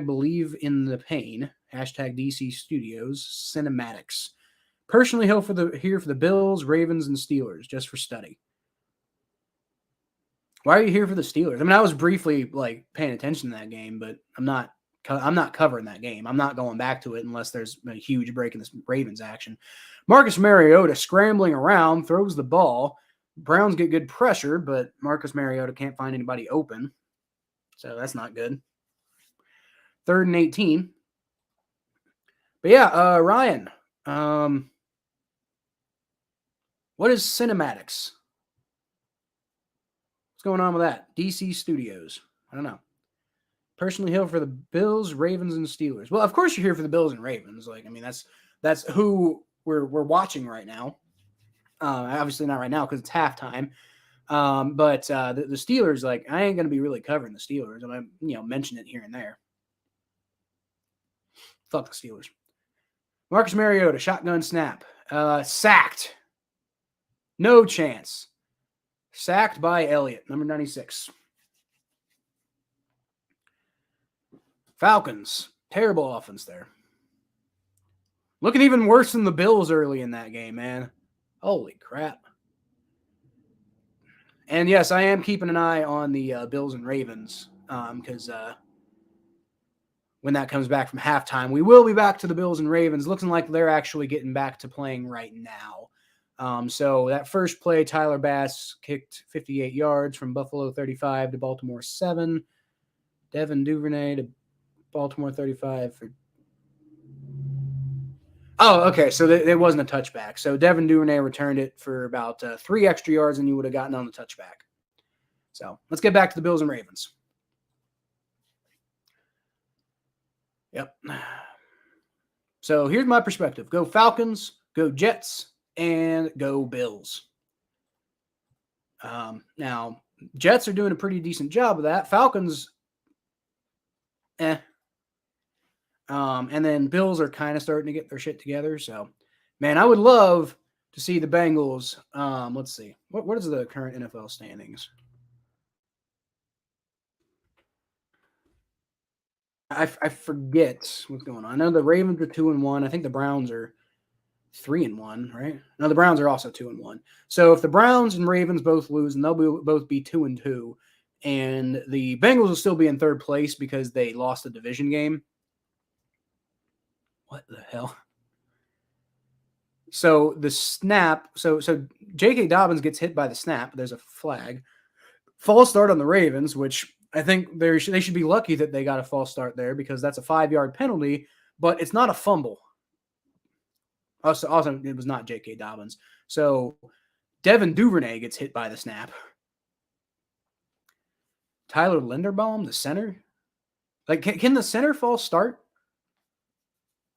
#believe in the pain, #DC Studios, cinematics. Personally here for the Bills, Ravens, and Steelers, just for study. Why are you here for the Steelers? I mean, I was briefly, like, paying attention to that game, but I'm not covering that game. I'm not going back to it unless there's a huge break in this Ravens action. Marcus Mariota scrambling around, throws the ball. Browns get good pressure, but Marcus Mariota can't find anybody open. So that's not good. 3rd and 18. But yeah, Ryan, what is cinematics? What's going on with that? DC Studios. I don't know. Personally here for the Bills, Ravens, and Steelers. Well, of course you're here for the Bills and Ravens. Like, I mean, that's who we're watching right now. Obviously not right now because it's halftime. But the Steelers, like, I ain't gonna be really covering the Steelers. I'm gonna, mention it here and there. Fuck the Steelers. Marcus Mariota, shotgun snap. Sacked. No chance. Sacked by Elliott, number 96. Falcons, terrible offense there. Looking even worse than the Bills early in that game, man. Holy crap. And yes, I am keeping an eye on the Bills and Ravens because when that comes back from halftime. We will be back to the Bills and Ravens. Looking like they're actually getting back to playing right now. So that first play, Tyler Bass kicked 58 yards from Buffalo 35 to Baltimore 7. Devin Duvernay to Baltimore 35 for... Oh, okay. So it wasn't a touchback. So Devin Duvernay returned it for about 3 extra yards than you would have gotten on the touchback. So let's get back to the Bills and Ravens. Yep. So here's my perspective. Go Falcons, go Jets, and go Bills. Now, Jets are doing a pretty decent job of that. Falcons, And then Bills are kind of starting to get their shit together. So, man, I would love to see the Bengals. Let's see. What is the current NFL standings? I forget what's going on. I know the Ravens are 2-1. I think the Browns are 3-1, right? No, the Browns are also 2-1. So if the Browns and Ravens both lose, and they'll both be 2-2, and the Bengals will still be in third place because they lost the division game. What the hell? So the snap. So J.K. Dobbins gets hit by the snap. There's a flag. False start on the Ravens, which I think they should be lucky that they got a false start there because that's a 5-yard penalty, but it's not a fumble. Also, it was not J.K. Dobbins. So Devin Duvernay gets hit by the snap. Tyler Linderbaum, the center. Like, can the center false start?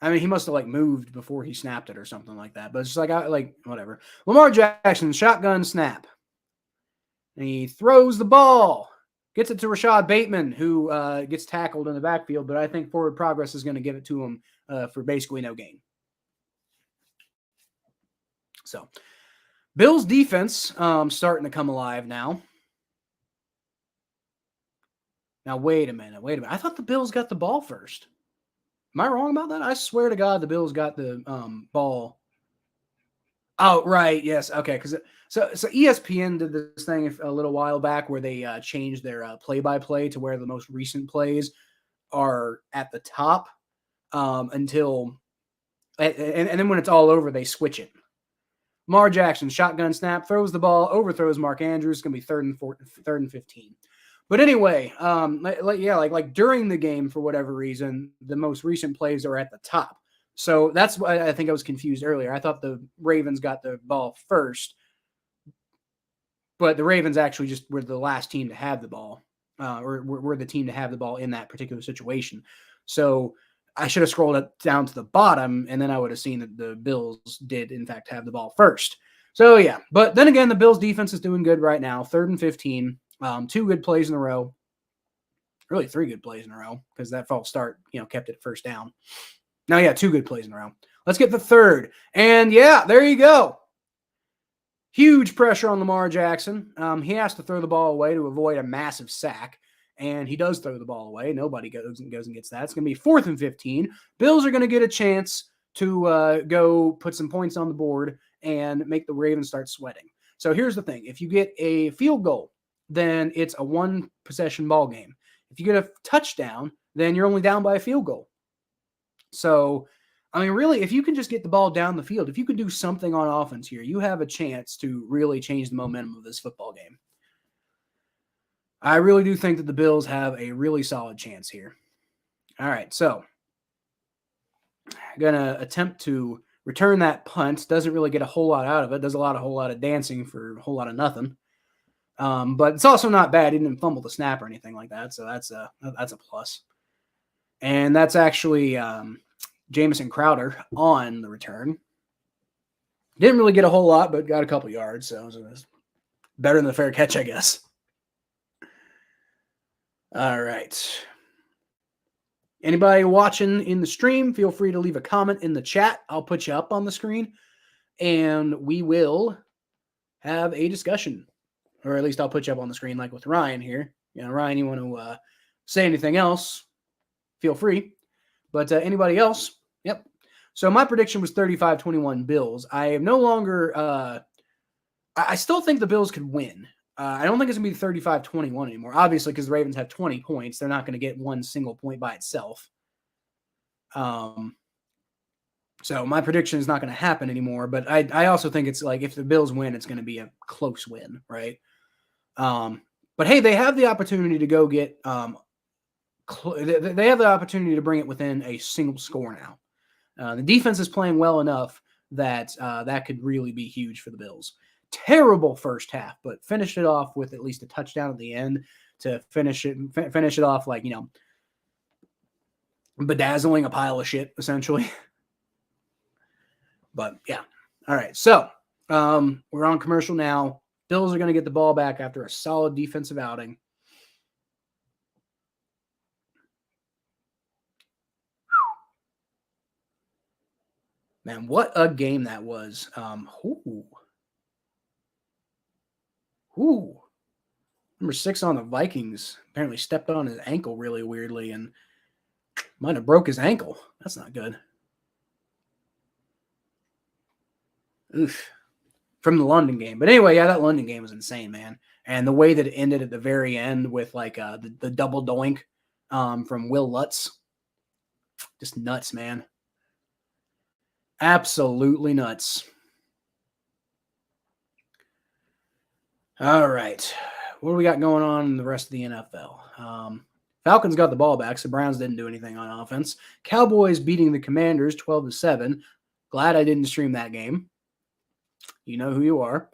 I mean, he must have moved before he snapped it or something like that. But it's just whatever. Lamar Jackson, shotgun snap. And he throws the ball. Gets it to Rashad Bateman, who gets tackled in the backfield. But I think Forward Progress is going to give it to him for basically no gain. So, Bills defense starting to come alive now. Now, wait a minute. I thought the Bills got the ball first. Am I wrong about that? I swear to God, the Bills got the ball. Oh, right. Yes. Okay. So ESPN did this thing a little while back where they changed their play-by-play to where the most recent plays are at the top until and then when it's all over, they switch it. Lamar Jackson, shotgun snap, throws the ball, overthrows Mark Andrews. It's going to be third and 15. But anyway, like during the game, for whatever reason, the most recent plays are at the top. So that's why I think I was confused earlier. I thought the Ravens got the ball first, but the Ravens actually just were the last team to have the ball, or were the team to have the ball in that particular situation. So I should have scrolled it down to the bottom, and then I would have seen that the Bills did, in fact, have the ball first. So, yeah. But then again, the Bills' defense is doing good right now. 3rd and 15. 2 good plays in a row. Really 3 good plays in a row because that false start, kept it first down. Now, yeah, 2 good plays in a row. Let's get the third. And, yeah, there you go. Huge pressure on Lamar Jackson. He has to throw the ball away to avoid a massive sack. And he does throw the ball away. Nobody goes and gets that. It's going to be 4th and 15. Bills are going to get a chance to go put some points on the board and make the Ravens start sweating. So here's the thing. If you get a field goal, then it's a 1-possession ball game. If you get a touchdown, then you're only down by a field goal. So, I mean, really, if you can just get the ball down the field, if you could do something on offense here, you have a chance to really change the momentum of this football game. I really do think that the Bills have a really solid chance here. All right, so I'm going to attempt to return that punt. Doesn't really get a whole lot out of it. Does a whole lot of dancing for a whole lot of nothing. But it's also not bad. He didn't fumble the snap or anything like that, so that's a plus. And that's actually Jamison Crowder on the return. Didn't really get a whole lot, but got a couple yards, so it was better than the fair catch, I guess. All right. Anybody watching in the stream, feel free to leave a comment in the chat. I'll put you up on the screen, and we will have a discussion. Or at least I'll put you up on the screen like with Ryan here. Ryan, you want to say anything else, feel free. But anybody else, yep. So my prediction was 35-21 Bills. I am no longer I still think the Bills could win. I don't think it's going to be 35-21 anymore, obviously, because the Ravens have 20 points. They're not going to get one single point by itself. So my prediction is not going to happen anymore. But I also think it's like if the Bills win, it's going to be a close win, right? But hey, they have the opportunity to go get they have the opportunity to bring it within a single score now. The defense is playing well enough that that could really be huge for the Bills. Terrible first half, but finished it off with at least a touchdown at the end to finish it off like, you know, bedazzling a pile of shit, essentially. But yeah. All right. So we're on commercial now. Bills are going to get the ball back after a solid defensive outing. Man, what a game that was. Number 6 on the Vikings apparently stepped on his ankle really weirdly and might have broke his ankle. That's not good. Oof. From the London game. But anyway, yeah, that London game was insane, man. And the way that it ended at the very end with like the double doink from Will Lutz. Just nuts, man. Absolutely nuts. All right. What do we got going on in the rest of the NFL? Falcons got the ball back, so Browns didn't do anything on offense. Cowboys beating the Commanders 12-7. Glad I didn't stream that game. You know who you are.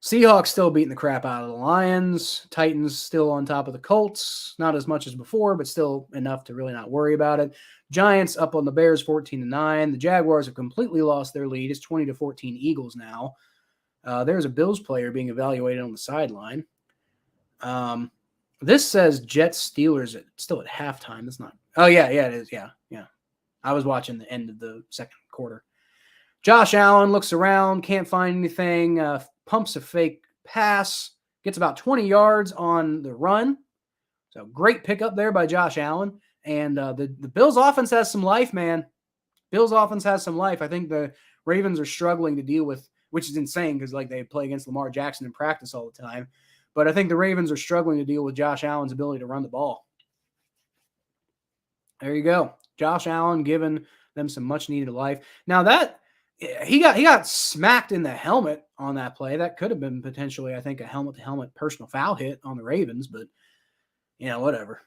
Seahawks still beating the crap out of the Lions. Titans still on top of the Colts. Not as much as before, but still enough to really not worry about it. Giants up on the Bears 14-9. The Jaguars have completely lost their lead. It's 20-14 Eagles now. There's a Bills player being evaluated on the sideline. This says Jets Steelers still at halftime. That's not. Oh, yeah, it is. Yeah. I was watching the end of the second quarter. Josh Allen looks around, can't find anything, pumps a fake pass, gets about 20 yards on the run. So great pickup there by Josh Allen. And the Bills offense has some life, man. Bills offense has some life. I think the Ravens are struggling to deal with, which is insane because like they play against Lamar Jackson in practice all the time. But I think the Ravens are struggling to deal with Josh Allen's ability to run the ball. There you go. Josh Allen giving them some much needed life. Now that he got smacked in the helmet on that play. That could have been potentially, I think, a helmet-to-helmet personal foul hit on the Ravens, but whatever.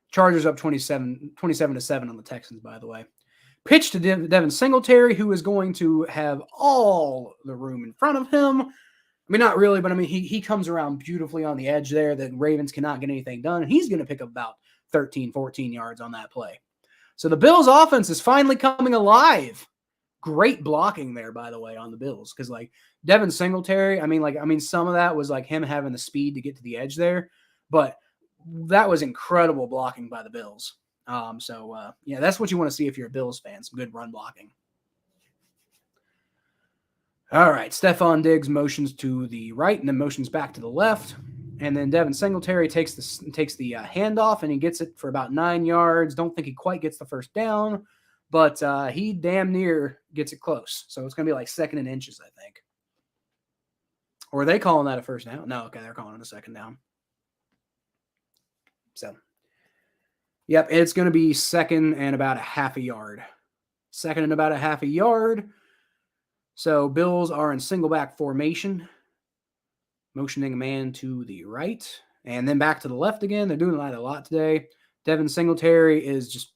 Chargers up 27-7 on the Texans, by the way. Pitch to Devin Singletary, who is going to have all the room in front of him. I mean, not really, but I mean, he comes around beautifully on the edge there. The Ravens cannot get anything done, and he's going to pick up about 13, 14 yards on that play. So the Bills' offense is finally coming alive. Great blocking there, by the way, on the Bills, because like Devin Singletary, I mean, some of that was like him having the speed to get to the edge there, but that was incredible blocking by the Bills. That's what you want to see if you're a Bills fan, some good run blocking. All right, Stephon Diggs motions to the right and then motions back to the left. And then Devin Singletary takes the handoff and he gets it for about 9 yards. Don't think he quite gets the first down, but he damn near gets it close. So it's going to be like 2nd and inches, I think. Or are they calling that a first down? No, okay, they're calling it a 2nd down. So, yep, it's going to be 2nd and about a half a yard. 2nd and about a half a yard. So Bills are in single back formation. Motioning a man to the right, and then back to the left again. They're doing that a lot today. Devin Singletary is just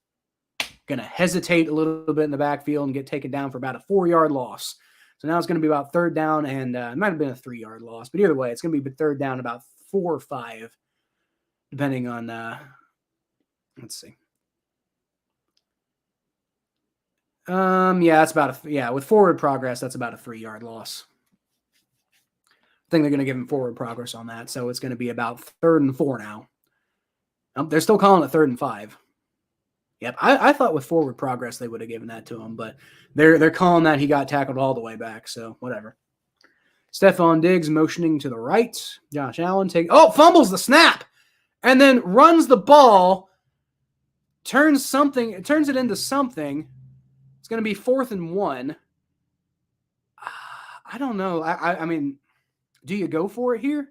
going to hesitate a little bit in the backfield and get taken down for about a 4-yard loss. So now it's going to be about 3rd down, and it might have been a 3-yard loss, but either way, it's going to be 3rd down about 4 or 5, depending on, let's see. That's about with forward progress, that's about a 3-yard loss. I think they're going to give him forward progress on that. So it's going to be about 3rd and 4 now. They're still calling it 3rd and 5. Yep. I thought with forward progress, they would have given that to him, but they're calling that he got tackled all the way back. So whatever. Stephon Diggs motioning to the right. Josh Allen fumbles the snap and then runs the ball, turns it into something. It's going to be 4th and 1. I don't know. I mean, do you go for it here?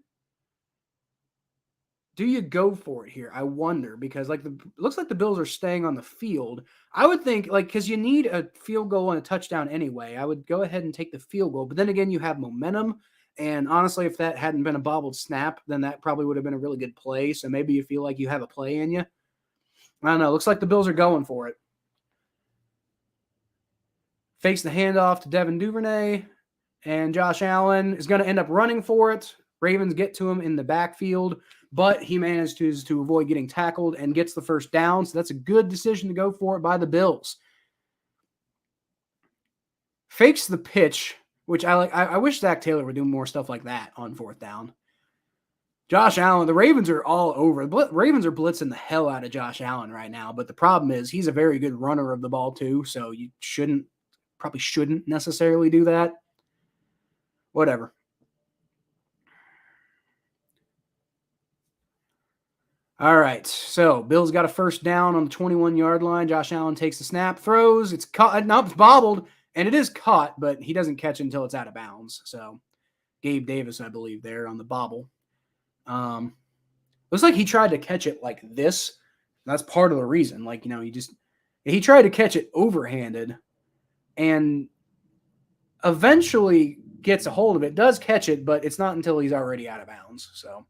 do you go for it here? I wonder, because like it looks like the Bills are staying on the field. I would think, like, because you need a field goal and a touchdown anyway, I would go ahead and take the field goal. But then again, you have momentum. And honestly, if that hadn't been a bobbled snap, then that probably would have been a really good play. So maybe you feel like you have a play in you. I don't know. Looks like the Bills are going for it. Fakes the handoff to Devin Duvernay. And Josh Allen is going to end up running for it. Ravens get to him in the backfield, but he manages to avoid getting tackled and gets the first down. So that's a good decision to go for it by the Bills. Fakes the pitch, which I like. I wish Zach Taylor would do more stuff like that on fourth down. Josh Allen, the Ravens are all over. Ravens are blitzing the hell out of Josh Allen right now, but the problem is he's a very good runner of the ball too, so you probably shouldn't necessarily do that. Whatever. All right, so Bills got a first down on the 21-yard line. Josh Allen takes the snap, throws. It's caught. No, it's bobbled, and it is caught, but he doesn't catch it until it's out of bounds. So Gabe Davis, I believe, there on the bobble. Looks like he tried to catch it like this. That's part of the reason. Like, he tried to catch it overhanded and eventually gets a hold of it, does catch it, but it's not until he's already out of bounds. So,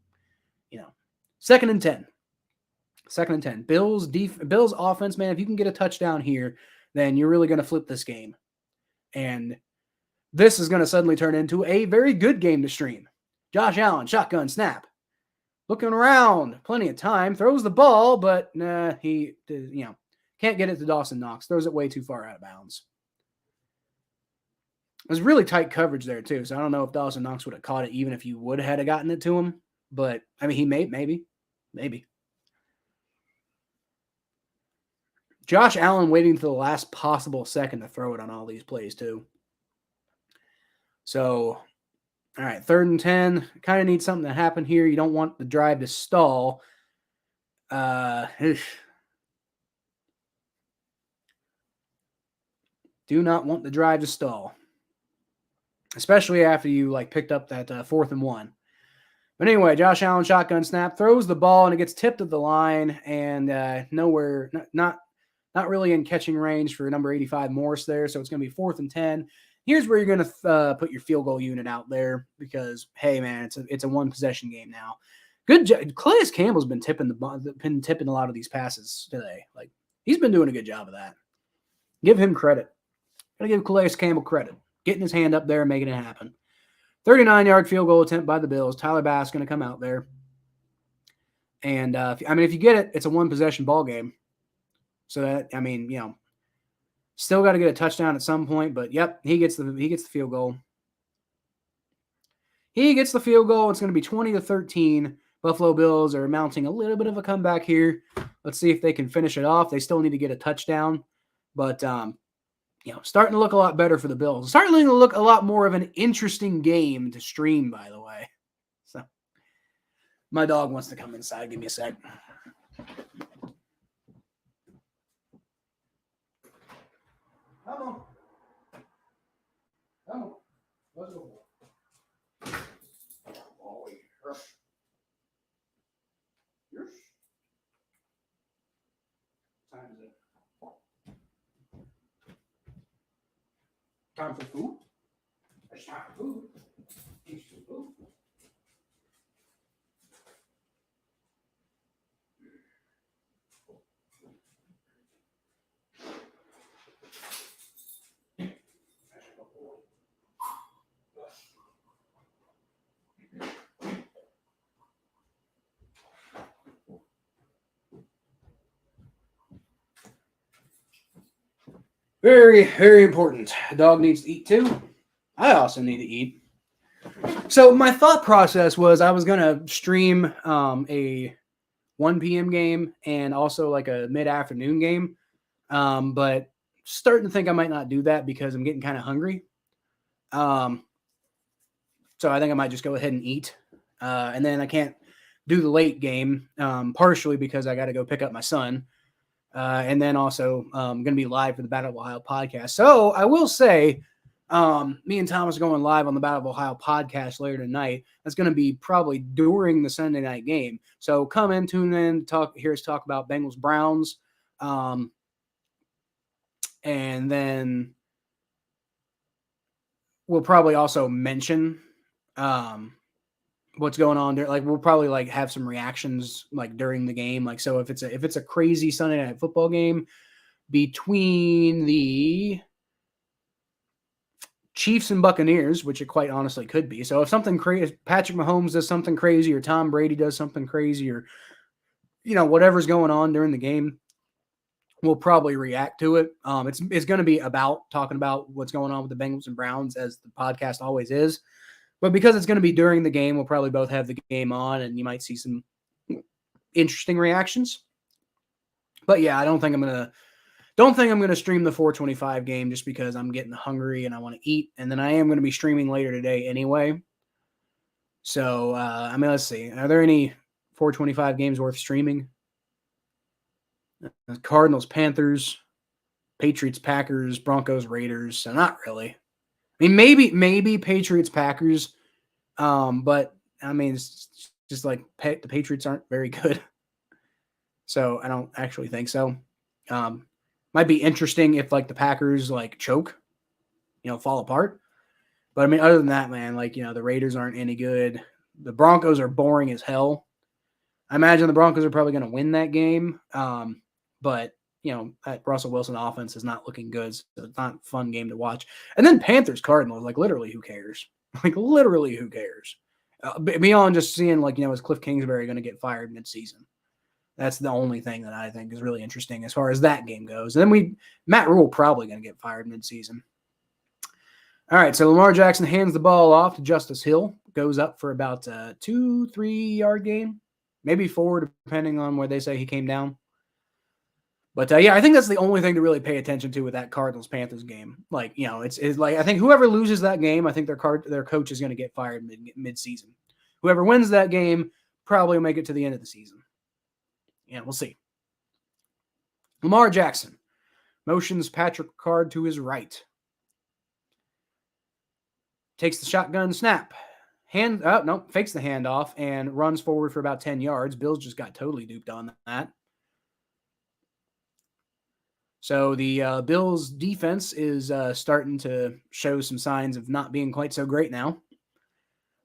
2nd and 10. 2nd and 10. Bills offense, man, if you can get a touchdown here, then you're really going to flip this game. And this is going to suddenly turn into a very good game to stream. Josh Allen, shotgun snap. Looking around, plenty of time, throws the ball, but he can't get it to Dawson Knox. Throws it way too far out of bounds. It was really tight coverage there too, so I don't know if Dawson Knox would have caught it even if you would have gotten it to him. But I mean, he maybe. Josh Allen waiting to the last possible second to throw it on all these plays too. So, all right, 3rd and 10. Kind of need something to happen here. You don't want the drive to stall. Do not want the drive to stall, especially after you picked up that 4th and 1. But anyway, Josh Allen shotgun snap, throws the ball, and it gets tipped at the line, and nowhere, not really in catching range for number 85 Morse there. So it's going to be 4th and 10. Here's where you're going to put your field goal unit out there because, hey, man, it's a one-possession game now. Good job. Calais Campbell's been tipping a lot of these passes today. He's been doing a good job of that. Give him credit. Got to give Calais Campbell credit. Getting his hand up there and making it happen. 39-yard field goal attempt by the Bills. Tyler Bass going to come out there. And, if you get it, it's a one-possession ball game. So that, still got to get a touchdown at some point. But, yep, he gets the field goal. He gets the field goal. It's going to be 20-13. Buffalo Bills are mounting a little bit of a comeback here. Let's see if they can finish it off. They still need to get a touchdown. But, starting to look a lot better for the Bills. Starting to look a lot more of an interesting game to stream, by the way. So, my dog wants to come inside. Give me a sec. Come on. Let's go. Oh, yes. What time is it? Time for food? It's time for food. Eat some food. Very, very important. The dog needs to eat too. I also need to eat. So my thought process was I was going to stream a 1 p.m. game and also a mid-afternoon game. But starting to think I might not do that because I'm getting kind of hungry. So I think I might just go ahead and eat. And then I can't do the late game, partially because I got to go pick up my son. And then also I'm going to be live for the Battle of Ohio podcast. So I will say Me and Thomas are going live on the Battle of Ohio podcast later tonight. That's going to be probably during the Sunday night game. So come in, tune in, hear us talk about Bengals Browns. And then we'll probably also mention what's going on there. Like we'll probably like have some reactions like during the game. Like so if it's a crazy Sunday night football game between the Chiefs and Buccaneers, which it quite honestly could be. So if something crazy, Patrick Mahomes does something crazy, or Tom Brady does something crazy, or whatever's going on during the game, we'll probably react to it. It's going to be about talking about what's going on with the Bengals and Browns, as the podcast always is. But because it's going to be during the game, we'll probably both have the game on, and you might see some interesting reactions. But yeah, I don't think I'm going to stream the 425 game just because I'm getting hungry and I want to eat. And then I am going to be streaming later today anyway. So, let's see. Are there any 425 games worth streaming? Cardinals, Panthers, Patriots, Packers, Broncos, Raiders. So not really. I mean, maybe Patriots, Packers. But I mean, it's just like the Patriots aren't very good. So I don't actually think so. Might be interesting if like the Packers like choke, fall apart. But I mean, other than that, man, like, the Raiders aren't any good. The Broncos are boring as hell. I imagine the Broncos are probably going to win that game. But that Russell Wilson offense is not looking good. So it's not a fun game to watch. And then Panthers, Cardinals, like literally who cares? Like literally who cares? Beyond just seeing like, is Cliff Kingsbury going to get fired midseason? That's the only thing that I think is really interesting as far as that game goes. And then Matt Rule probably going to get fired midseason. All right, so Lamar Jackson hands the ball off to Justice Hill. Goes up for about a 2-3 yard gain, maybe 4, depending on where they say he came down. But yeah, I think that's the only thing to really pay attention to with that Cardinals-Panthers game. Like, it's like I think whoever loses that game, I think their coach is going to get fired mid-season. Whoever wins that game probably will make it to the end of the season. Yeah, we'll see. Lamar Jackson motions Patrick Ricard to his right. Takes the shotgun snap. Fakes the handoff and runs forward for about 10 yards. Bills just got totally duped on that. So the Bills defense is starting to show some signs of not being quite so great now.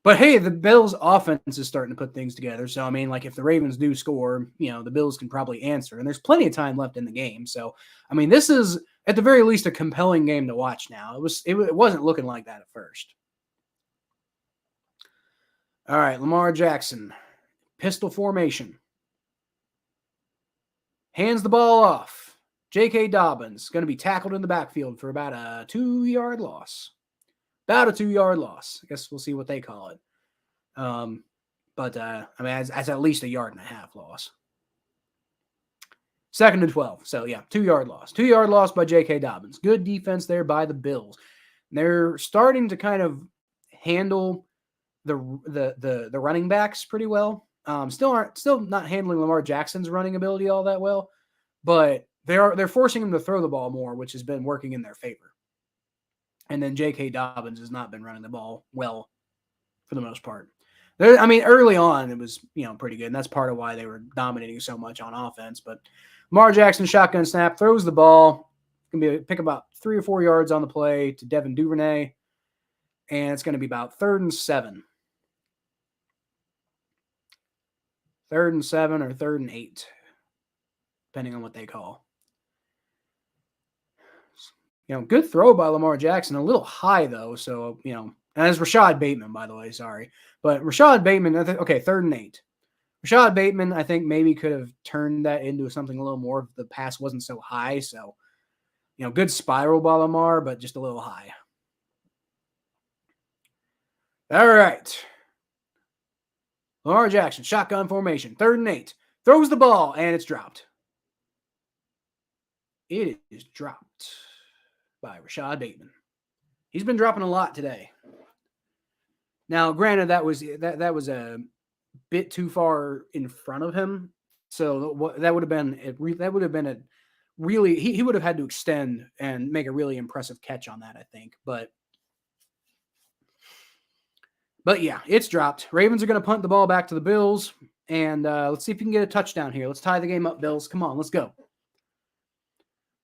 But hey, the Bills offense is starting to put things together. So, I mean, like if the Ravens do score, the Bills can probably answer. And there's plenty of time left in the game. So, I mean, this is at the very least a compelling game to watch now. It wasn't looking like that at first. All right, Lamar Jackson, pistol formation. Hands the ball off. J.K. Dobbins going to be tackled in the backfield for about a 2-yard loss. About a 2-yard loss. I guess we'll see what they call it. But I mean, as at least a 1.5 yard loss. 2nd and 12. So yeah, 2-yard loss. 2-yard loss by J.K. Dobbins. Good defense there by the Bills. They're starting to kind of handle the running backs pretty well. Still not handling Lamar Jackson's running ability all that well, but they're forcing him to throw the ball more, which has been working in their favor. And then J.K. Dobbins has not been running the ball well for the most part. Early on it was pretty good, and that's part of why they were dominating so much on offense. But Lamar Jackson shotgun snap, throws the ball, gonna pick about 3 or 4 yards on the play to Devin Duvernay, and it's going to be about 3rd and 7. 3rd and 7 or 3rd and 8, depending on what they call. Good throw by Lamar Jackson. A little high, though. So, and it's Rashad Bateman, by the way. Sorry. But Rashad Bateman, 3rd and 8. Rashad Bateman, I think, maybe could have turned that into something a little more if the pass wasn't so high. So, good spiral by Lamar, but just a little high. All right. Lamar Jackson, shotgun formation, 3rd and 8. Throws the ball, and it's dropped. It is dropped by Rashad Bateman. He's been dropping a lot today. Now, granted, that was a bit too far in front of him, so that would have been he would have had to extend and make a really impressive catch on that, I think. But But yeah, it's dropped. Ravens are going to punt the ball back to the Bills. And let's see if you can get a touchdown here. Let's tie the game up, Bills. Come on, let's go.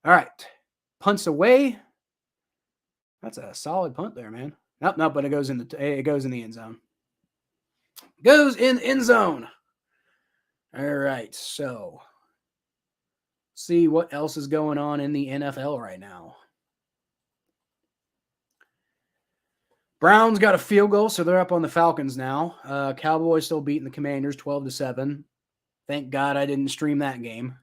All right. Punts away. That's a solid punt there, man. Nope, but it goes in the end zone. Goes in the end zone. All right, so see what else is going on in the NFL right now. Browns got a field goal, so they're up on the Falcons now. Cowboys still beating the Commanders 12-7. Thank God I didn't stream that game.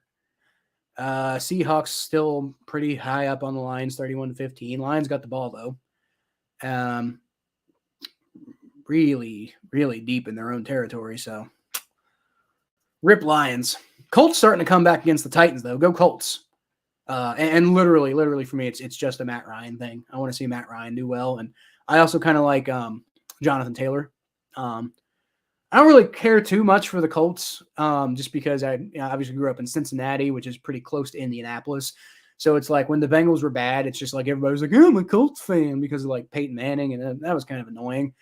Seahawks still pretty high up on the Lions, 31-15. Lions got the ball, though. Really, really deep in their own territory, so rip Lions. Colts starting to come back against the Titans, though. Go Colts. And literally for me, it's just a Matt Ryan thing. I want to see Matt Ryan do well, and I also kind of like Jonathan Taylor. I don't really care too much for the Colts, just because I obviously grew up in Cincinnati, which is pretty close to Indianapolis. So it's like when the Bengals were bad, it's just like everybody was like, oh, I'm a Colts fan because of like Peyton Manning, and that was kind of annoying.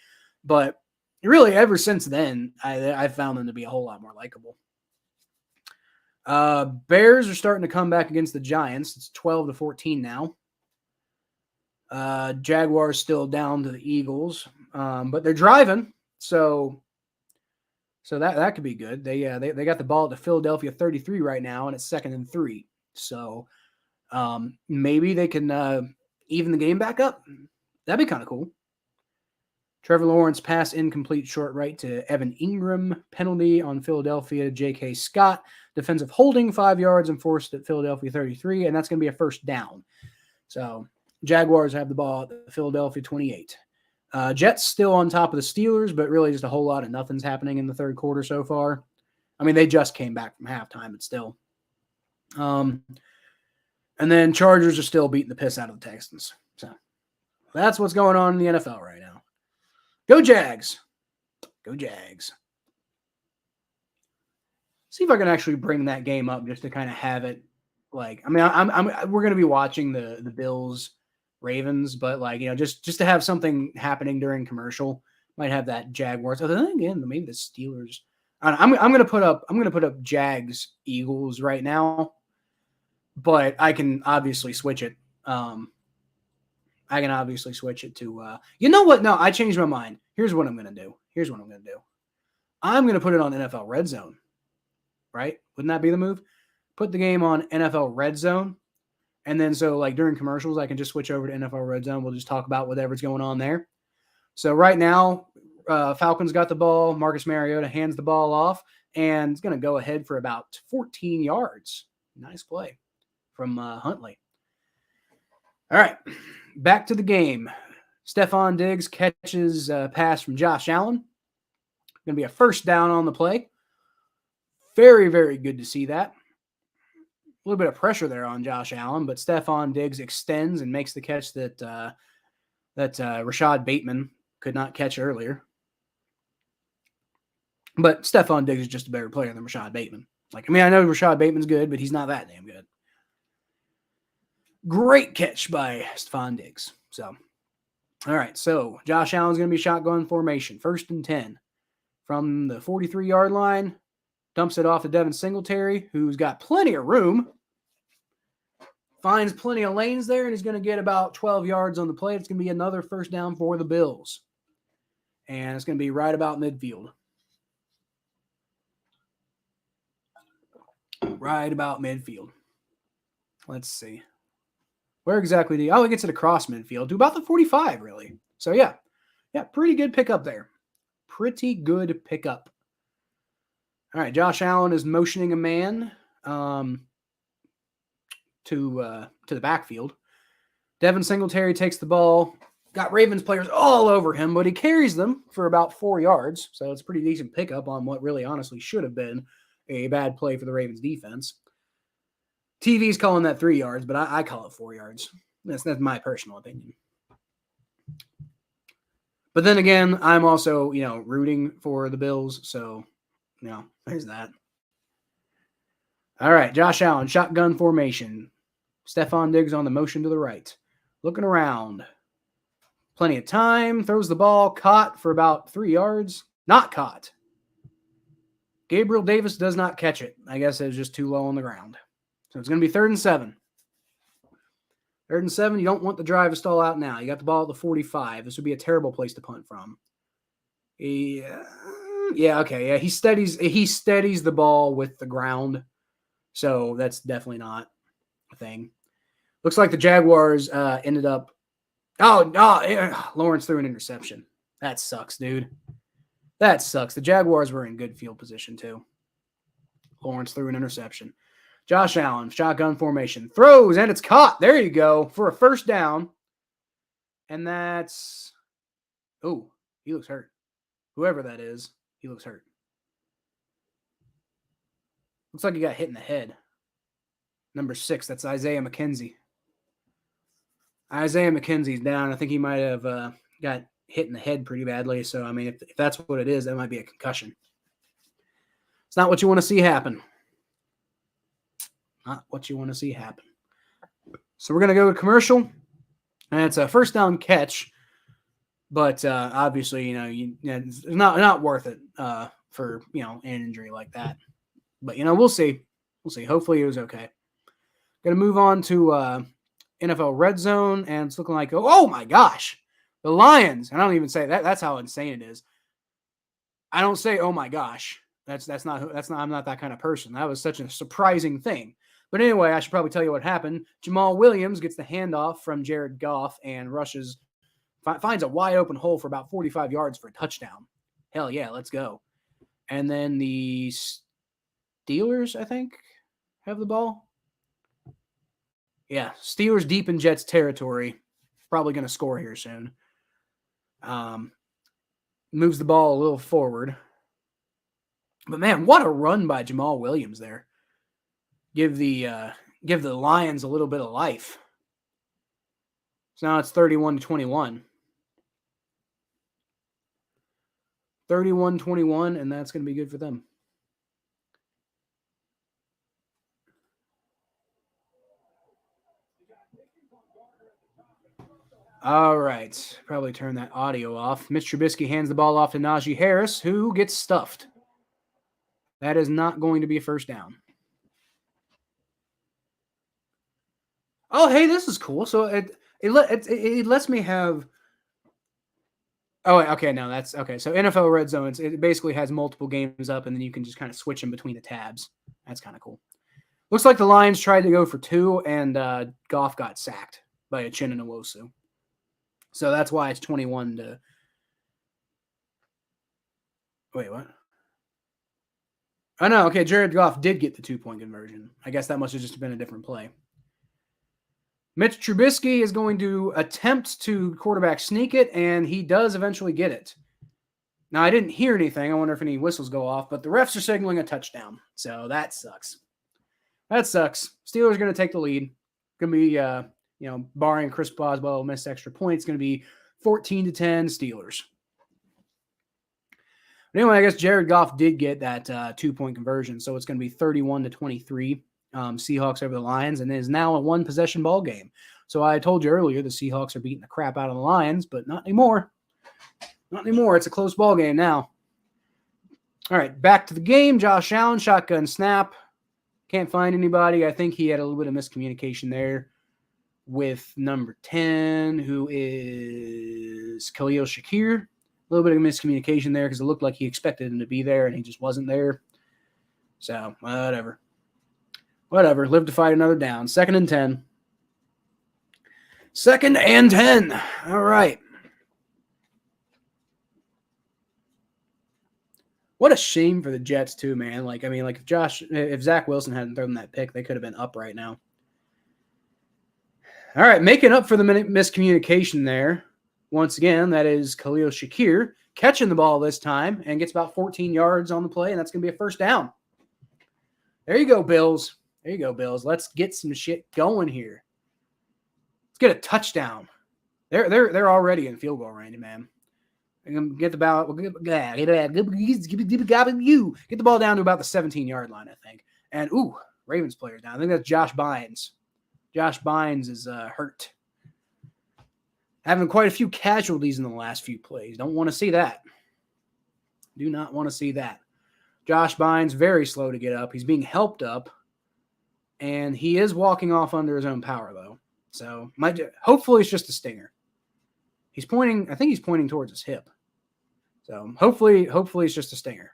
But really, ever since then, I found them to be a whole lot more likable. Bears are starting to come back against the Giants. It's 12-14 now. Jaguars still down to the Eagles, but they're driving, so that could be good. They got the ball at the Philadelphia 33 right now, and it's 2nd and 3. So maybe they can even the game back up. That'd be kind of cool. Trevor Lawrence pass incomplete short right to Evan Ingram. Penalty on Philadelphia. J.K. Scott. Defensive holding 5 yards and forced at Philadelphia 33, and that's going to be a first down. So Jaguars have the ball at the Philadelphia 28. Jets still on top of the Steelers, but really just a whole lot of nothing's happening in the third quarter so far. I mean, they just came back from halftime, but still. And then Chargers are still beating the piss out of the Texans. So that's what's going on in the NFL right now. Go Jags. Go Jags. See if I can actually bring that game up just to kind of have it like, I mean, we're going to be watching the Bills Ravens, but like, just to have something happening during commercial, might have that Jaguars. Other than again, maybe the Steelers. I'm going to put up Jags Eagles right now, but I can obviously switch it. I can obviously switch it to, you know what? No, I changed my mind. Here's what I'm going to do. I'm going to put it on NFL Red Zone, right? Wouldn't that be the move? Put the game on NFL Red Zone. And then so like during commercials, I can just switch over to NFL Red Zone. We'll just talk about whatever's going on there. So right now, Falcons got the ball. Marcus Mariota hands the ball off and it's going to go ahead for about 14 yards. Nice play from Huntley. All right, back to the game. Stephon Diggs catches a pass from Josh Allen. Going to be a first down on the play. Very, very good to see that. A little bit of pressure there on Josh Allen, but Stephon Diggs extends and makes the catch that Rashad Bateman could not catch earlier. But Stephon Diggs is just a better player than Rashad Bateman. I know Rashad Bateman's good, but he's not that damn good. Great catch by Stephon Diggs. So, all right. So Josh Allen's going to be shotgun formation. 1st and 10 from the 43-yard line. Dumps it off to Devin Singletary, who's got plenty of room. Finds plenty of lanes there, and he's going to get about 12 yards on the play. It's going to be another first down for the Bills. And it's going to be right about midfield. Right about midfield. Let's see. Where exactly he gets it across midfield to about the 45, really. So, yeah, pretty good pickup there. Pretty good pickup. All right, Josh Allen is motioning a man to the backfield. Devin Singletary takes the ball. Got Ravens players all over him, but he carries them for about 4 yards. So it's a pretty decent pickup on what really honestly should have been a bad play for the Ravens defense. TV's calling that 3 yards, but I call it 4 yards. That's my personal opinion. But then again, I'm also, rooting for the Bills. So, there's that. All right, Josh Allen, shotgun formation. Stephon Diggs on the motion to the right. Looking around. Plenty of time. Throws the ball. Caught for about 3 yards. Not caught. Gabriel Davis does not catch it. I guess it was just too low on the ground. So it's going to be 3rd and 7. 3rd and 7. You don't want the drive to stall out now. You got the ball at the 45. This would be a terrible place to punt from. Yeah, okay. Yeah, he steadies the ball with the ground. So that's definitely not a thing. Looks like the Jaguars ended up. Oh, no. Lawrence threw an interception. That sucks, dude. That sucks. The Jaguars were in good field position, too. Lawrence threw an interception. Josh Allen, shotgun formation. Throws, and it's caught. There you go. For a first down. And that's. Oh, he looks hurt. Whoever that is, he looks hurt. Looks like he got hit in the head. Number 6, that's Isaiah McKenzie. Isaiah McKenzie's down. I think he might have got hit in the head pretty badly. So, I mean, if that's what it is, that might be a concussion. It's not what you want to see happen. Not what you want to see happen. So we're going to go to commercial. And it's a first down catch. But obviously, it's not worth it for, an injury like that. But, we'll see. We'll see. Hopefully it was okay. Going to move on to NFL Red Zone. And it's looking like, oh my gosh. The Lions. And I don't even say that. That's how insane it is. I don't say, oh my gosh. That's not I'm not that kind of person. That was such a surprising thing. But anyway, I should probably tell you what happened. Jamal Williams gets the handoff from Jared Goff and finds a wide open hole for about 45 yards for a touchdown. Hell yeah, let's go. And then the Steelers, I think, have the ball. Yeah, Steelers deep in Jets territory. Probably going to score here soon. Moves the ball a little forward. But man, what a run by Jamal Williams there. Give the Lions a little bit of life. So now it's 31-21. 31-21, and that's going to be good for them. All right. Probably turn that audio off. Mitch Trubisky hands the ball off to Najee Harris, who gets stuffed. That is not going to be a first down. Oh, hey, this is cool. So it lets me have. Oh, okay. No, that's okay. So NFL Red Zone, it basically has multiple games up, and then you can just kind of switch in between the tabs. That's kind of cool. Looks like the Lions tried to go for 2, and Goff got sacked by a Chin and Nwosu. So that's why it's 21 to. Wait, what? Oh, no. Okay, Jared Goff did get the 2-point conversion. I guess that must have just been a different play. Mitch Trubisky is going to attempt to quarterback sneak it, and he does eventually get it. Now, I didn't hear anything. I wonder if any whistles go off, but the refs are signaling a touchdown. So that sucks. That sucks. Steelers are going to take the lead. Going to be, barring Chris Boswell missed extra points, going to be 14-10 Steelers. But anyway, I guess Jared Goff did get that 2-point conversion, so it's going to be 31-23. Seahawks over the Lions, and it is now a 1-possession ball game. So I told you earlier the Seahawks are beating the crap out of the Lions, but not anymore. Not anymore. It's a close ball game now. All right, back to the game. Josh Allen, shotgun snap. Can't find anybody. I think he had a little bit of miscommunication there with number 10, who is Khalil Shakir. A little bit of miscommunication there because it looked like he expected him to be there, and he just wasn't there. So, whatever. Whatever. Live to fight another down. 2nd and 10. 2nd and 10. All right. What a shame for the Jets, too, man. If Zach Wilson hadn't thrown that pick, they could have been up right now. All right. Making up for the miscommunication there. Once again, that is Khalil Shakir catching the ball this time and gets about 14 yards on the play, and that's going to be a first down. There you go, Bills. There you go, Bills. Let's get some shit going here. Let's get a touchdown. They're already in field goal range, man. Get the ball. Get the ball down to about the 17-yard line, I think. And Ravens player down. I think that's Josh Bynes. Josh Bynes is hurt. Having quite a few casualties in the last few plays. Don't want to see that. Do not want to see that. Josh Bynes, very slow to get up. He's being helped up. And he is walking off under his own power, though. So hopefully it's just a stinger. He's pointing, I think he's pointing towards his hip. So hopefully it's just a stinger.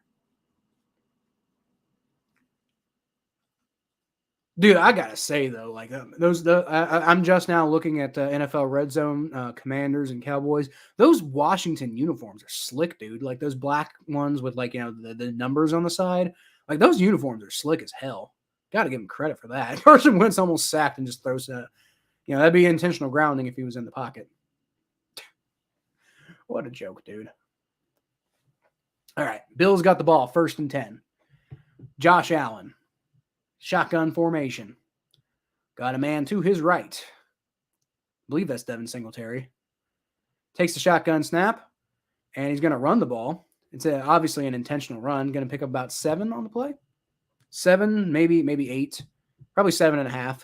Dude, I gotta say though, like I'm just now looking at NFL Red Zone Commanders and Cowboys. Those Washington uniforms are slick, dude. Like those black ones with like the numbers on the side. Like those uniforms are slick as hell. Got to give him credit for that. Carson Wentz almost sacked and just throws that'd be intentional grounding if he was in the pocket. What a joke, dude. All right, Bills got the ball, 1st and 10. Josh Allen. Shotgun formation. Got a man to his right. I believe that's Devin Singletary. Takes the shotgun snap, and he's going to run the ball. It's obviously an intentional run. Going to pick up about 7 on the play. 7, maybe 8. Probably 7.5.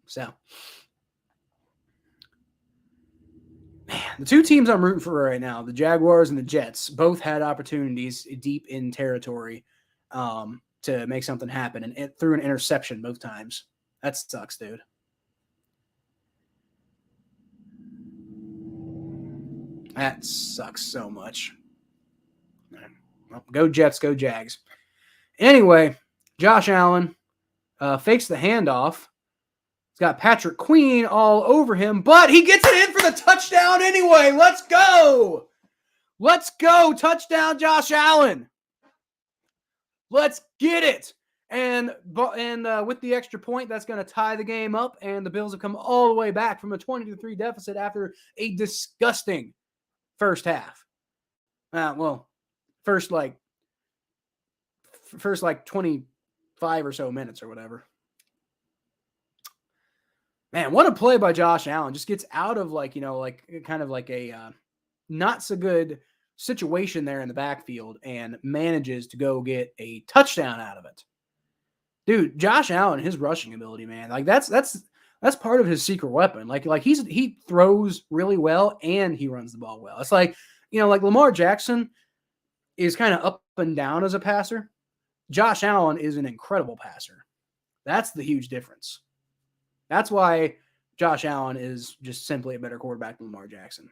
So, man, the two teams I'm rooting for right now, the Jaguars and the Jets, both had opportunities deep in territory to make something happen, and it threw an interception both times. That sucks, dude. That sucks so much. Well, go Jets, go Jags. Anyway, Josh Allen fakes the handoff. He's got Patrick Queen all over him, but he gets it in for the touchdown anyway. Let's go. Let's go. Touchdown, Josh Allen. Let's get it. And with the extra point, that's going to tie the game up, and the Bills have come all the way back from a 20-3 deficit after a disgusting first half. First 25 or so minutes or whatever. Man, what a play by Josh Allen. Just gets out of kind of like a not so good situation there in the backfield and manages to go get a touchdown out of it. Dude, Josh Allen, his rushing ability, man, like that's part of his secret weapon. Like he throws really well and he runs the ball well. It's like Lamar Jackson is kind of up and down as a passer. Josh Allen is an incredible passer. That's the huge difference. That's why Josh Allen is just simply a better quarterback than Lamar Jackson.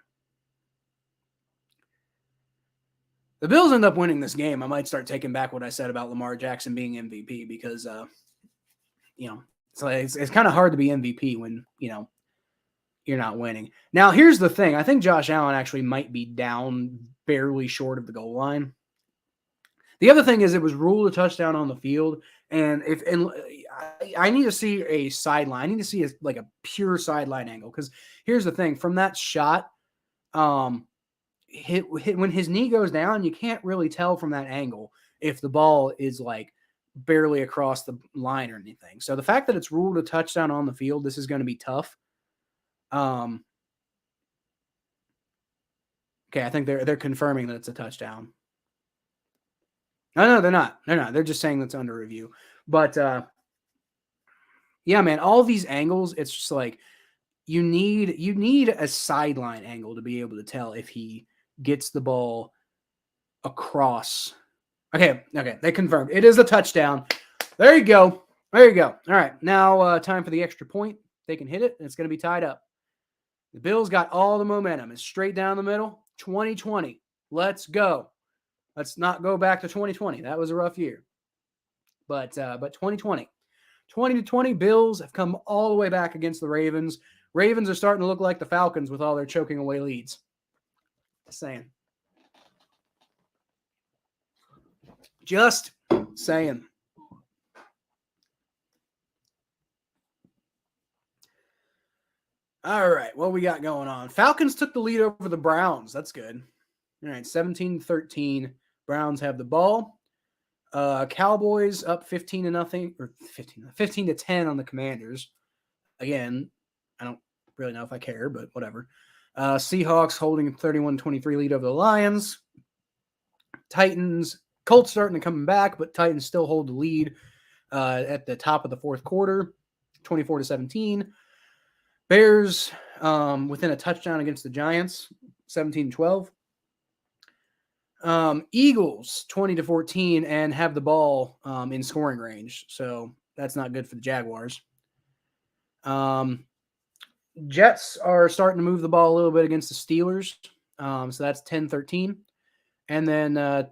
The Bills end up winning this game. I might start taking back what I said about Lamar Jackson being MVP because, it's kind of hard to be MVP when, you're not winning. Now, here's the thing. I think Josh Allen actually might be down barely short of the goal line. The other thing is it was ruled a touchdown on the field, and I need to see a sideline. I need to see a pure sideline angle because here's the thing. From that shot, when his knee goes down, you can't really tell from that angle if the ball is barely across the line or anything. So the fact that it's ruled a touchdown on the field, this is going to be tough. Okay, I think they're confirming that it's a touchdown. No, they're not. They're just saying that's under review. But yeah, man, all these angles, it's just like you need a sideline angle to be able to tell if he gets the ball across. Okay, they confirmed. It is a touchdown. There you go. All right, now time for the extra point. They can hit it, and it's going to be tied up. The Bills got all the momentum. It's straight down the middle. 2020. Let's go. Let's not go back to 2020. That was a rough year. But 2020. 20-20, Bills have come all the way back against the Ravens. Ravens are starting to look like the Falcons with all their choking away leads. Just saying. All right, what we got going on? Falcons took the lead over the Browns. That's good. All right, 17-13. Browns have the ball. Cowboys up 15-0 or 15-10 on the Commanders. Again, I don't really know if I care, but whatever. Seahawks holding a 31-23 lead over the Lions. Colts starting to come back, but Titans still hold the lead at the top of the fourth quarter, 24-17. Bears within a touchdown against the Giants, 17-12. Eagles 20-14 and have the ball in scoring range. So that's not good for the Jaguars. Jets are starting to move the ball a little bit against the Steelers. So that's 10-13. And then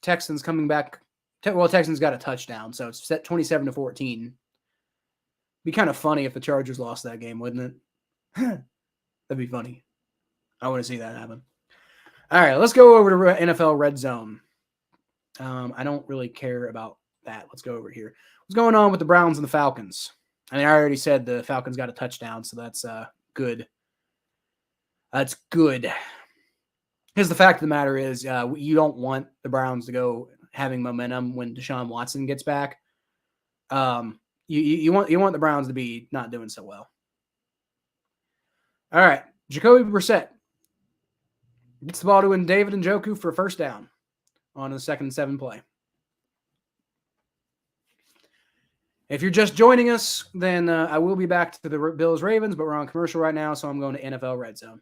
Texans coming back. Texans got a touchdown. So it's set 27-14. Be kind of funny if the Chargers lost that game, wouldn't it? That'd be funny. I want to see that happen. All right, let's go over to NFL Red Zone. I don't really care about that. Let's go over here. What's going on with the Browns and the Falcons? I mean, I already said the Falcons got a touchdown, so that's good. That's good. Because the fact of the matter is, you don't want the Browns to go having momentum when Deshaun Watson gets back. You want the Browns to be not doing so well. All right, Jacoby Brissett gets the ball to David Njoku for a first down on the 2nd and 7 play. If you're just joining us, then I will be back to the Bills-Ravens, but we're on commercial right now, so I'm going to NFL Red Zone.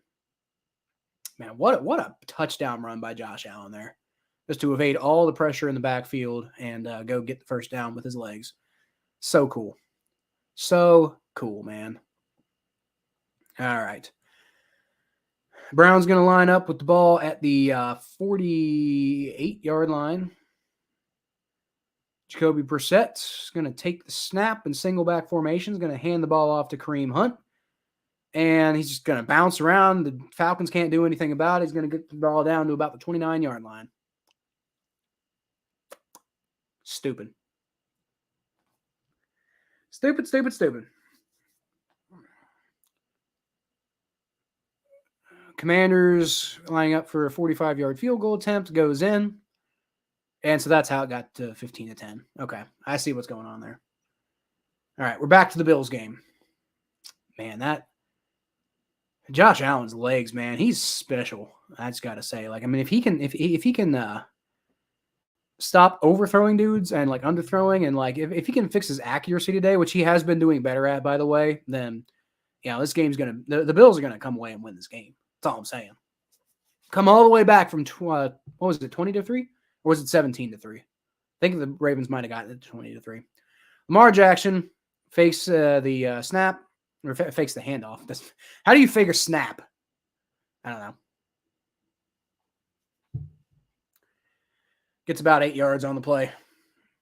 Man, what a touchdown run by Josh Allen there. Just to evade all the pressure in the backfield and go get the first down with his legs. So cool. So cool, man. All right. Brown's going to line up with the ball at the 48-yard line. Jacoby Brissett is going to take the snap and single back formation. Is going to hand the ball off to Kareem Hunt. And he's just going to bounce around. The Falcons can't do anything about it. He's going to get the ball down to about the 29-yard line. Stupid. Stupid. Commanders lining up for a 45-yard field goal attempt. Goes in. And so that's how it got to 15-10. Okay, I see what's going on there. All right, we're back to the Bills game. Man, that Josh Allen's legs, man, he's special. I just got to say, like, I mean, if he can stop overthrowing dudes and like underthrowing, and like if he can fix his accuracy today, which he has been doing better at, by the way, then this game's the Bills are gonna come away and win this game. That's all I'm saying. Come all the way back from 20-3? Or was it 17-3? I think the Ravens might have gotten it to 20-3. Lamar Jackson fakes the snap, or fakes the handoff. How do you fake a snap? I don't know. Gets about 8 yards on the play,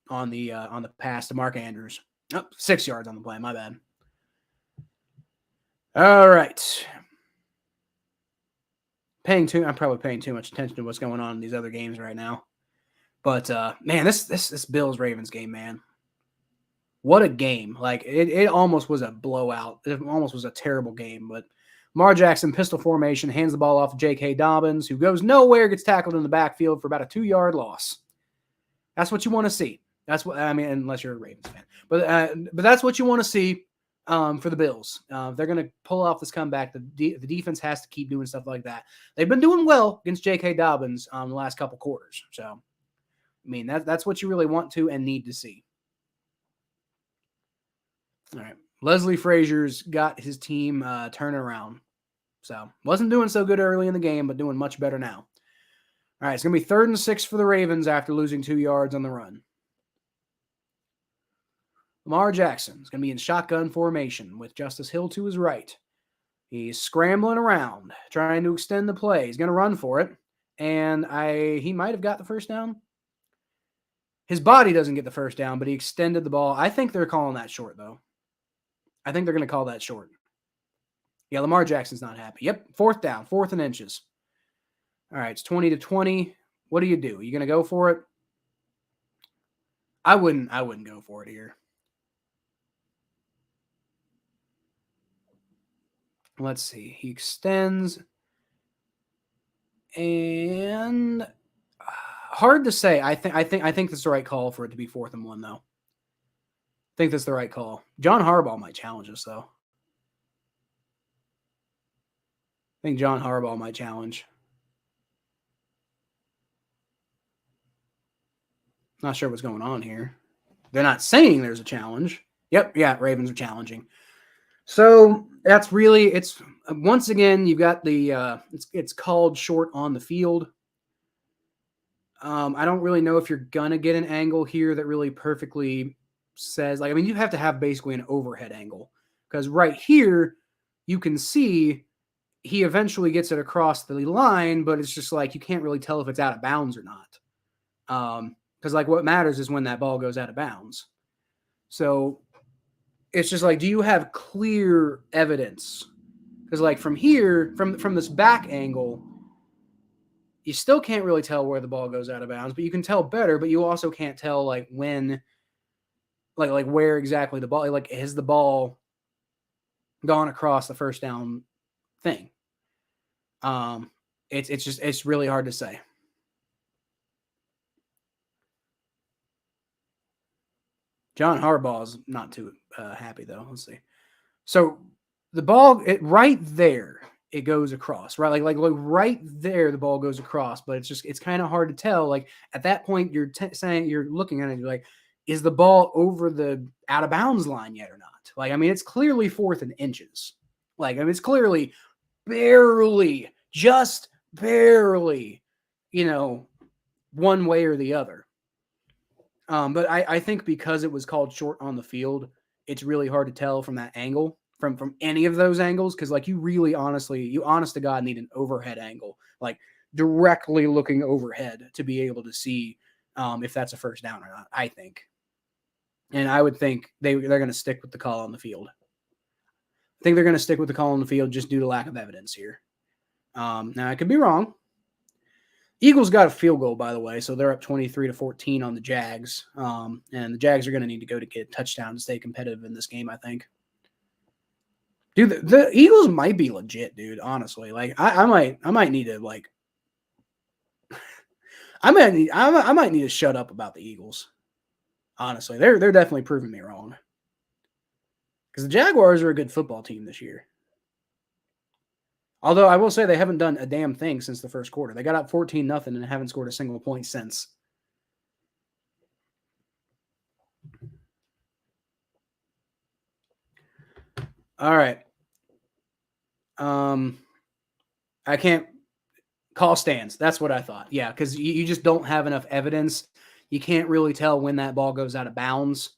on the pass to Mark Andrews. 6 yards on the play. My bad. All right. I'm probably paying too much attention to what's going on in these other games right now. But, man, this Bills-Ravens game, man, what a game. Like, it almost was a blowout. It almost was a terrible game. But Lamar Jackson, pistol formation, hands the ball off to J.K. Dobbins, who goes nowhere, gets tackled in the backfield for about a 2-yard loss. That's what you want to see. That's what, I mean, unless you're a Ravens fan. But that's what you want to see for the Bills. They're going to pull off this comeback. The defense has to keep doing stuff like that. They've been doing well against J.K. Dobbins the last couple quarters. So, I mean, that's what you really want to and need to see. All right. Leslie Frazier's got his team turning around. So, wasn't doing so good early in the game, but doing much better now. All right, it's going to be 3rd and 6 for the Ravens after losing 2 yards on the run. Lamar Jackson is going to be in shotgun formation with Justice Hill to his right. He's scrambling around, trying to extend the play. He's going to run for it, and he might have got the first down. His body doesn't get the first down, but he extended the ball. I think they're calling that short, though. I think they're going to call that short. Yeah, Lamar Jackson's not happy. Yep, 4th down, 4th and inches. All right, it's 20-20. What do? Are you going to go for it? I wouldn't go for it here. Let's see. He extends. And hard to say. I think that's the right call for it to be 4th and 1, though. I think that's the right call. John Harbaugh might challenge us, though. I think John Harbaugh might challenge. Not sure what's going on here. They're not saying there's a challenge. Yep, yeah, Ravens are challenging. So That's really it's once again you've got the it's called short on the field. I don't really know if you're gonna get an angle here that really perfectly says like I mean you have to have basically an overhead angle because right here you can see he eventually gets it across the line, but it's just like you can't really tell if it's out of bounds or not. Because like what matters is when that ball goes out of bounds. So it's just like, do you have clear evidence? Because like from here, from this back angle, you still can't really tell where the ball goes out of bounds, but you can tell better. But you also can't tell like when, like where exactly the ball, like has the ball gone across the first down thing? It's really hard to say. John Harbaugh's not too happy though. Let's see. So the ball, right there, it goes across, right? Like right there, the ball goes across, but it's kind of hard to tell. Like at that point, you're saying you're looking at it, you're like, is the ball over the out of bounds line yet or not? Like, I mean, it's clearly 4th and inches. Like, I mean, it's clearly barely, just barely, one way or the other. But I think because it was called short on the field, it's really hard to tell from that angle, from any of those angles, because like you honest to God need an overhead angle, like directly looking overhead to be able to see if that's a first down or not, I think. And I would think they're going to stick with the call on the field. I think they're going to stick with the call on the field just due to lack of evidence here. Now, I could be wrong. Eagles got a field goal, by the way, so they're up 23-14 on the Jags. And the Jags are going to need to go to get a touchdown to stay competitive in this game, I think. Dude, the Eagles might be legit, dude, honestly. Like, I might need to, like, I might need to shut up about the Eagles. Honestly, they're definitely proving me wrong. Because the Jaguars are a good football team this year. Although I will say they haven't done a damn thing since the first quarter. They got up 14-0 and haven't scored a single point since. All right. I can't call stands. That's what I thought. Yeah, because you just don't have enough evidence. You can't really tell when that ball goes out of bounds.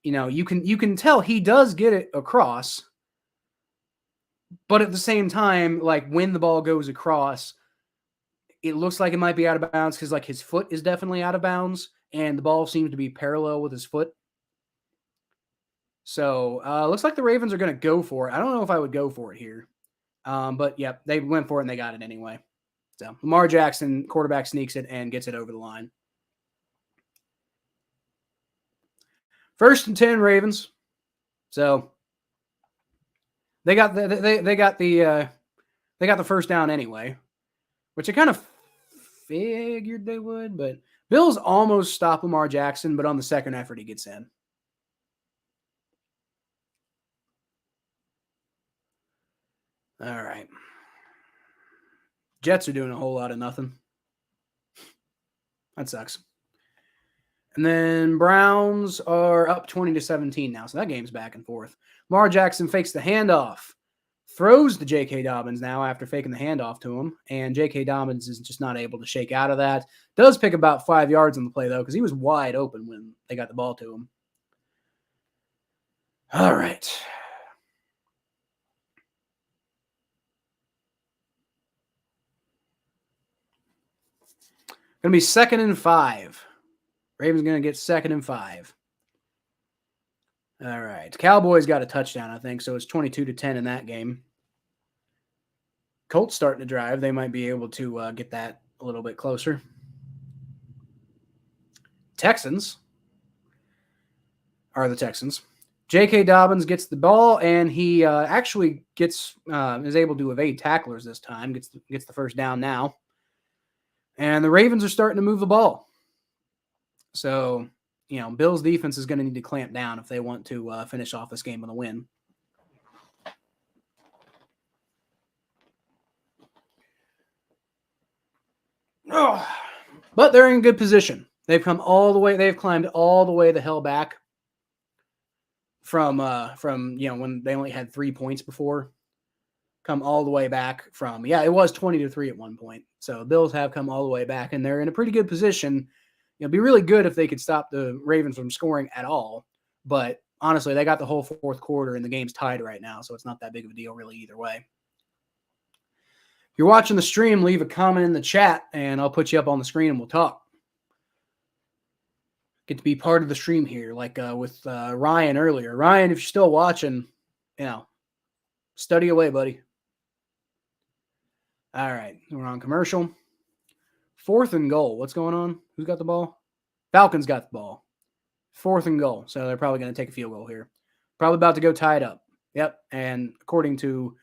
You can tell he does get it across. But at the same time, like when the ball goes across, it looks like it might be out of bounds because like his foot is definitely out of bounds and the ball seems to be parallel with his foot. So looks like the Ravens are going to go for it. I don't know if I would go for it here. But yeah, they went for it and they got it anyway. So Lamar Jackson, quarterback, sneaks it and gets it over the line. 1st and 10 Ravens. So they got the first down anyway, which I kind of figured they would, but Bills almost stop Lamar Jackson, but on the second effort he gets in. All right. Jets are doing a whole lot of nothing. That sucks. And then Browns are up 20-17 now, so that game's back and forth. Lamar Jackson fakes the handoff, throws to J.K. Dobbins now after faking the handoff to him, and J.K. Dobbins is just not able to shake out of that. Does pick about 5 yards on the play, though, because he was wide open when they got the ball to him. All right. Going to be 2nd and 5. Ravens going to get 2nd and 5. All right. Cowboys got a touchdown, I think, so it's 22-10 in that game. Colts starting to drive. They might be able to get that a little bit closer. Texans are the Texans. J.K. Dobbins gets the ball, and he actually is able to evade tacklers this time. Gets the first down now. And the Ravens are starting to move the ball. So, Bills' defense is going to need to clamp down if they want to finish off this game with a win. Oh, but they're in good position. They've climbed all the way the hell back from when they only had 3 points before, come all the way back from, it was 20-3 at one point. So Bills have come all the way back, and they're in a pretty good position. It'd be really good if they could stop the Ravens from scoring at all. But honestly, they got the whole fourth quarter, and the game's tied right now, so it's not that big of a deal really either way. If you're watching the stream, leave a comment in the chat, and I'll put you up on the screen, and we'll talk. Get to be part of the stream here, like with Ryan earlier. Ryan, if you're still watching, study away, buddy. All right, we're on commercial. 4th and goal. What's going on? Who's got the ball? Falcons got the ball. 4th and goal. So they're probably going to take a field goal here. Probably about to go tie it up. Yep. And according to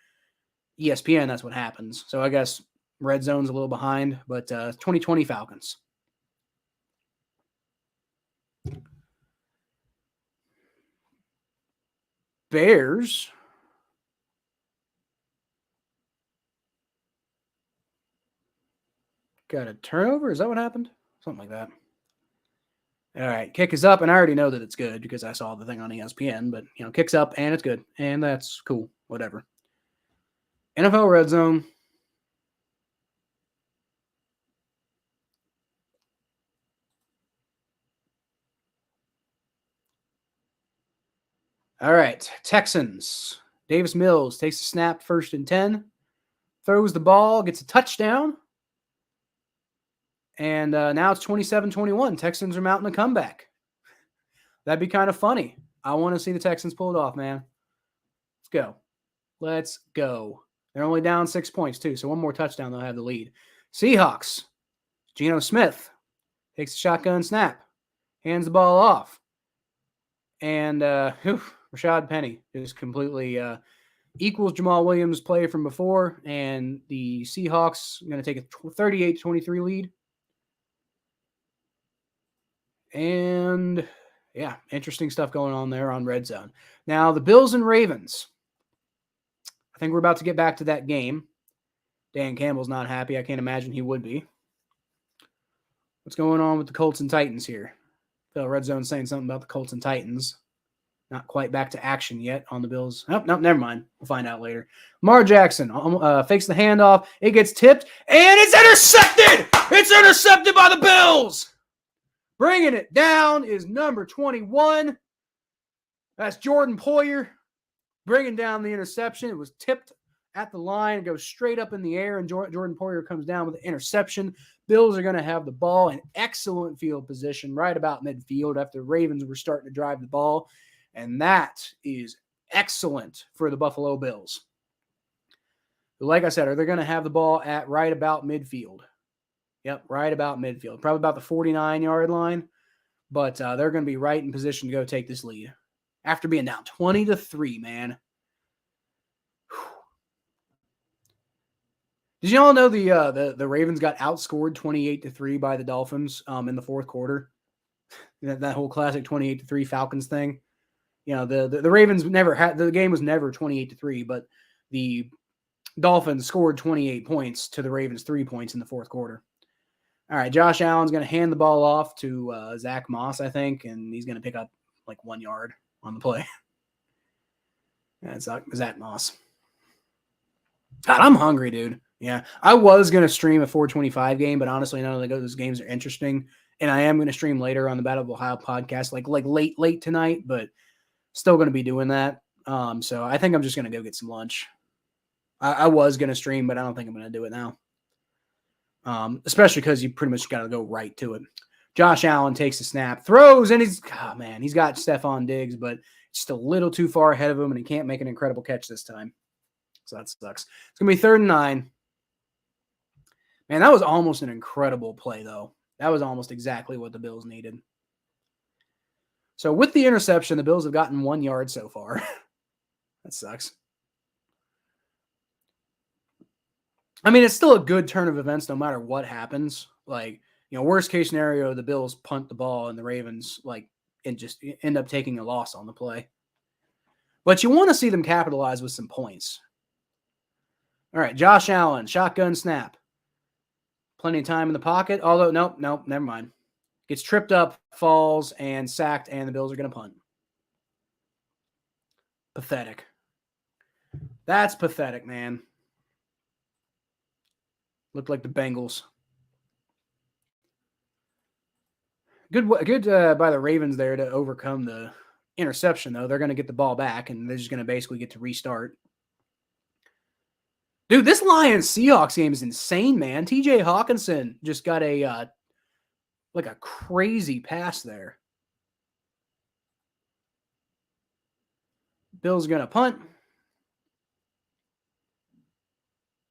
ESPN, that's what happens. So I guess red zone's a little behind, but 2020 Falcons. Bears. Got a turnover? Is that what happened? Something like that. All right, kick is up, and I already know that it's good because I saw the thing on ESPN, but, kick's up, and it's good, and that's cool, whatever. NFL red zone. All right, Texans. Davis Mills takes a snap, 1st and 10, throws the ball, gets a touchdown, and now it's 27-21. Texans are mounting a comeback. That'd be kind of funny. I want to see the Texans pull it off, man. Let's go. They're only down 6 points, too, so one more touchdown, they'll have the lead. Seahawks. Geno Smith takes a shotgun snap, hands the ball off, and Rashad Penny just completely equals Jamal Williams' play from before, and the Seahawks are going to take a 38-23 lead. And, interesting stuff going on there on red zone. Now, the Bills and Ravens. I think we're about to get back to that game. Dan Campbell's not happy. I can't imagine he would be. What's going on with the Colts and Titans here? Phil Red Zone saying something about the Colts and Titans. Not quite back to action yet on the Bills. Nope, never mind. We'll find out later. Lamar Jackson fakes the handoff. It gets tipped, and it's intercepted! It's intercepted by the Bills! Bringing it down is number 21. That's Jordan Poyer bringing down the interception. It was tipped at the line. It goes straight up in the air, and Jordan Poyer comes down with the interception. Bills are going to have the ball in excellent field position right about midfield after the Ravens were starting to drive the ball, and that is excellent for the Buffalo Bills. Like I said, are they going to have the ball at right about midfield? Yep, right about midfield. Probably about the 49-yard line, but they're going to be right in position to go take this lead. After being down 20-3, man. Whew. Did you all know the Ravens got outscored 28-3 by the Dolphins in the fourth quarter? That whole classic 28-3 Falcons thing. The Ravens never had, the game was never 28-3, but the Dolphins scored 28 points to the Ravens 3 points in the fourth quarter. All right, Josh Allen's going to hand the ball off to Zach Moss, I think, and he's going to pick up like 1 yard on the play. That's Zach Moss. God, I'm hungry, dude. Yeah, I was going to stream a 425 game, but honestly, none of those games are interesting. And I am going to stream later on the Battle of Ohio podcast, like late tonight, but still going to be doing that. So I think I'm just going to go get some lunch. I was going to stream, but I don't think I'm going to do it now. Especially because you pretty much got to go right to it. Josh Allen takes a snap, throws, and he's got Stephon Diggs, but just a little too far ahead of him, and he can't make an incredible catch this time. So that sucks. It's going to be 3rd and 9. Man, that was almost an incredible play, though. That was almost exactly what the Bills needed. So with the interception, the Bills have gotten 1 yard so far. That sucks. I mean, it's still a good turn of events no matter what happens. Like, worst case scenario, the Bills punt the ball and the Ravens, and just end up taking a loss on the play. But you want to see them capitalize with some points. All right, Josh Allen, shotgun snap. Plenty of time in the pocket. Although, nope, never mind. Gets tripped up, falls, and sacked, and the Bills are going to punt. Pathetic. That's pathetic, man. Looked like the Bengals. Good by the Ravens there to overcome the interception, though. They're going to get the ball back, and they're just going to basically get to restart. Dude, this Lions-Seahawks game is insane, man. TJ Hawkinson just got a like a crazy pass there. Bill's going to punt.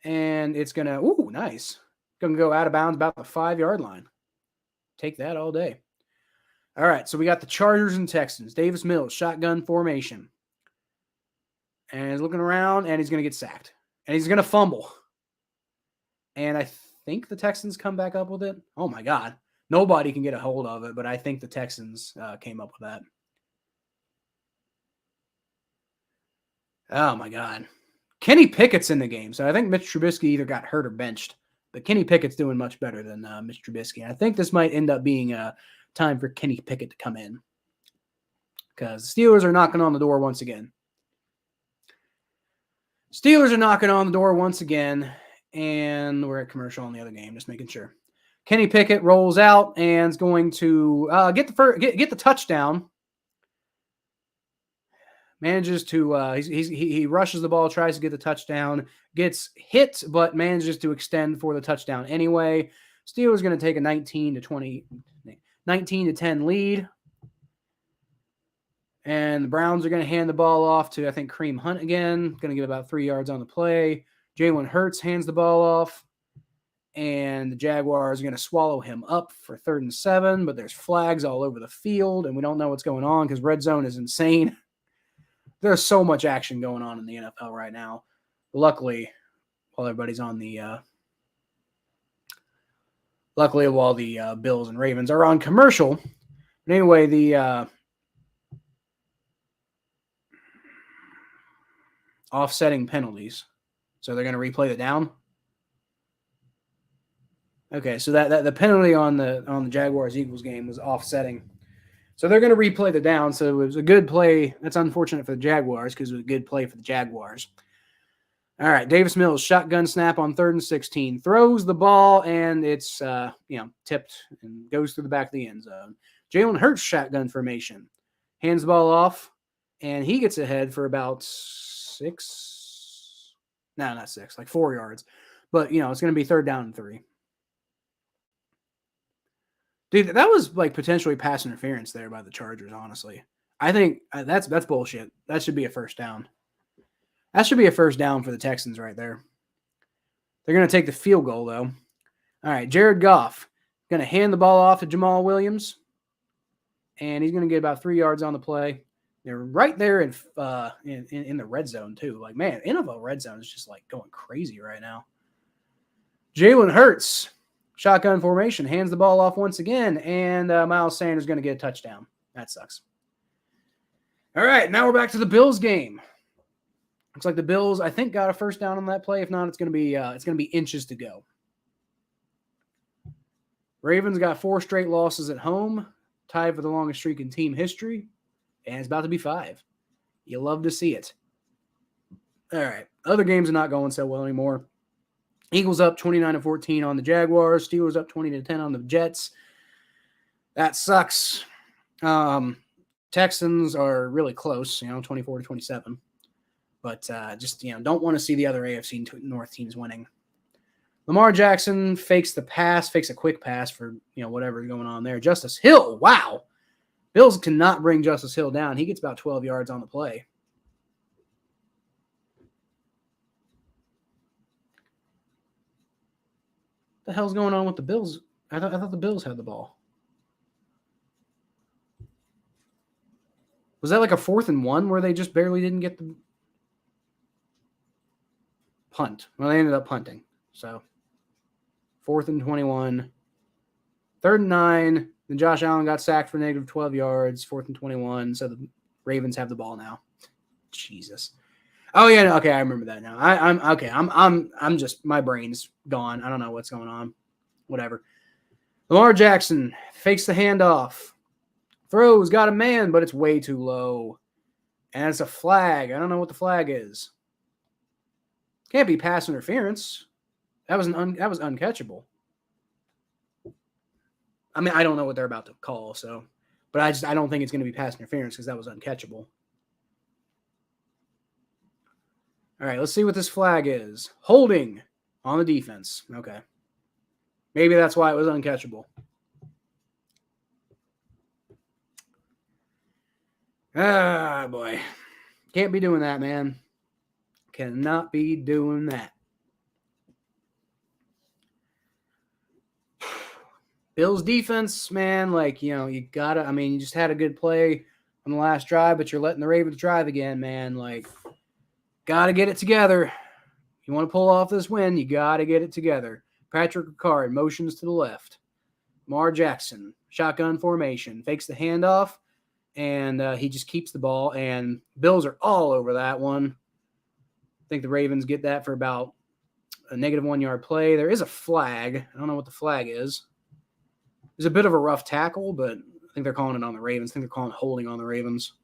And it's going to, ooh, nice. Going to go out of bounds about the 5-yard line. Take that all day. All right, so we got the Chargers and Texans. Davis Mills, shotgun formation. And he's looking around, and he's going to get sacked. And he's going to fumble. And I think the Texans come back up with it. Oh, my God. Nobody can get a hold of it, but I think the Texans came up with that. Oh, my God. Kenny Pickett's in the game, so I think Mitch Trubisky either got hurt or benched. But Kenny Pickett's doing much better than Mitch Trubisky. I think this might end up being time for Kenny Pickett to come in. Because the Steelers are knocking on the door once again. Steelers are knocking on the door once again. And we're at commercial on the other game, just making sure. Kenny Pickett rolls out and is going to get the touchdown. Manages to he rushes the ball, tries to get the touchdown, gets hit, but manages to extend for the touchdown anyway. Steelers going to take a 19 to 10 lead. And the Browns are going to hand the ball off to, I think, Kareem Hunt again. Going to get about 3 yards on the play. Jalen Hurts hands the ball off. And the Jaguars are going to swallow him up for 3rd and 7, but there's flags all over the field, and we don't know what's going on because red zone is insane. There's so much action going on in the NFL right now. Luckily, while everybody's on the Bills and Ravens are on commercial. But anyway, the offsetting penalties. So they're going to replay the down. Okay, so that the penalty on the Jaguars-Eagles game was offsetting. So they're going to replay the down. So it was a good play. That's unfortunate for the Jaguars because it was a good play for the Jaguars. All right, Davis Mills, shotgun snap on 3rd and 16. Throws the ball, and it's tipped and goes through the back of the end zone. Jalen Hurts, shotgun formation. Hands the ball off, and he gets ahead for about 6. No, not 6, like 4 yards. But, it's going to be 3rd down and 3. Dude, that was like potentially pass interference there by the Chargers, honestly. I think that's bullshit. That should be a 1st down. That should be a 1st down for the Texans right there. They're going to take the field goal, though. All right, Jared Goff going to hand the ball off to Jamal Williams, and he's going to get about 3 yards on the play. They're right there in the red zone, too. Like, man, NFL red zone is just like going crazy right now. Jalen Hurts. Shotgun formation, hands the ball off once again, and Miles Sanders is going to get a touchdown. That sucks. All right, now we're back to the Bills game. Looks like the Bills, I think, got a 1st down on that play. If not, it's going to be inches to go. Ravens got 4 straight losses at home, tied for the longest streak in team history, and it's about to be 5. You love to see it. All right, other games are not going so well anymore. Eagles up 29-14 on the Jaguars. Steelers up 20-10 on the Jets. That sucks. Texans are really close, 24-27. But don't want to see the other AFC North teams winning. Lamar Jackson fakes a quick pass for, whatever's going on there. Justice Hill, wow. Bills cannot bring Justice Hill down. He gets about 12 yards on the play. What the hell's going on with the Bills? I thought the Bills had the ball. Was that like a 4th and 1 where they just barely didn't get the punt? Well, they ended up punting. So 4th and 21. 3rd and 9. Then Josh Allen got sacked for negative 12 yards. 4th and 21. So the Ravens have the ball now. Jesus. Oh yeah, okay, I remember that now. I'm okay. I'm just, my brain's gone. I don't know what's going on. Whatever. Lamar Jackson fakes the handoff. Throws, got a man, but it's way too low. And it's a flag. I don't know what the flag is. Can't be pass interference. That was uncatchable. I mean, I don't know what they're about to call, so, but I don't think it's going to be pass interference because that was uncatchable. All right, let's see what this flag is. Holding on the defense. Okay. Maybe that's why it was uncatchable. Ah, boy. Can't be doing that, man. Cannot be doing that. Bills defense, man, like, you gotta, you just had a good play on the last drive, but you're letting the Ravens drive again, man. Like, gotta get it together. If you want to pull off this win, you gotta get it together. Patrick Ricard motions to the left. Lamar Jackson, shotgun formation, fakes the handoff, and he just keeps the ball, and Bills are all over that one. I think the Ravens get that for about a negative 1 yard play. There is a flag. I don't know what the flag is. There's a bit of a rough tackle, but I think they're calling it on the Ravens. I think they're calling it holding on the Ravens.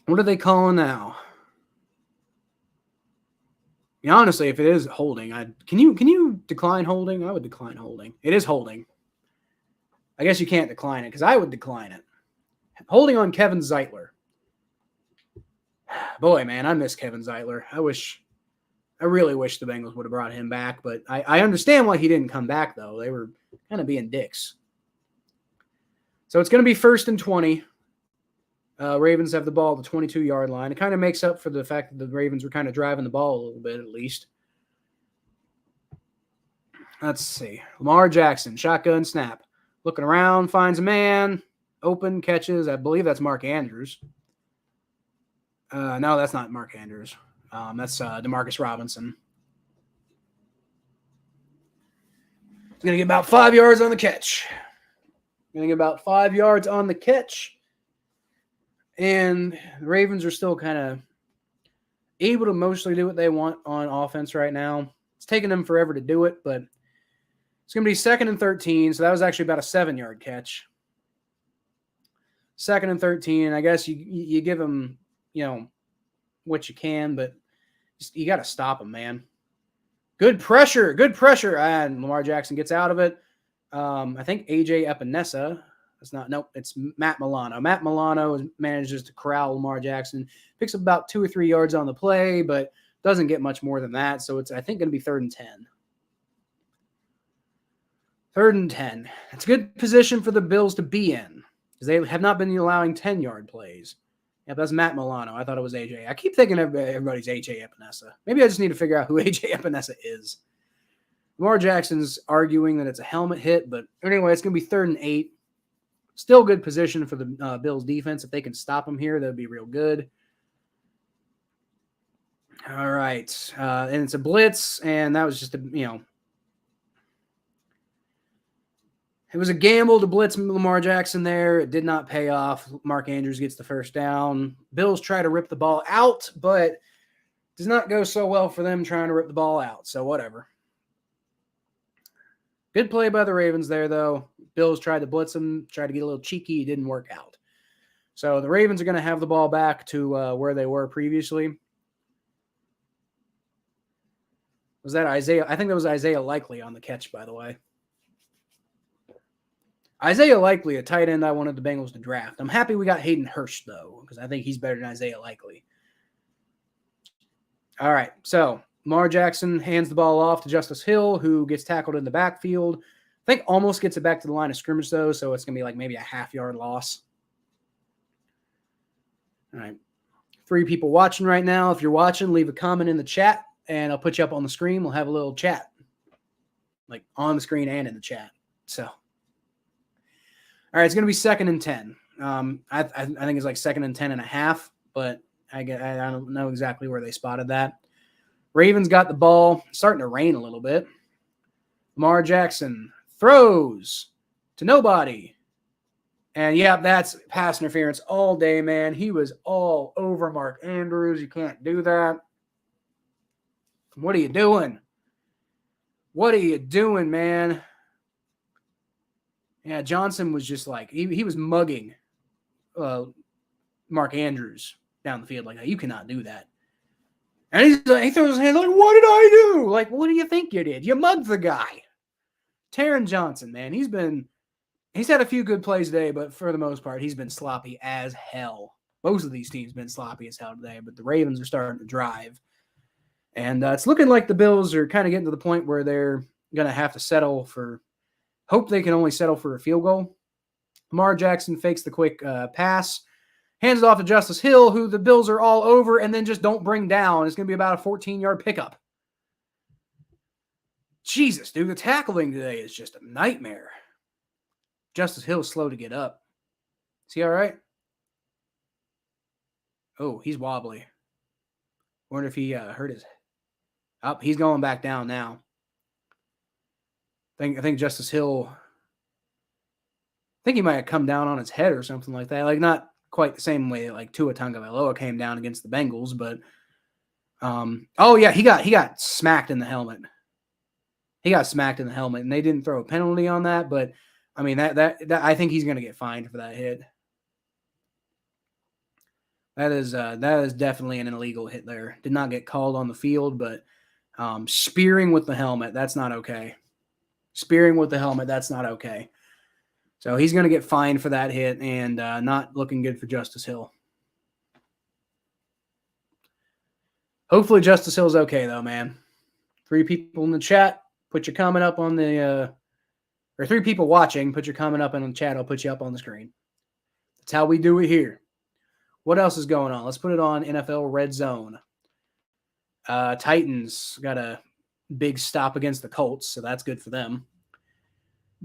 What are they calling now? Honestly, if it is holding, can you decline holding? I would decline holding. It is holding. I guess you can't decline it because I would decline it. Holding on Kevin Zeitler. Boy, man, I miss Kevin Zeitler. I really wish the Bengals would have brought him back, but I understand why he didn't come back, though. They were kind of being dicks. So it's going to be 1st and 20. Ravens have the ball at the 22-yard line. It kind of makes up for the fact that the Ravens were kind of driving the ball a little bit, at least. Let's see. Lamar Jackson, shotgun snap. Looking around, finds a man. Open, catches. I believe that's Mark Andrews. No, that's not Mark Andrews. That's Demarcus Robinson. He's going to get about 5 yards on the catch. And the Ravens are still kind of able to mostly do what they want on offense right now. It's taking them forever to do it, but it's going to be 2nd and 13, so that was actually about a 7-yard catch. 2nd and 13, I guess you give them, what you can, but you got to stop them, man. Good pressure. And Lamar Jackson gets out of it. I think AJ Epinesa. It's Matt Milano. Matt Milano manages to corral Lamar Jackson, picks up about 2 or 3 yards on the play, but doesn't get much more than that. So it's, I think, going to be 3rd and 10. 3rd and 10. It's a good position for the Bills to be in because they have not been allowing 10-yard plays. Yep, that's Matt Milano. I thought it was AJ. I keep thinking everybody's AJ Epinesa. Maybe I just need to figure out who AJ Epinesa is. Lamar Jackson's arguing that it's a helmet hit, but anyway, it's going to be 3rd and 8. Still good position for the Bills defense. If they can stop them here, that would be real good. All right. And it's a blitz, and that was just it was a gamble to blitz Lamar Jackson there. It did not pay off. Mark Andrews gets the 1st down. Bills try to rip the ball out, but does not go so well for them trying to rip the ball out. So whatever. Good play by the Ravens there, though. Bills tried to blitz them, tried to get a little cheeky. It didn't work out. So the Ravens are going to have the ball back to where they were previously. Was that Isaiah? I think that was Isaiah Likely on the catch, by the way. Isaiah Likely, a tight end I wanted the Bengals to draft. I'm happy we got Hayden Hurst, though, because I think he's better than Isaiah Likely. All right, so Lamar Jackson hands the ball off to Justice Hill, who gets tackled in the backfield. I think almost gets it back to the line of scrimmage, though, so it's going to be like maybe a half-yard loss. All right, 3 people watching right now. If you're watching, leave a comment in the chat, and I'll put you up on the screen. We'll have a little chat, like on the screen and in the chat. So, all right, it's going to be 2nd and 10. I think it's like 2nd and 10 and a half, but I don't know exactly where they spotted that. Ravens got the ball. Starting to rain a little bit. Lamar Jackson throws to nobody. And, yeah, that's pass interference all day, man. He was all over Mark Andrews. You can't do that. What are you doing? What are you doing, man? Yeah, Johnson was just like, he was mugging Mark Andrews down the field. Like, you cannot do that. And he throws his hand like, what did I do? Like, what do you think you did? You mugged the guy. Taron Johnson, man, he's had a few good plays today, but for the most part, he's been sloppy as hell. Most of these teams been sloppy as hell today, but the Ravens are starting to drive. And it's looking like the Bills are kind of getting to the point where they're going to have to settle for, hope they can only settle for a field goal. Lamar Jackson fakes the quick pass, hands it off to Justice Hill, who the Bills are all over, and then just don't bring down. It's going to be about a 14-yard pickup. Jesus, dude, the tackling today is just a nightmare. Justice Hill's slow to get up. Is he all right? Oh, he's wobbly. Wonder if he hurt his... Oh, he's going back down now. I think Justice Hill... I think he might have come down on his head or something like that. Like, not quite the same way like Tua Tagovailoa came down against the Bengals, but... oh, yeah, he got smacked in the helmet. He got smacked in the helmet, and they didn't throw a penalty on that, but... I mean, that I think he's going to get fined for that hit. That is definitely an illegal hit there. Did not get called on the field, but spearing with the helmet, that's not okay. Spearing with the helmet, that's not okay. So he's going to get fined for that hit, and not looking good for Justice Hill. Hopefully Justice Hill's okay, though, man. 3 people in the chat. Put your comment up on the... or 3 people watching, put your comment up in the chat. I'll put you up on the screen. That's how we do it here. What else is going on? Let's put it on NFL Red Zone. Titans got a big stop against the Colts, so that's good for them.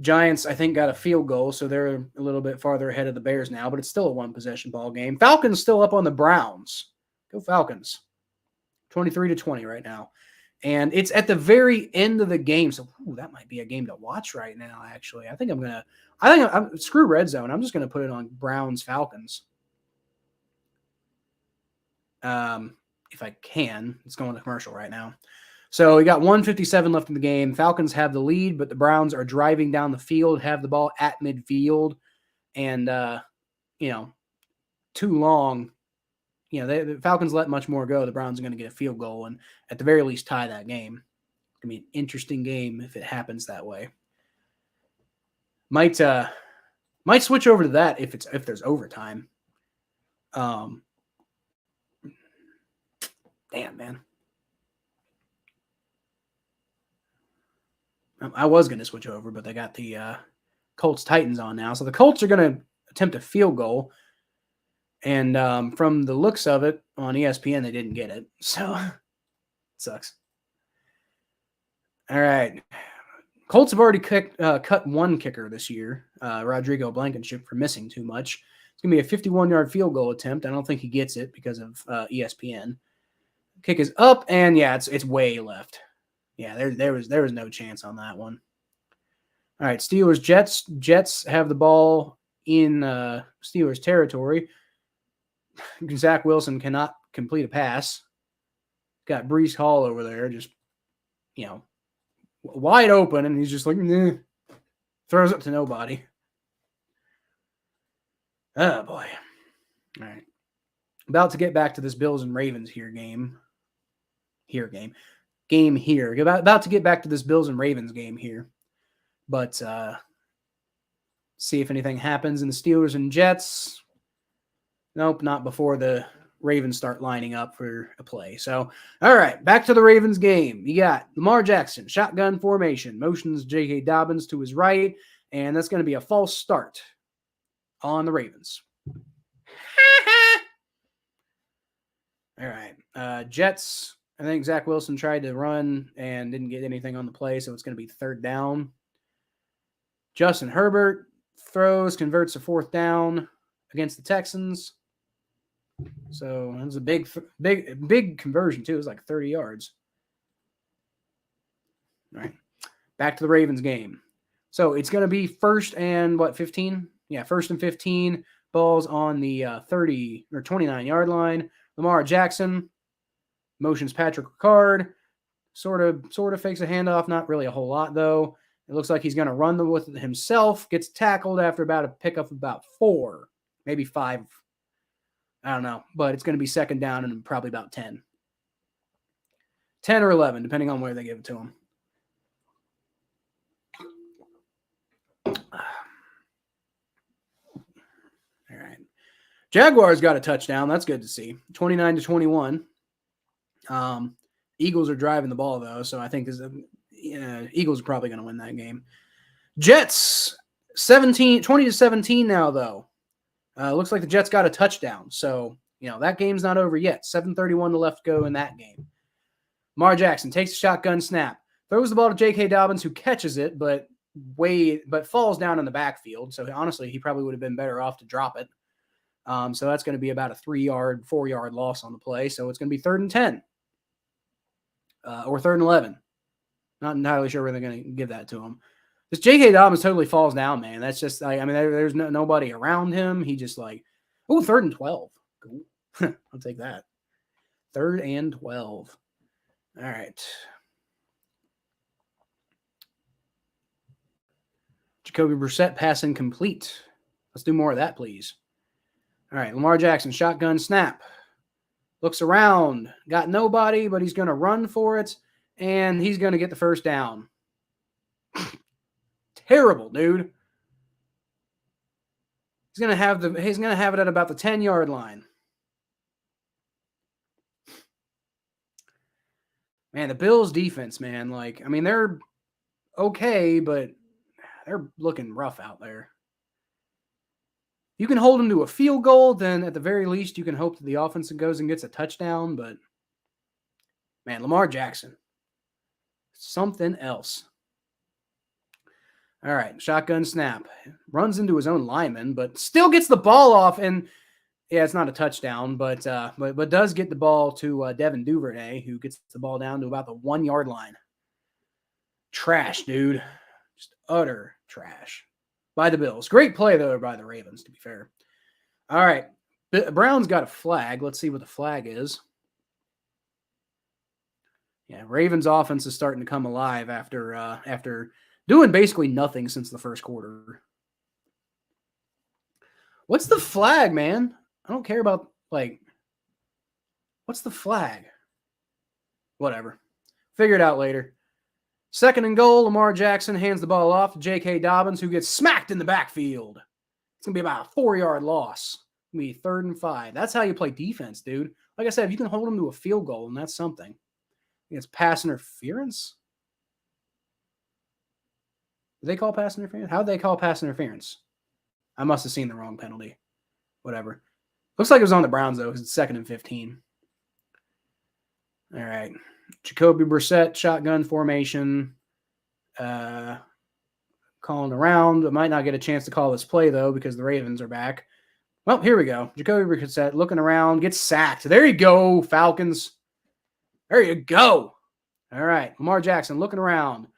Giants, I think, got a field goal, so they're a little bit farther ahead of the Bears now, but it's still a 1-possession ball game. Falcons still up on the Browns. Go Falcons. 23-20 right now. And it's at the very end of the game. So that might be a game to watch right now, actually. I think I'm screw Red Zone. I'm just going to put it on Browns Falcons. If I can. It's going to commercial right now. So we got 1:57 left in the game. Falcons have the lead, but the Browns are driving down the field, have the ball at midfield. And, too long. The Falcons let much more go. The Browns are going to get a field goal and at the very least tie that game. It's going to be an interesting game if it happens that way. Might switch over to that if there's overtime. Damn, man. I was going to switch over, but they got the Colts Titans on now. So the Colts are going to attempt a field goal. And from the looks of it on ESPN, they didn't get it. So it sucks. All right. Colts have already cut one kicker this year, Rodrigo Blankenship, for missing too much. It's going to be a 51-yard field goal attempt. I don't think he gets it because of ESPN. Kick is up, and yeah, it's way left. Yeah, there was no chance on that one. All right, Steelers, Jets. Jets have the ball in Steelers territory. Zach Wilson cannot complete a pass. Got Breece Hall over there, just, wide open, and he's just like, nah. Throws it to nobody. Oh, boy. All right. About to get back to this Bills and Ravens game here. About to get back to this Bills and Ravens game here. But see if anything happens in the Steelers and Jets. Nope, not before the Ravens start lining up for a play. So, all right, back to the Ravens game. You got Lamar Jackson, shotgun formation, motions J.K. Dobbins to his right, and that's going to be a false start on the Ravens. All right, Jets. I think Zach Wilson tried to run and didn't get anything on the play, so it's going to be 3rd down. Justin Herbert throws, converts a 4th down against the Texans. So it was a big conversion, too. It was like 30 yards. All right. Back to the Ravens game. So it's going to be 1st and 15? Yeah, 1st and 15. Ball's on the 30 or 29-yard line. Lamar Jackson motions Patrick Ricard. Sort of fakes a handoff. Not really a whole lot, though. It looks like he's going to run with it himself. Gets tackled after about a pickup of about 4, maybe 5. I don't know. But it's going to be second down and probably about 10. 10 or 11, depending on where they give it to him. All right. Jaguars got a touchdown. That's good to see. 29-21. Eagles are driving the ball, though, so I think Eagles are probably going to win that game. Jets, 20-17 now, though. Looks like the Jets got a touchdown, so that game's not over yet. 7:31 left to go in that game. Lamar Jackson takes a shotgun snap, throws the ball to J.K. Dobbins, who catches it, but falls down in the backfield. So honestly, he probably would have been better off to drop it. So that's going to be about a 4-yard loss on the play. So it's going to be 3rd and 10. Or 3rd and 11. Not entirely sure where they're going to give that to him. This J.K. Dobbins totally falls down, man. That's just, there's nobody around him. He just 3rd and 12. Cool. I'll take that. 3rd and 12. All right. Jacoby Brissett passing complete. Let's do more of that, please. All right, Lamar Jackson, shotgun snap. Looks around. Got nobody, but he's going to run for it, and he's going to get the first down. Terrible, dude. He's going to have it at about the 10-yard line. Man, the Bills defense, man, they're okay, but they're looking rough out there. You can hold them to a field goal, then at the very least you can hope that the offense goes and gets a touchdown, but man, Lamar Jackson, something else. All right, shotgun snap. Runs into his own lineman, but still gets the ball off, and yeah, it's not a touchdown, but does get the ball to Devin Duvernay, who gets the ball down to about the 1-yard line. Trash, dude. Just utter trash by the Bills. Great play, though, by the Ravens, to be fair. All right. Brown's got a flag. Let's see what the flag is. Yeah, Ravens offense is starting to come alive after doing basically nothing since the first quarter. What's the flag, man? I don't care about, what's the flag? Whatever. Figure it out later. 2nd and goal, Lamar Jackson hands the ball off to J.K. Dobbins, who gets smacked in the backfield. It's going to be about a 4-yard loss. It's going to be 3rd and 5. That's how you play defense, dude. Like I said, if you can hold them to a field goal, and that's something. I think it's pass interference. Did they call pass interference? How did they call pass interference? I must have seen the wrong penalty. Whatever. Looks like it was on the Browns, though, because it's 2nd and 15. All right. Jacoby Brissett, shotgun formation. Calling around. I might not get a chance to call this play, though, because the Ravens are back. Well, here we go. Jacoby Brissett looking around, gets sacked. There you go, Falcons. There you go. All right. Lamar Jackson looking around.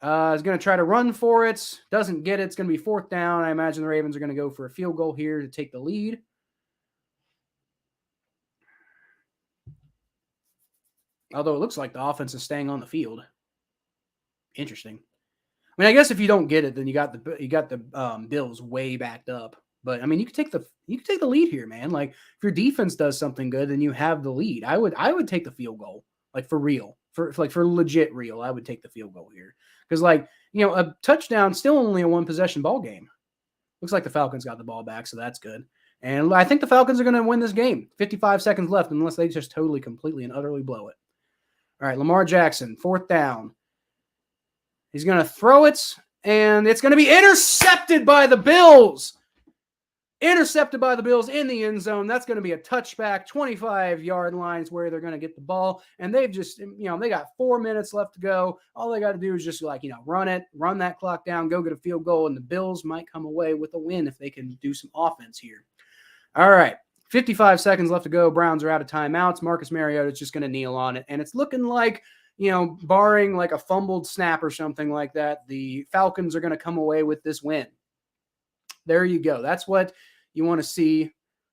Is going to try to run for it. Doesn't get it. It's going to be 4th down. I imagine the Ravens are going to go for a field goal here to take the lead. Although it looks like the offense is staying on the field. Interesting. I mean, I guess if you don't get it, then you got the Bills way backed up. But I mean, you could take the lead here, man. Like if your defense does something good, then you have the lead. I would take the field goal, like for real, for legit real. I would take the field goal here because a touchdown still only a 1-possession ball game. Looks like the Falcons got the ball back, so that's good. And I think the Falcons are going to win this game. 55 seconds left, unless they just totally, completely, and utterly blow it. All right, Lamar Jackson, 4th down. He's going to throw it, and it's going to be intercepted by the Bills. Intercepted by the Bills in the end zone. That's going to be a touchback. 25-yard line is where they're going to get the ball. And they've just, they got 4 minutes left to go. All they got to do is just run that clock down, go get a field goal, and the Bills might come away with a win if they can do some offense here. All right. 55 seconds left to go. Browns are out of timeouts. Marcus Mariota is just going to kneel on it. And it's looking like, barring like a fumbled snap or something like that, the Falcons are going to come away with this win. There you go. That's what you want to see,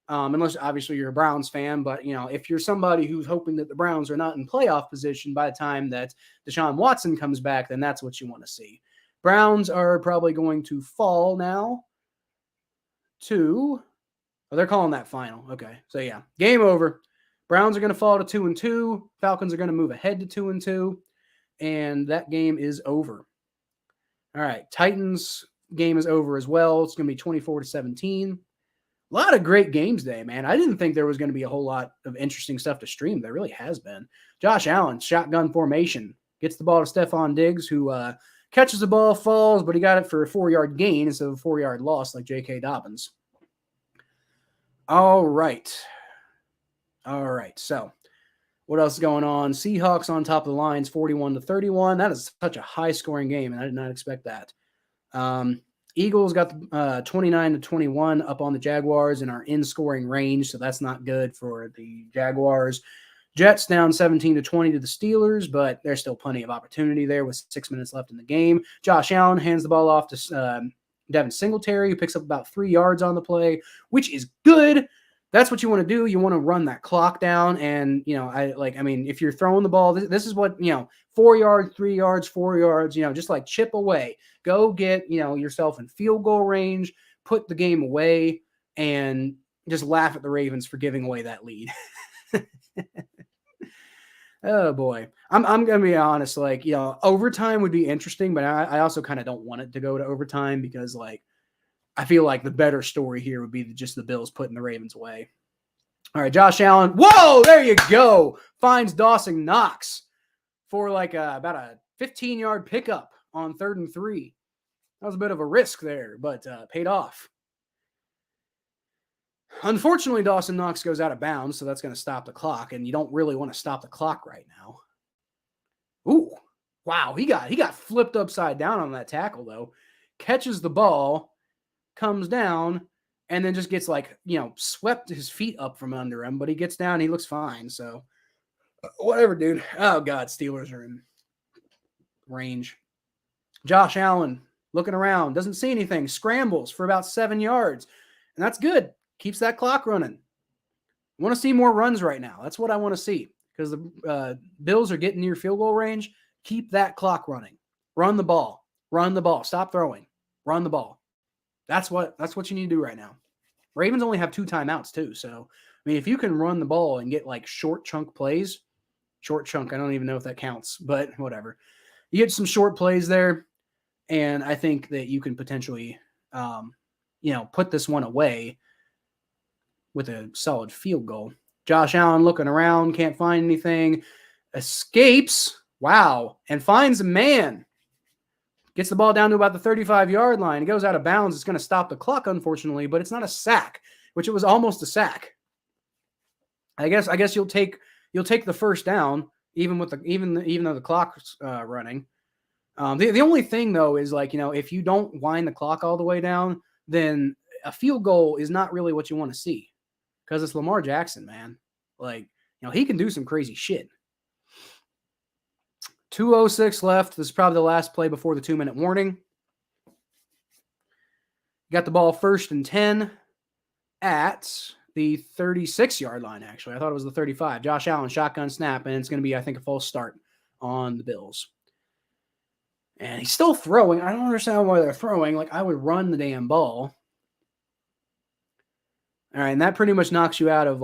unless obviously you're a Browns fan. But, if you're somebody who's hoping that the Browns are not in playoff position by the time that Deshaun Watson comes back, then that's what you want to see. Browns are probably going to fall now to, oh, they're calling that final. Okay. So yeah, game over. Browns are going to fall to 2-2. Falcons are going to move ahead to 2-2. And that game is over. All right. Titans game is over as well. It's going to be 24-17. A lot of great games today, man. I didn't think there was going to be a whole lot of interesting stuff to stream. There really has been. Josh Allen, shotgun formation, gets the ball to Stephon Diggs, who catches the ball, falls, but he got it for a 4-yard gain instead of a 4-yard loss like J.K. Dobbins. All right. So what else is going on? Seahawks on top of the Lions, 41-31. That is such a high-scoring game, and I did not expect that. Eagles got 29-21 up on the Jaguars and are in scoring range, so that's not good for the Jaguars. Jets down 17-20 to the Steelers, but there's still plenty of opportunity there with 6 minutes left in the game. Josh Allen hands the ball off to Devin Singletary, who picks up about 3 yards on the play, which is good. That's what you want to do. You want to run that clock down. And, if you're throwing the ball, this is what, 4 yards, 3 yards, 4 yards, just like chip away. Go get, yourself in field goal range, put the game away, and just laugh at the Ravens for giving away that lead. Oh, boy. I'm going to be honest. Overtime would be interesting, but I also kind of don't want it to go to overtime because, I feel like the better story here would be just the Bills putting the Ravens away. All right, Josh Allen. Whoa, there you go. Finds Dawson Knox for about a 15-yard pickup on 3rd and 3. That was a bit of a risk there, but paid off. Unfortunately, Dawson Knox goes out of bounds, so that's going to stop the clock, and you don't really want to stop the clock right now. Ooh, wow, he got flipped upside down on that tackle, though. Catches the ball, comes down, and then just gets swept his feet up from under him, but he gets down, he looks fine, so whatever, dude. Oh, God, Steelers are in range. Josh Allen looking around, doesn't see anything, scrambles for about 7 yards, and that's good. Keeps that clock running. I want to see more runs right now. That's what I want to see because the Bills are getting near field goal range. Keep that clock running. Run the ball. Run the ball. Stop throwing. Run the ball. That's what you need to do right now. Ravens only have 2 timeouts too. So, if you can run the ball and get short chunk plays, I don't even know if that counts, but whatever. You get some short plays there, and I think that you can potentially, put this one away with a solid field goal. Josh Allen looking around, can't find anything, escapes, wow, and finds a man. Gets the ball down to about the 35-yard line. He goes out of bounds. It's going to stop the clock, unfortunately, but it's not a sack, which it was almost a sack. I guess you'll take the first down, even though the clock's running. The only thing though is if you don't wind the clock all the way down, then a field goal is not really what you want to see. Because it's Lamar Jackson, man. He can do some crazy shit. 2:06 left. This is probably the last play before the 2-minute warning. Got the ball 1st and 10 at the 36-yard line, actually. I thought it was the 35. Josh Allen, shotgun snap, and it's going to be, I think, a false start on the Bills. And he's still throwing. I don't understand why they're throwing. I would run the damn ball. All right, and that pretty much knocks you out of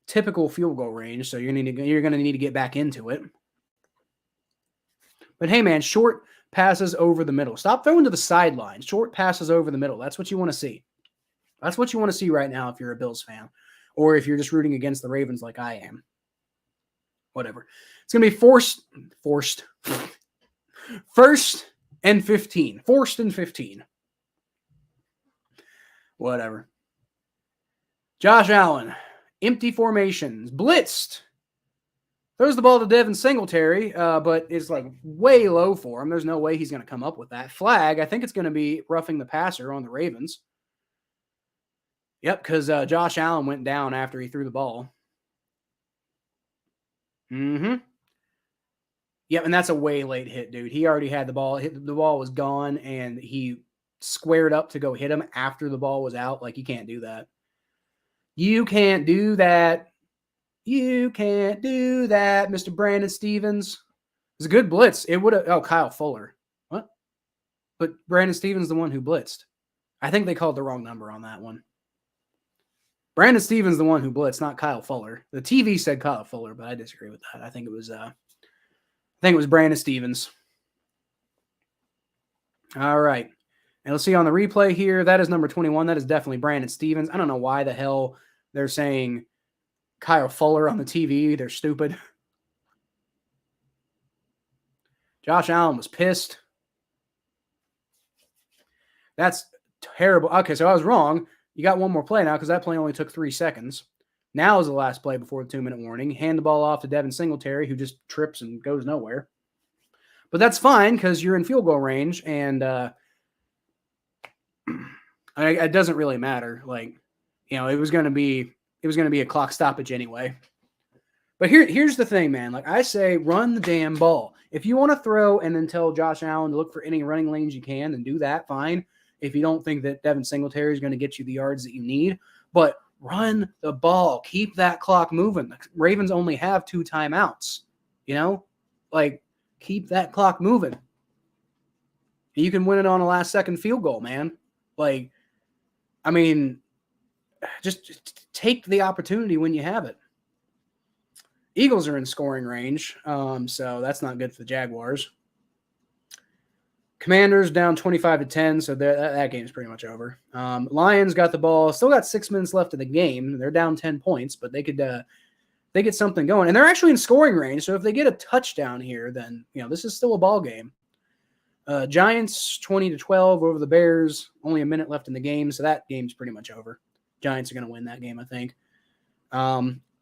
typical field goal range, so you're going to need to get back into it. But hey, man, short passes over the middle. Stop throwing to the sideline. Short passes over the middle. That's what you want to see. That's what you want to see right now if you're a Bills fan, or if you're just rooting against the Ravens like I am. Whatever. It's going to be forced. 1st and 15. Forced and 15. Whatever. Josh Allen, empty formations, blitzed. Throws the ball to Devin Singletary, but is way low for him. There's no way he's going to come up with that. Flag, I think it's going to be roughing the passer on the Ravens. Yep, because Josh Allen went down after he threw the ball. Mm-hmm. Yep, and that's a way late hit, dude. He already had the ball. The ball was gone, and he squared up to go hit him after the ball was out. You can't do that. You can't do that. You can't do that, Mr. Brandon Stevens. It was a good blitz. It would have. Oh, Kyle Fuller. What? But Brandon Stevens the one who blitzed. I think they called the wrong number on that one. Brandon Stevens the one who blitzed, not Kyle Fuller. The TV said Kyle Fuller, but I disagree with that. I think it was Brandon Stevens. All right. And let's see on the replay here. That is number 21. That is definitely Brandon Stevens. I don't know why the hell they're saying Kyle Fuller on the TV. They're stupid. Josh Allen was pissed. That's terrible. Okay, so I was wrong. You got one more play now because that play only took 3 seconds. Now is the last play before the 2-minute warning. Hand the ball off to Devin Singletary, who just trips and goes nowhere. But that's fine because you're in field goal range, and it doesn't really matter. Like, you know, it was going to be a clock stoppage anyway. But here's the thing, man. Like I say, run the damn ball. If you want to throw and then tell Josh Allen to look for any running lanes you can, then do that. Fine. If you don't think that Devin Singletary is going to get you the yards that you need, but run the ball. Keep that clock moving. The Ravens only have 2 timeouts. You know, like keep that clock moving. You can win it on a last-second field goal, man. Like, I mean, just take the opportunity when you have it. Eagles are in scoring range, so that's not good for the Jaguars. Commanders down 25-10, so that game's pretty much over. Lions got the ball, still got 6 minutes left of the game. They're down 10 points, but they get something going, and they're actually in scoring range. So if they get a touchdown here, then this is still a ball game. Giants 20-12 over the Bears. Only a minute left in the game, so that game's pretty much over. Giants are going to win that game, I think.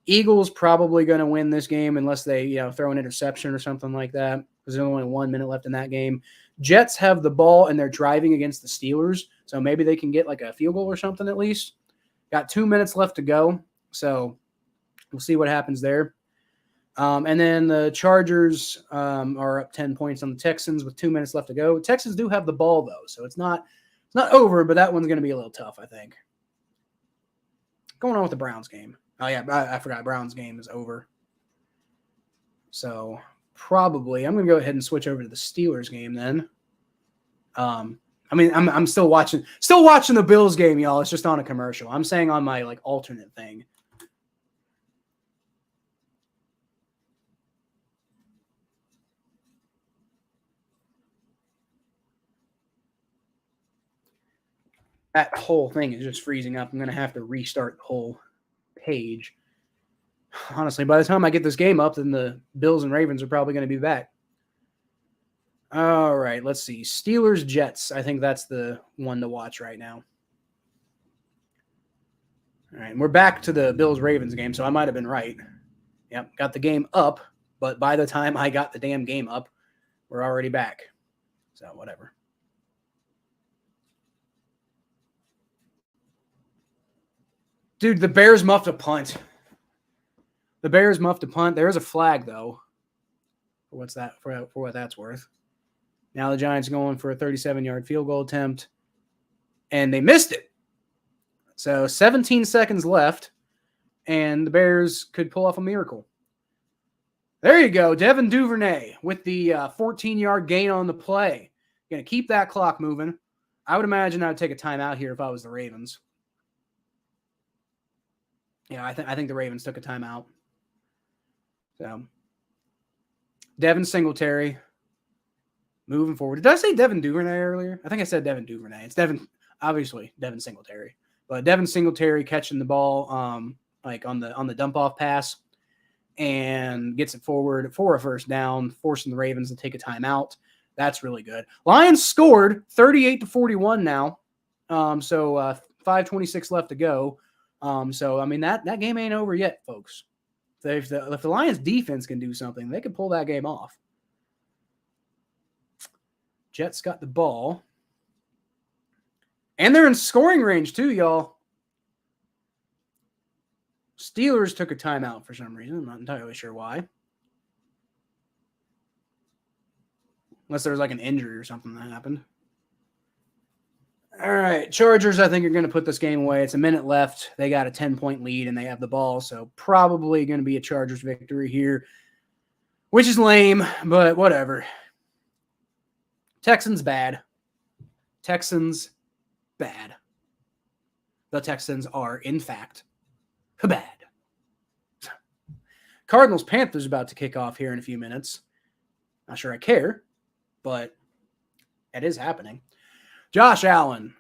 Eagles probably going to win this game unless they throw an interception or something like that, because there's only 1 minute left in that game. Jets have the ball and they're driving against the Steelers, so maybe they can get like a field goal or something at least. Got 2 minutes left to go, so we'll see what happens there. And then the Chargers are up 10 points on the Texans with 2 minutes left to go. Texans do have the ball though, so it's not over, but that one's going to be a little tough, I think. Going on with the Browns game. Oh yeah, I forgot Browns game is over. So probably I'm going to go ahead and switch over to the Steelers game then. I'm still watching the Bills game, y'all. It's just on a commercial. I'm saying on my alternate thing. That whole thing is just freezing up. I'm going to have to restart the whole page. Honestly, by the time I get this game up, then the Bills and Ravens are probably going to be back. All right, let's see. Steelers, Jets. I think that's the one to watch right now. All right, and we're back to the Bills-Ravens game, so I might have been right. Yep, got the game up, but by the time I got the damn game up, we're already back. So whatever. Dude, the Bears muffed a punt. There's a flag, though, for what that's worth. Now the Giants going for a 37-yard field goal attempt, and they missed it. So 17 seconds left, and the Bears could pull off a miracle. There you go, Devin Duvernay with the 14-yard gain on the play. Going to keep that clock moving. I would imagine I would take a timeout here if I was the Ravens. Yeah, I think the Ravens took a timeout. So, Devin Singletary moving forward. Did I say Devin Duvernay earlier? I think I said Devin Duvernay. It's obviously Devin Singletary. But Devin Singletary catching the ball on the dump-off pass and gets it forward for a first down, forcing the Ravens to take a timeout. That's really good. Lions scored 38-41 now. So 5:26 left to go. That game ain't over yet, folks. If the Lions defense can do something, they can pull that game off. Jets got the ball. And they're in scoring range too, y'all. Steelers took a timeout for some reason. I'm not entirely sure why. Unless there was an injury or something that happened. All right, Chargers, I think, are going to put this game away. It's a minute left. They got a 10-point lead, and they have the ball, so probably going to be a Chargers victory here, which is lame, but whatever. Texans bad. Texans, bad. The Texans are, in fact, bad. Cardinals Panthers about to kick off here in a few minutes. Not sure I care, but it is happening. Josh Allen,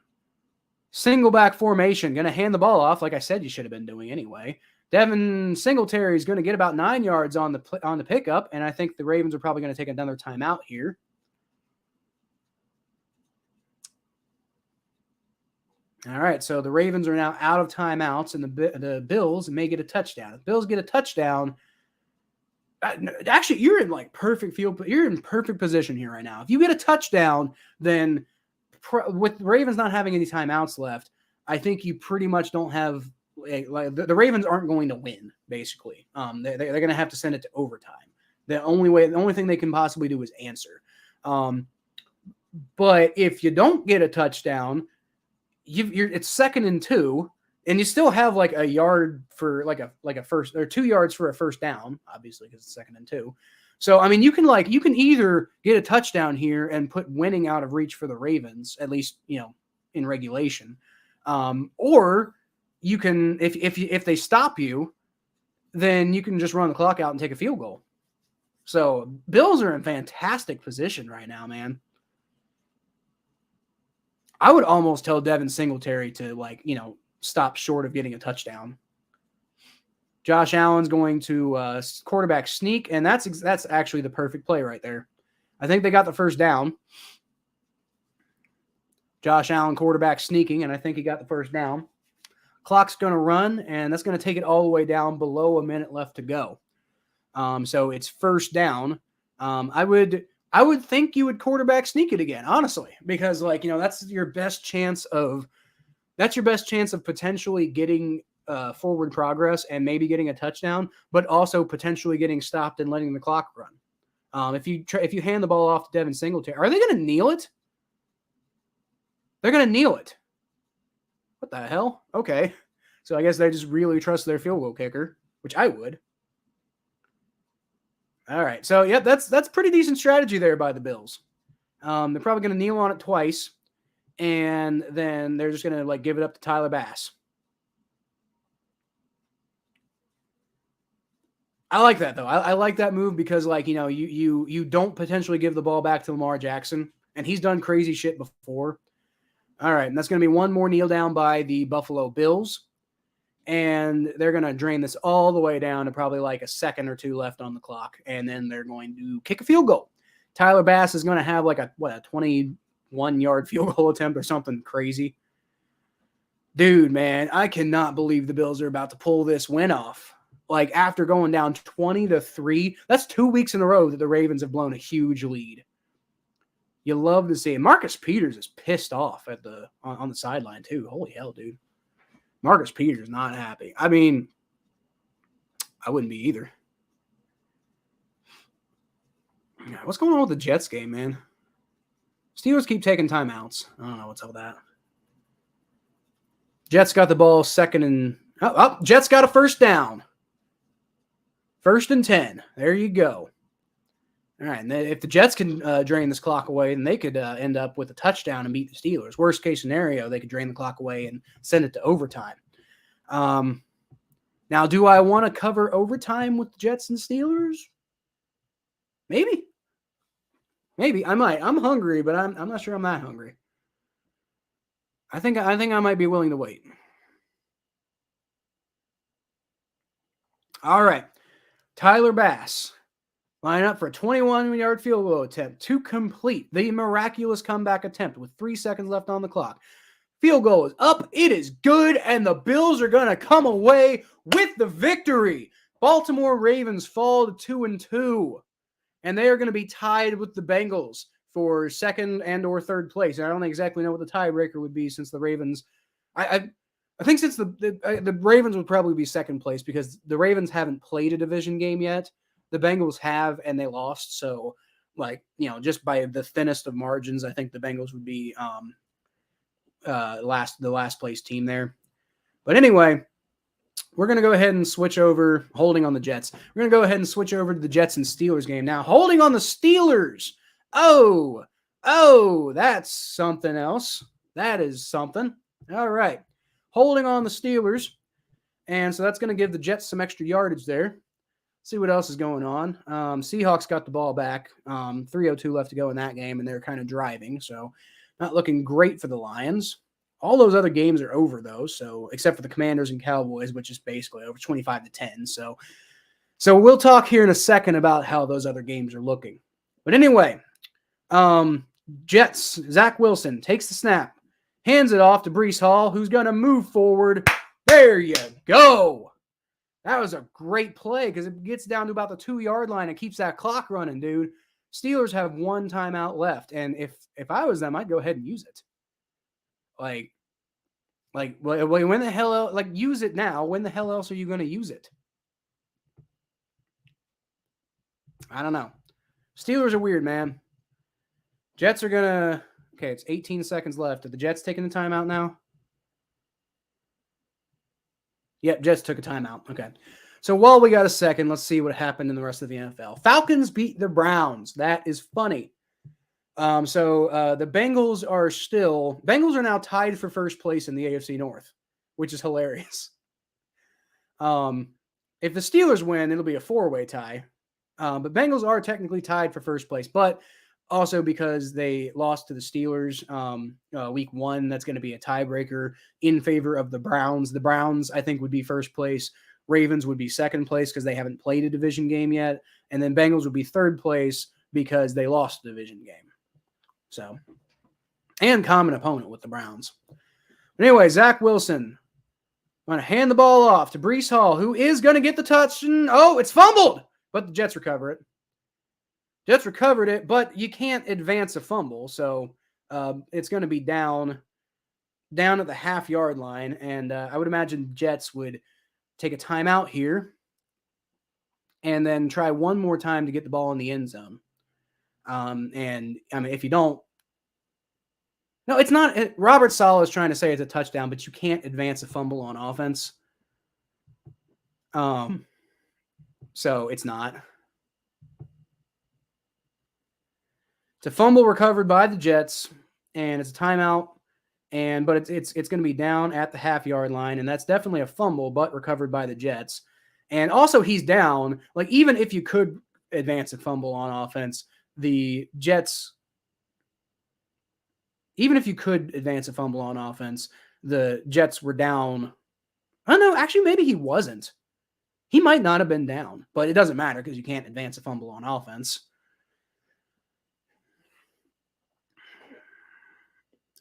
single back formation, going to hand the ball off like I said you should have been doing anyway. Devin Singletary is going to get about 9 yards on the pickup, and I think the Ravens are probably going to take another timeout here. All right, so the Ravens are now out of timeouts, and the Bills may get a touchdown. If the Bills get a touchdown, actually, you're in like perfect field. You're in perfect position here right now. If you get a touchdown, then with the Ravens not having any timeouts left, I think you pretty much don't have the Ravens aren't going to win. Basically, they're going to have to send it to overtime. The only thing they can possibly do is answer. But if you don't get a touchdown, it's 2nd and 2. And you still have like a yard for like a first, or 2 yards for a first down, obviously, because it's 2nd and 2. So I mean, you can either get a touchdown here and put winning out of reach for the Ravens, at least in regulation, or you can if they stop you, then you can just run the clock out and take a field goal. So Bills are in fantastic position right now, man. I would almost tell Devin Singletary to stop short of getting a touchdown. Josh Allen's going to quarterback sneak, and that's actually the perfect play right there. I think they got the first down. Josh Allen quarterback sneaking, and I think he got the first down. Clock's going to run, and that's going to take it all the way down below a minute left to go. So it's first down. I would think you would quarterback sneak it again, honestly, because that's your best chance of potentially getting forward progress and maybe getting a touchdown, but also potentially getting stopped and letting the clock run. If you hand the ball off to Devin Singletary, are they going to kneel it? They're going to kneel it. What the hell? Okay. So I guess they just really trust their field goal kicker, which I would. All right. So, yep, that's pretty decent strategy there by the Bills. They're probably going to kneel on it twice, and then they're just going to give it up to Tyler Bass. I like that, though. I like that move because, you don't potentially give the ball back to Lamar Jackson, and he's done crazy shit before. All right, and that's going to be one more kneel down by the Buffalo Bills, and they're going to drain this all the way down to probably a second or two left on the clock, and then they're going to kick a field goal. Tyler Bass is going to have a 21-yard field goal attempt or something crazy. Dude, man, I cannot believe the Bills are about to pull this win off. After going down 20-3, that's 2 weeks in a row that the Ravens have blown a huge lead. You love to see it. Marcus Peters is pissed off on the sideline too. Holy hell, dude. Marcus Peters is not happy. I mean, I wouldn't be either. What's going on with the Jets game, man? Steelers keep taking timeouts. I don't know what's all that. Jets got the ball second and... Jets got a first down. 1st and 10. There you go. All right, and if the Jets can drain this clock away, then they could end up with a touchdown and beat the Steelers. Worst case scenario, they could drain the clock away and send it to overtime. Now, do I want to cover overtime with the Jets and Steelers? Maybe. I might. I'm hungry, but I'm not sure I'm that hungry. I think I might be willing to wait. All right, Tyler Bass. Line up for a 21-yard field goal attempt to complete the miraculous comeback attempt with 3 seconds left on the clock. Field goal is up. It is good, and the Bills are going to come away with the victory. Baltimore Ravens fall to 2-2, and they are going to be tied with the Bengals for second and or third place. And I don't exactly know what the tiebreaker would be since the Ravens. I think since the Ravens would probably be second place because the Ravens haven't played a division game yet. The Bengals have, and they lost. So, just by the thinnest of margins, I think the Bengals would be the last place team there. But anyway, we're going to go ahead and switch over, holding on the Jets. We're going to go ahead and switch over to the Jets and Steelers game now. Holding on the Steelers. Oh, Oh, that's something else. That is something. All right. Holding on the Steelers. And so that's going to give the Jets some extra yardage there. See what else is going on. Seahawks got the ball back. 3:02 left to go in that game, and they're kind of driving. So not looking great for the Lions. All those other games are over, though. So except for the Commanders and Cowboys, which is basically over 25-10. So we'll talk here in a second about how those other games are looking. But anyway, Jets, Zach Wilson takes the snap, hands it off to Breece Hall, who's going to move forward. There you go. That was a great play because it gets down to about the 2-yard line and keeps that clock running, dude. Steelers have 1 timeout left, and if I was them, I'd go ahead and use it. Like when the hell, use it now. When the hell else are you going to use it? I don't know. Steelers are weird, man. Jets are going to... Okay, it's 18 seconds left. Are the Jets taking the timeout now? Yep, Jets took a timeout. Okay. So while we got a second, let's see what happened in the rest of the NFL. Falcons beat the Browns. That is funny. The Bengals are now tied for first place in the AFC North, which is hilarious. If the Steelers win, it'll be a 4-way tie. But Bengals are technically tied for first place, but also because they lost to the Steelers week 1, that's going to be a tiebreaker in favor of the Browns. The Browns, I think, would be first place. Ravens would be second place because they haven't played a division game yet. And then Bengals would be third place because they lost the division game. So, and common opponent with the Browns. But anyway, Zach Wilson going to hand the ball off to Breece Hall, who is going to get the touch. And, it's fumbled, but the Jets recover it. Jets recovered it, but you can't advance a fumble, so it's going to be down at the half-yard line, and I would imagine Jets would take a timeout here and then try one more time to get the ball in the end zone. And, I mean, if you don't... No, it's not... Robert Saleh is trying to say it's a touchdown, but you can't advance a fumble on offense. So it's not... It's a fumble recovered by the Jets, and it's a timeout. But it's going to be down at the half-yard line, and that's definitely a fumble, but recovered by the Jets. And also, he's down. Like, even if you could advance a fumble on offense, the Jets. Even if you could advance a fumble on offense, the Jets were down. I don't know. Actually, maybe he wasn't. He might not have been down, but it doesn't matter because you can't advance a fumble on offense.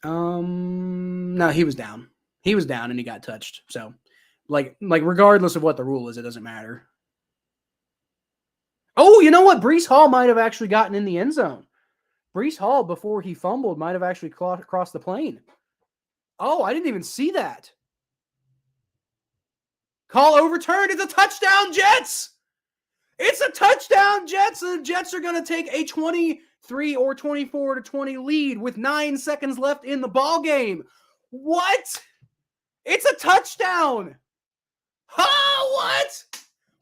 No, he was down. He was down and he got touched. So, like regardless of what the rule is, it doesn't matter. Oh, you know what? Breece Hall might have actually gotten in the end zone. Breece Hall, before he fumbled, might have actually crossed the plane. Oh, I didn't even see that. Call overturned. It's a touchdown, Jets. It's a touchdown, Jets. And the Jets are going to take a 23 or 24-20 lead with 9 seconds left in the ball game. What? It's a touchdown. Oh, what?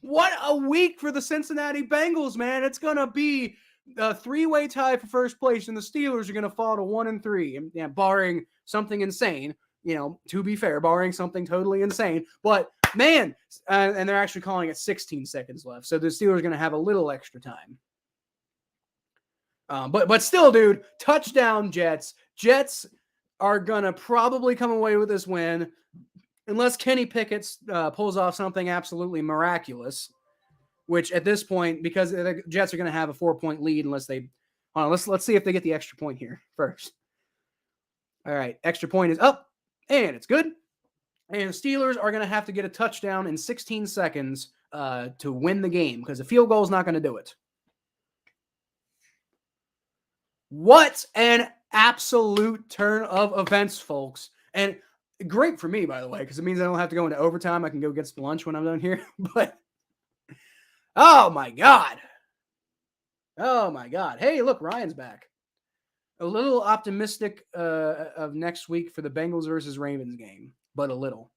What a week for the Cincinnati Bengals, man. It's going to be a 3-way tie for first place, and the Steelers are going to fall to 1-3, and barring something insane, to be fair, barring something totally insane. But, man, and they're actually calling it 16 seconds left, so the Steelers are going to have a little extra time. But still, dude, touchdown Jets. Jets are going to probably come away with this win unless Kenny Pickett pulls off something absolutely miraculous, which at this point, because the Jets are going to have a 4-point lead unless they – let's see if they get the extra point here first. All right, extra point is up, and it's good. And the Steelers are going to have to get a touchdown in 16 seconds to win the game because a field goal is not going to do it. What an absolute turn of events, folks. And great for me, by the way, because it means I don't have to go into overtime. I can go get some lunch when I'm done here. But, oh, my God. Oh, my God. Hey, look, Ryan's back. A little optimistic of next week for the Bengals versus Ravens game, but a little.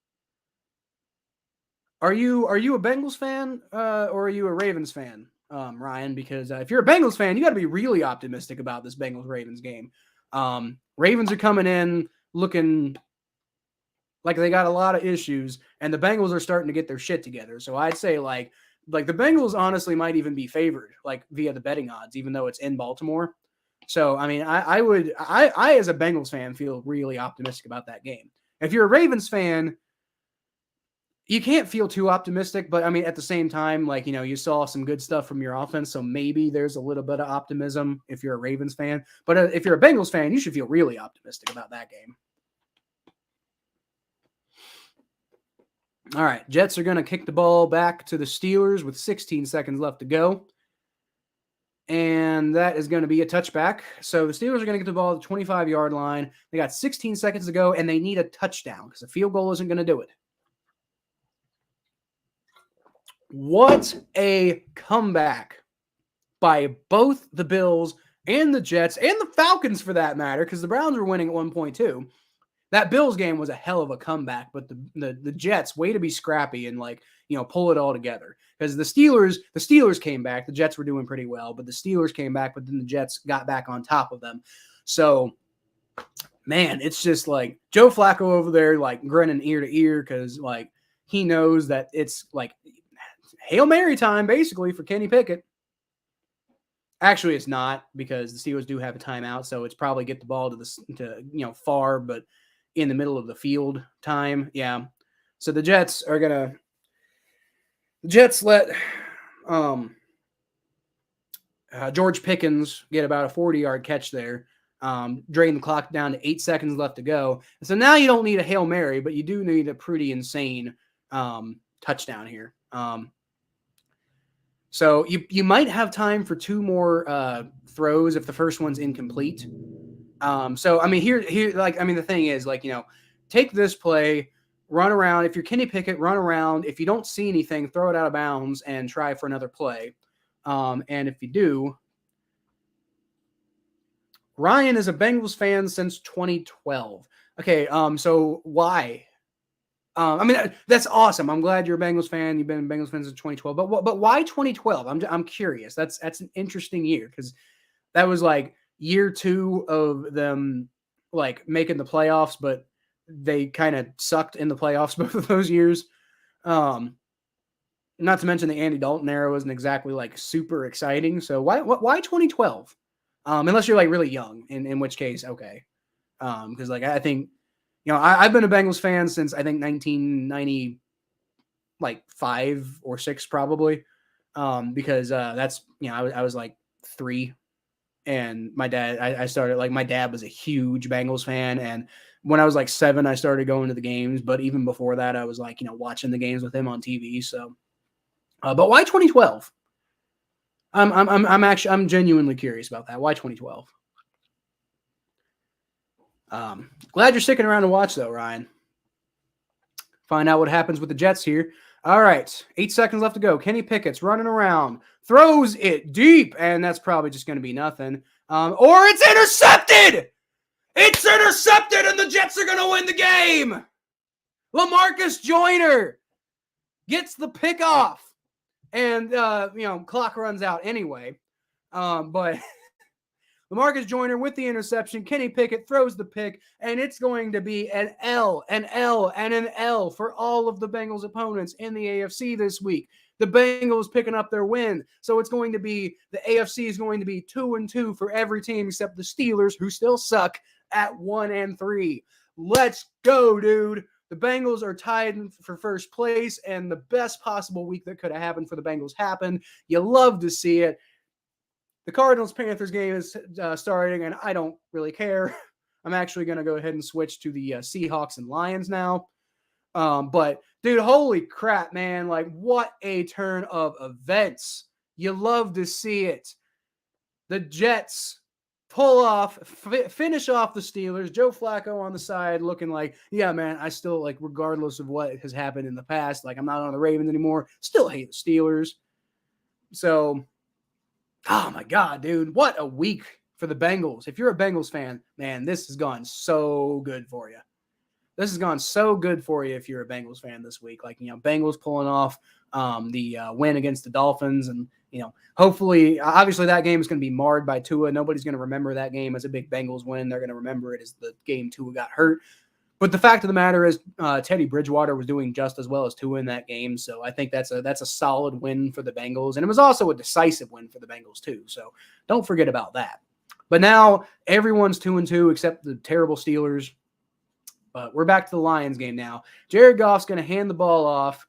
Are you a Bengals fan or are you a Ravens fan? Ryan, because if you're a Bengals fan, you got to be really optimistic about this Bengals-Ravens game. Ravens are coming in looking like they got a lot of issues, and the Bengals are starting to get their shit together. So I'd say like the Bengals honestly might even be favored like via the betting odds, even though it's in Baltimore. So I mean, I as a Bengals fan feel really optimistic about that game. If you're a Ravens fan, you can't feel too optimistic, but I mean, at the same time, like, you saw some good stuff from your offense, so maybe there's a little bit of optimism if you're a Ravens fan. But if you're a Bengals fan, you should feel really optimistic about that game. All right, Jets are going to kick the ball back to the Steelers with 16 seconds left to go. And that is going to be a touchback. So the Steelers are going to get the ball at the 25-yard line. They got 16 seconds to go, and they need a touchdown because a field goal isn't going to do it. What a comeback by both the Bills and the Jets and the Falcons for that matter, because the Browns were winning at 1.2. That Bills game was a hell of a comeback, but the Jets, way to be scrappy and pull it all together. Because the Steelers came back. The Jets were doing pretty well, but the Steelers came back, but then the Jets got back on top of them. So, man, it's just like Joe Flacco over there, like grinning ear to ear because like he knows that it's like Hail Mary time basically for Kenny Pickett. Actually, it's not because the Steelers do have a timeout, so it's probably get the ball to far, but in the middle of the field time. Yeah. So the Jets let George Pickens get about a 40-yard catch there, drain the clock down to 8 seconds left to go. And so now you don't need a Hail Mary, but you do need a pretty insane touchdown here. So you might have time for two more throws if the first one's incomplete. So I mean, the thing is, take this play, run around. If you're Kenny Pickett, run around. If you don't see anything, throw it out of bounds and try for another play. And if you do, Ryan is a Bengals fan since 2012. Okay, so why? That's awesome. I'm glad you're a Bengals fan. You've been a Bengals fan since 2012. But why 2012? I'm curious. That's an interesting year because that was like year 2 of them like making the playoffs, but they kind of sucked in the playoffs both of those years. Not to mention the Andy Dalton era wasn't exactly like super exciting. So why 2012? Unless you're like really young, in which case, okay. Because like I think. I've been a Bengals fan since I think 1995 or 6 probably, because that's I was like 3, and my dad I started like my dad was a huge Bengals fan, and when I was like 7 I started going to the games, but even before that I was like watching the games with him on TV. So, but why 2012? I'm genuinely curious about that. Why 2012? Glad you're sticking around to watch, though, Ryan. Find out what happens with the Jets here. All right, 8 seconds left to go. Kenny Pickett's running around, throws it deep, and that's probably just going to be nothing. Or it's intercepted! It's intercepted, and the Jets are going to win the game! LaMarcus Joyner gets the pick off, and, clock runs out anyway. But... LaMarcus Joyner with the interception. Kenny Pickett throws the pick, and it's going to be an L, and an L for all of the Bengals opponents in the AFC this week. The Bengals picking up their win. So it's going to be, the AFC is going to be 2-2 for every team except the Steelers, who still suck, at 1-3. Let's go, dude. The Bengals are tied for first place, and the best possible week that could have happened for the Bengals happened. You love to see it. The Cardinals-Panthers game is starting, and I don't really care. I'm actually going to go ahead and switch to the Seahawks and Lions now. But, dude, holy crap, man. Like, what a turn of events. You love to see it. The Jets pull off, finish off the Steelers. Joe Flacco on the side looking like, yeah, man, I still, like, regardless of what has happened in the past, like, I'm not on the Ravens anymore, still hate the Steelers. So... oh, my God, dude. What a week for the Bengals. If you're a Bengals fan, man, this has gone so good for you. This has gone so good for you if you're a Bengals fan this week. Like, Bengals pulling off the win against the Dolphins. And, hopefully, obviously that game is going to be marred by Tua. Nobody's going to remember that game as a big Bengals win. They're going to remember it as the game Tua got hurt. But the fact of the matter is Teddy Bridgewater was doing just as well as Tua in that game. So I think that's a solid win for the Bengals. And it was also a decisive win for the Bengals too. So don't forget about that. But now everyone's 2-2 except the terrible Steelers. But we're back to the Lions game now. Jared Goff's going to hand the ball off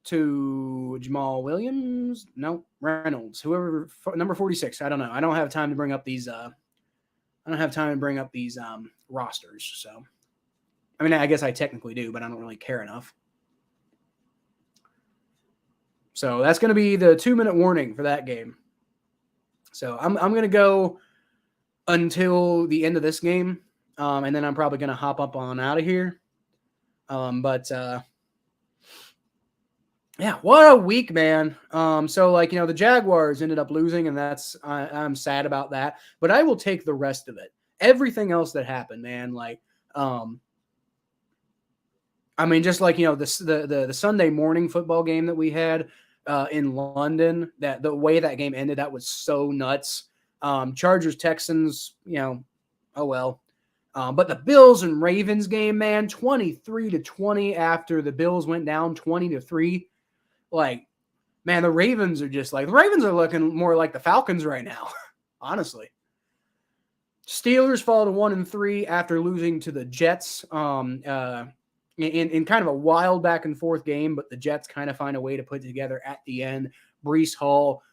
to Jamal Williams. No, Reynolds. Whoever, number 46. I don't know. I don't have time to bring up these rosters. So, I mean, I guess I technically do, but I don't really care enough. So that's going to be the 2-minute warning for that game. So I'm going to go until the end of this game, and then I'm probably going to hop up on out of here. Yeah, what a week, man. So the Jaguars ended up losing, and I'm sad about that. But I will take the rest of it. Everything else that happened, man. The Sunday morning football game that we had in London, that the way that game ended, that was so nuts. Chargers, Texans, oh well. But the Bills and Ravens game, man, 23-20 after the Bills went down 20-3. Man, the Ravens are looking more like the Falcons right now, honestly. Steelers fall to 1-3 after losing to the Jets in kind of a wild back and forth game, but the Jets kind of find a way to put it together at the end. Breece Hall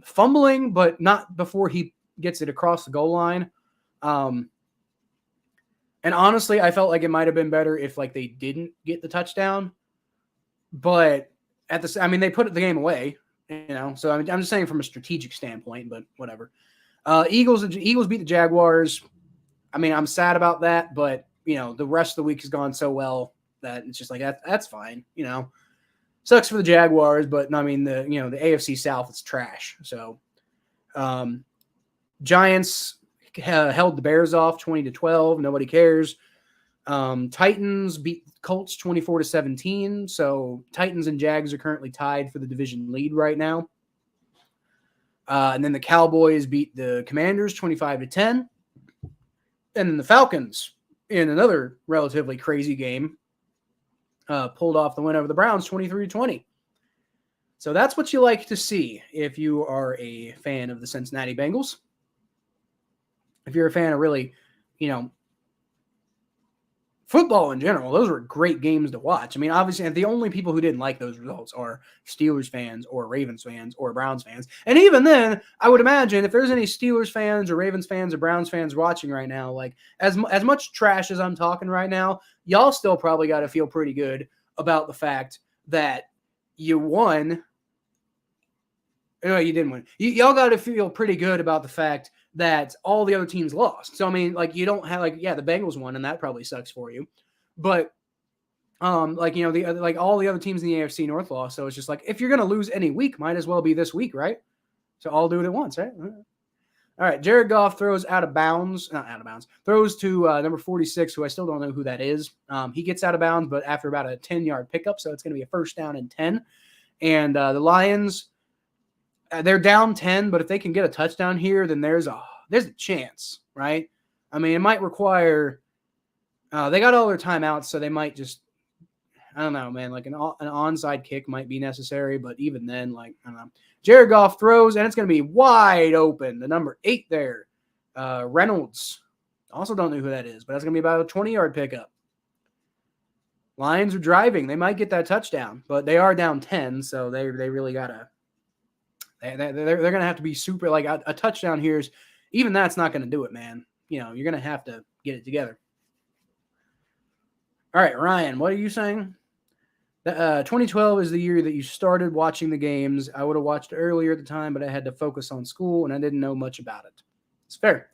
fumbling, but not before he gets it across the goal line. And honestly, I felt like it might have been better if they didn't get the touchdown, but they put the game away, so I'm just saying from a strategic standpoint, but whatever. Eagles beat the Jaguars. I'm sad about that, but the rest of the week has gone so well that it's just that's fine. Sucks for the Jaguars, but the AFC South is trash. So, Giants held the Bears off 20-12. Nobody cares. Titans beat Colts 24-17. So Titans and Jags are currently tied for the division lead right now. And then the Cowboys beat the Commanders 25-10. And then the Falcons, in another relatively crazy game, pulled off the win over the Browns 23-20. So that's what you like to see if you are a fan of the Cincinnati Bengals. If you're a fan of really, football in general, those were great games to watch. Obviously, the only people who didn't like those results are Steelers fans or Ravens fans or Browns fans. And even then, I would imagine if there's any Steelers fans or Ravens fans or Browns fans watching right now, as much trash as I'm talking right now, y'all still probably got to feel pretty good about the fact that you won. No, you didn't win. Y'all got to feel pretty good about the fact that all the other teams lost. So, you don't have the Bengals won, and that probably sucks for you. But, all the other teams in the AFC North lost. So it's just if you're going to lose any week, might as well be this week, right? So I'll do it at once, right? All right. Jared Goff throws throws to number 46, who I still don't know who that is. He gets out of bounds, but after about a 10-yard pickup. So it's going to be a first down and 10. And the Lions, they're down 10, but if they can get a touchdown here, then there's a chance, right? It might require they got all their timeouts, so they might just, I don't know, man, an onside kick might be necessary, but even then, I don't know. Jared Goff throws, and it's going to be wide open. The number 8 there, Reynolds. Also don't know who that is, but that's going to be about a 20-yard pickup. Lions are driving. They might get that touchdown, but they are down 10, so they really got to. They're going to have to be super, a touchdown here is, even that's not going to do it, man. You're going to have to get it together. All right, Ryan, what are you saying? 2012 is the year that you started watching the games. I would have watched earlier at the time, but I had to focus on school, and I didn't know much about it. It's fair.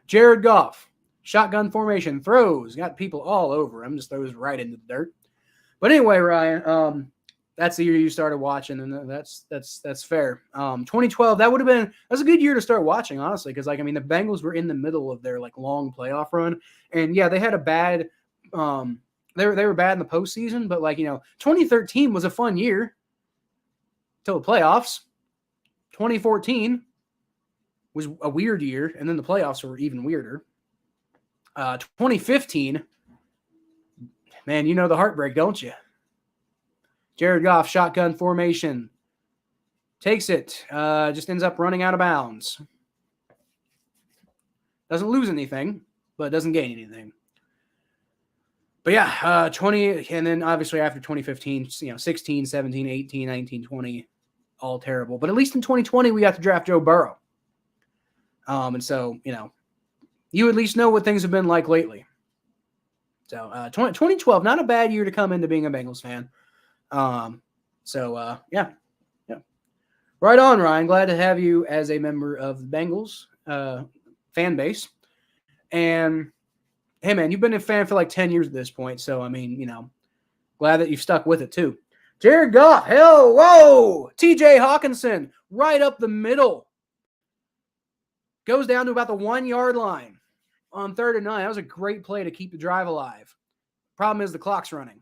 Jared Goff, shotgun formation, throws, got people all over him, just throws right into the dirt. But anyway, Ryan, that's the year you started watching, and that's fair. 2012, that's a good year to start watching, honestly, because the Bengals were in the middle of their long playoff run, and yeah, they had a bad they were bad in the postseason, but 2013 was a fun year till the playoffs. 2014 was a weird year, and then the playoffs were even weirder. 2015, man, you know the heartbreak, don't you? Jared Goff, shotgun formation, takes it, just ends up running out of bounds. Doesn't lose anything, but doesn't gain anything. But yeah, 20, and then obviously after 2015, 16, 17, 18, 19, 20, all terrible. But at least in 2020, we got to draft Joe Burrow. And so, you at least know what things have been like lately. So 2012, not a bad year to come into being a Bengals fan. Yeah. Right on, Ryan. Glad to have you as a member of the Bengals fan base. And hey, man, you've been a fan for like 10 years at this point. So, glad that you've stuck with it too. Jared Goff, whoa! TJ Hawkinson, right up the middle. Goes down to about the 1 yard line on 3rd and 9. That was a great play to keep the drive alive. Problem is the clock's running.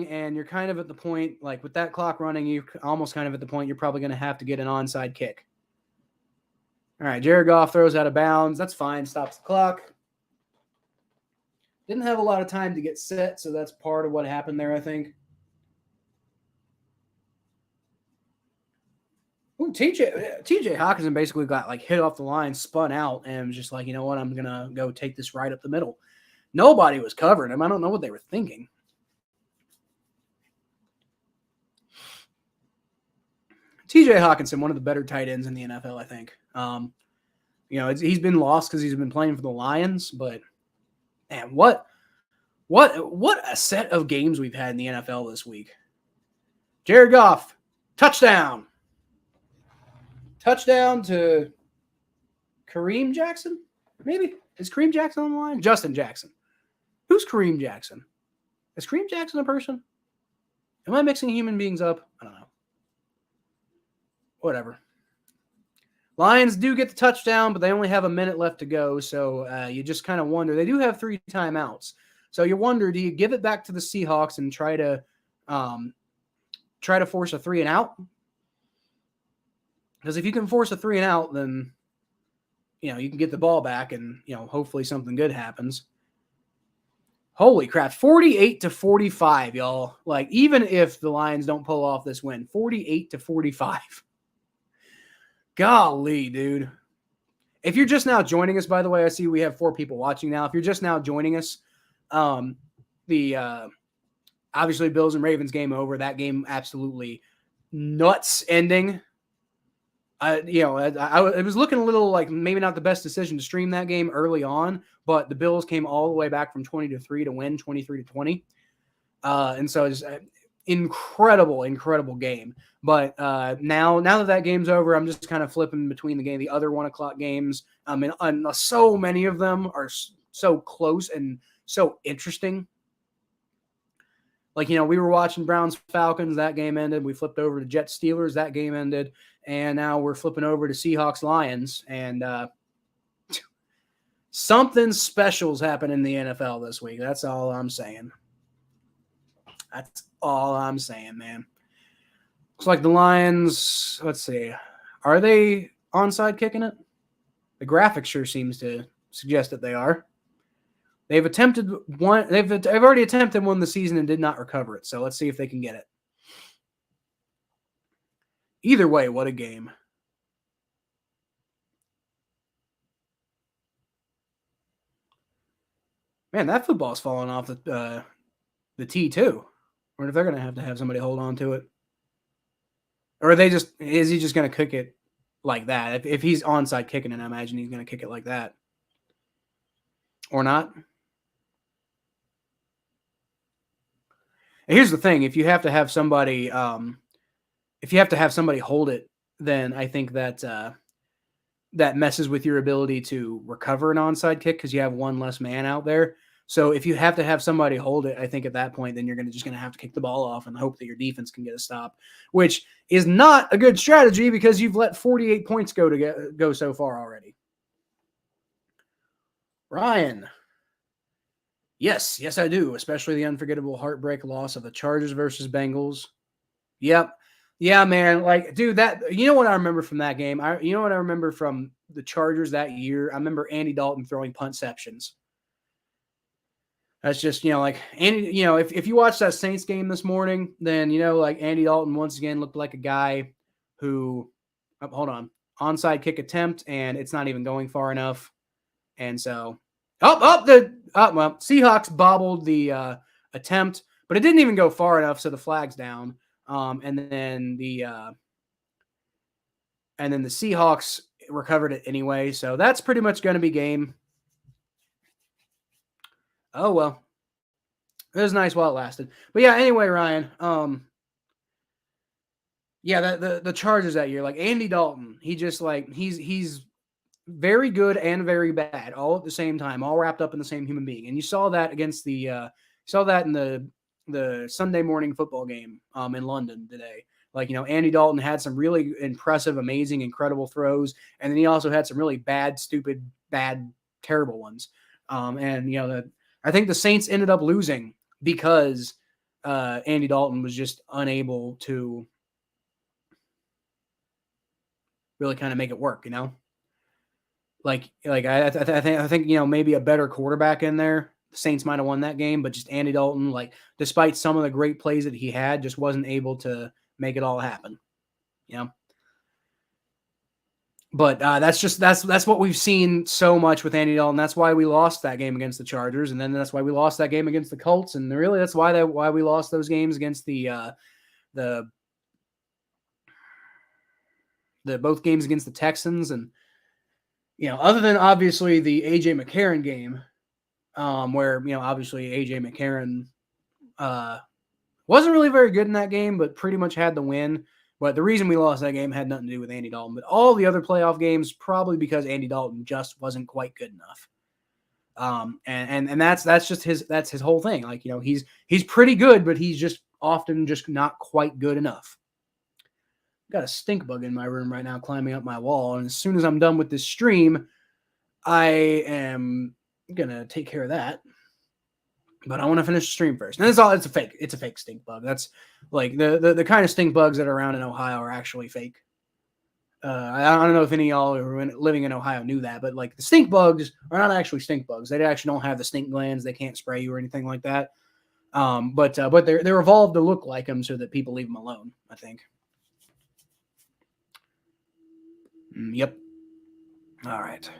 And you're kind of at the point, like with that clock running, you're almost kind of at the point you're probably going to have to get an onside kick. All right, Jared Goff throws out of bounds. That's fine. Stops the clock. Didn't have a lot of time to get set, so that's part of what happened there, I think. Ooh, TJ Hawkinson basically got hit off the line, spun out, and was just like, you know what, I'm going to go take this right up the middle. Nobody was covering him. I don't know what they were thinking. TJ Hawkinson, one of the better tight ends in the NFL, I think. He's been lost because he's been playing for the Lions, but man, what a set of games we've had in the NFL this week. Jared Goff, touchdown. Touchdown to Kareem Jackson, maybe? Is Kareem Jackson on the line? Justin Jackson. Who's Kareem Jackson? Is Kareem Jackson a person? Am I mixing human beings up? I don't know. Whatever. Lions do get the touchdown, but they only have a minute left to go, so you just kind of wonder. They do have 3 timeouts. So you wonder, do you give it back to the Seahawks and try to force a 3 and out? Because if you can force a 3 and out, then you can get the ball back and hopefully something good happens. Holy crap, 48-45, y'all. Even if the Lions don't pull off this win, 48-45. Golly, dude. If you're just now joining us, by the way, I see we have 4 people watching now. If you're just now joining us, the obviously Bills and Ravens game over. That game absolutely nuts ending. It was looking a little like maybe not the best decision to stream that game early on, but the Bills came all the way back from 20-3 to win 23-20. And so it's incredible game. But now that game's over, I'm just kind of flipping between the other 1:00 games. And so many of them are so close and so interesting. We were watching Browns Falcons, that game ended. We flipped over to Jets Steelers, that game ended. And now we're flipping over to Seahawks Lions. And something special's happened in the NFL this week. That's all I'm saying. That's all I'm saying, man. Looks like the Lions, let's see. Are they onside kicking it? The graphic sure seems to suggest that they are. They've attempted one. They've already attempted one this season and did not recover it. So let's see if they can get it. Either way, what a game. Man, that football's falling off the tee too. I wonder if they're going to have somebody hold on to it. Or is he just going to kick it like that? If he's onside kicking it, I imagine he's going to kick it like that. Or not. And here's the thing. If you have to have somebody hold it, then I think that that messes with your ability to recover an onside kick because you have one less man out there. So if you have to have somebody hold it, I think at that point, then you're just going to have to kick the ball off and hope that your defense can get a stop, which is not a good strategy because you've let 48 points go so far already. Ryan, Yes, I do, especially the unforgettable heartbreak loss of the Chargers versus Bengals. Yep. Yeah, man. Like, dude, you know what I remember from that game? You know what I remember from the Chargers that year? I remember Andy Dalton throwing puntceptions. That's just, like Andy, if you watch that Saints game this morning, then like Andy Dalton once again looked like a guy who hold on. Onside kick attempt, and it's not even going far enough. And so well, Seahawks bobbled the attempt, but it didn't even go far enough, so the flag's down. And then the Seahawks recovered it anyway. So that's pretty much going to be game. Oh well, it was nice while it lasted. But yeah, anyway, Ryan. Yeah, the Chargers that year, like Andy Dalton, he just like he's very good and very bad all at the same time, all wrapped up in the same human being. And you saw that against in the Sunday morning football game in London today. Like, Andy Dalton had some really impressive, amazing, incredible throws, and then he also had some really bad, stupid, bad, terrible ones. I think the Saints ended up losing because Andy Dalton was just unable to really kind of make it work, I think maybe a better quarterback in there, the Saints might have won that game, but just Andy Dalton, like, despite some of the great plays that he had, just wasn't able to make it all happen. But that's what we've seen so much with Andy Dalton. That's why we lost that game against the Chargers, and then that's why we lost that game against the Colts, and really that's why we lost those games against the both games against the Texans. And other than obviously the AJ McCarron game, where obviously AJ McCarron wasn't really very good in that game, but pretty much had the win. But the reason we lost that game had nothing to do with Andy Dalton. But all the other playoff games, probably because Andy Dalton just wasn't quite good enough. And that's just his whole thing. Like, he's pretty good, but he's just often just not quite good enough. Got a stink bug in my room right now climbing up my wall, and as soon as I'm done with this stream, I am gonna take care of that. But I want to finish the stream first. And it's a fake stink bug. That's like the kind of stink bugs that are around in Ohio are actually fake. I don't know if any of y'all who are living in Ohio knew that, but like the stink bugs are not actually stink bugs. They actually don't have the stink glands. They can't spray you or anything like that. But they're evolved to look like them so that people leave them alone, I think. Yep. All right.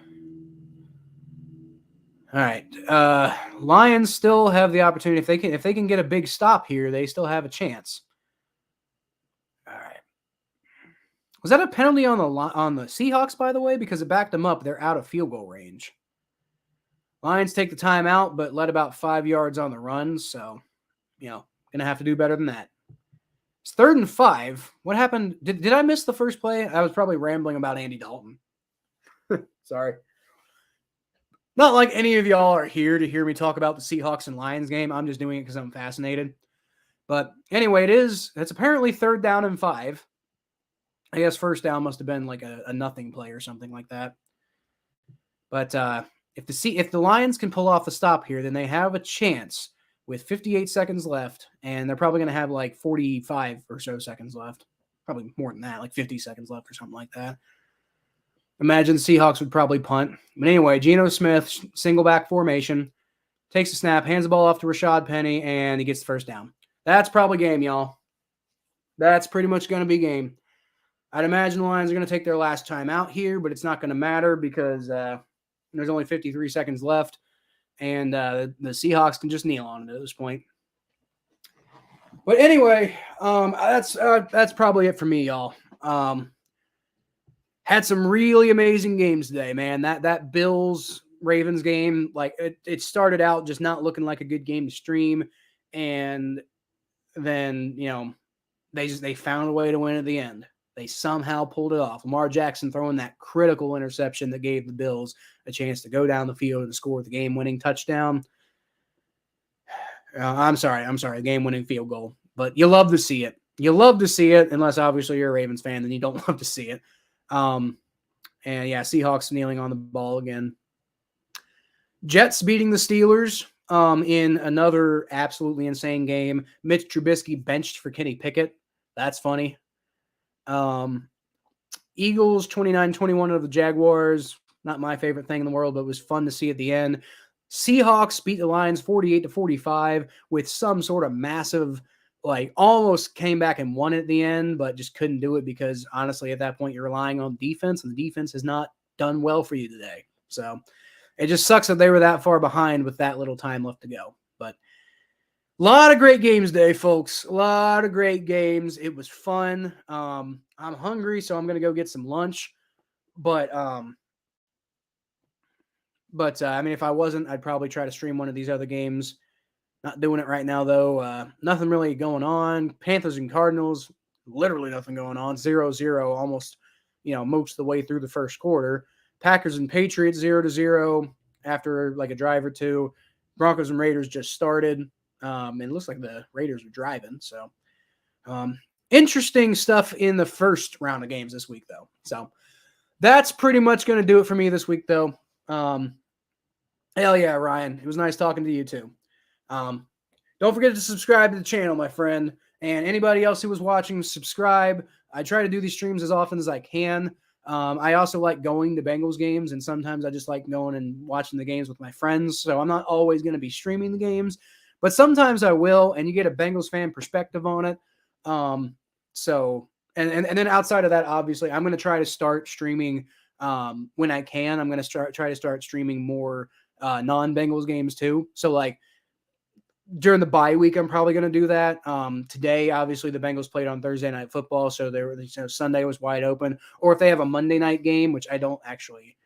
Lions still have the opportunity. If they can get a big stop here, they still have a chance. All right. Was that a penalty on the Seahawks, by the way? Because it backed them up. They're out of field goal range. Lions take the timeout, but led about 5 yards on the run. So, gonna have to do better than that. It's 3rd and 5. What happened? Did I miss the first play? I was probably rambling about Andy Dalton. Sorry. Not like any of y'all are here to hear me talk about the Seahawks and Lions game. I'm just doing it because I'm fascinated. But anyway, it's apparently 3rd down and 5. I guess first down must have been like a nothing play or something like that. But if the Lions can pull off the stop here, then they have a chance with 58 seconds left, and they're probably going to have like 45 or so seconds left. Probably more than that, like 50 seconds left or something like that. Imagine the Seahawks would probably punt. But anyway, Geno Smith, single back formation, takes a snap, hands the ball off to Rashad Penny, and he gets the first down. That's probably game, y'all. That's pretty much going to be game. I'd imagine the Lions are going to take their last time out here, but it's not going to matter because there's only 53 seconds left, and the Seahawks can just kneel on it at this point. But anyway, that's probably it for me, y'all. Had some really amazing games today, man. That Bills-Ravens game, like it started out just not looking like a good game to stream, and then they found a way to win at the end. They somehow pulled it off. Lamar Jackson throwing that critical interception that gave the Bills a chance to go down the field and score the game-winning touchdown. I'm sorry, game-winning field goal. But you love to see it. You love to see it, unless obviously you're a Ravens fan, then you don't love to see it. And yeah, Seahawks kneeling on the ball again. Jets beating the Steelers. in another absolutely insane game. Mitch Trubisky benched for Kenny Pickett. That's funny. Eagles 29-21 of the Jaguars. Not my favorite thing in the world, but it was fun to see at the end. Seahawks beat the Lions 48-45 with some sort of massive, like almost came back and won at the end, but just couldn't do it because honestly, at that point, you're relying on defense, and the defense has not done well for you today. So it just sucks that they were that far behind with that little time left to go. But a lot of great games today, folks. A lot of great games. It was fun. I'm hungry, so I'm gonna go get some lunch. But I mean, if I wasn't, I'd probably try to stream one of these other games. Not doing it right now, though. Nothing really going on. Panthers and Cardinals, literally nothing going on. 0-0, almost, most of the way through the first quarter. Packers and Patriots 0-0 after like a drive or two. Broncos and Raiders just started. And it looks like the Raiders are driving. So interesting stuff in the first round of games this week, though. So that's pretty much going to do it for me this week, though. Hell yeah, Ryan. It was nice talking to you, too. Don't forget to subscribe to the channel, my friend. And anybody else who was watching, subscribe. I try to do these streams as often as I can. I also like going to Bengals games, and sometimes I just like going and watching the games with my friends. So I'm not always going to be streaming the games, but sometimes I will, and you get a Bengals fan perspective on it. And then outside of that, obviously, I'm going to try to start streaming when I can. I'm going to try to start streaming more non-Bengals games too. So like during the bye week, I'm probably going to do that. Today, obviously, the Bengals played on Thursday Night Football, so Sunday was wide open. Or if they have a Monday night game, which I don't actually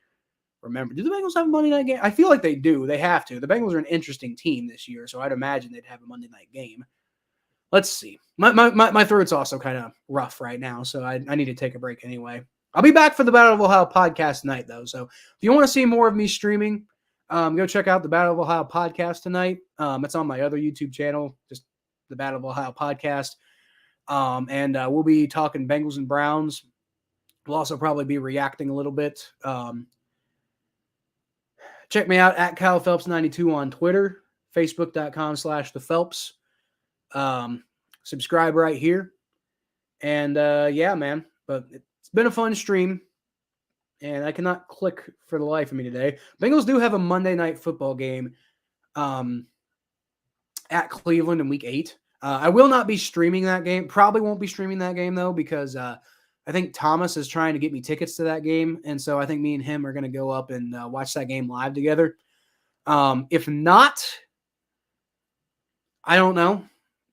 remember. Do the Bengals have a Monday night game? I feel like they do. They have to. The Bengals are an interesting team this year, so I'd imagine they'd have a Monday night game. Let's see. My throat's also kind of rough right now, so I need to take a break anyway. I'll be back for the Battle of Ohio podcast tonight, though. So if you want to see more of me streaming, go check out the Battle of Ohio podcast tonight. It's on my other YouTube channel, just the Battle of Ohio podcast. And we'll be talking Bengals and Browns. We'll also probably be reacting a little bit. Check me out at Kyle Phelps 92 on Twitter, Facebook.com/the Phelps. Subscribe right here. And yeah, man. But it's been a fun stream. And I cannot click for the life of me today. Bengals do have a Monday Night Football game at Cleveland in Week 8. I will not be streaming that game. Probably won't be streaming that game, though, because I think Thomas is trying to get me tickets to that game. And so I think me and him are going to go up and watch that game live together. If not, I don't know.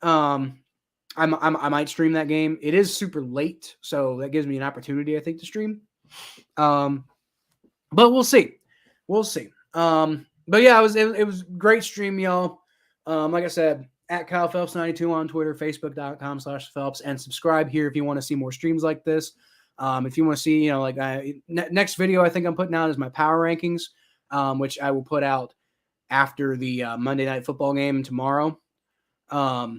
I might stream that game. It is super late, so that gives me an opportunity, I think, to stream. But we'll see. We'll see. But yeah, it was great stream, y'all. Like I said, at Kyle Phelps 92 on Twitter, Facebook.com/Phelps, and subscribe here if you want to see more streams like this. If you want to see, next video I think I'm putting out is my power rankings, which I will put out after the Monday Night Football game tomorrow. Yeah,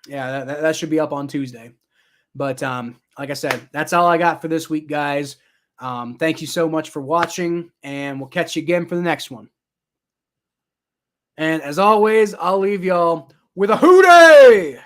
that should be up on Tuesday. But like I said, that's all I got for this week, guys. Thank you so much for watching, and we'll catch you again for the next one. And as always, I'll leave y'all with a hootie!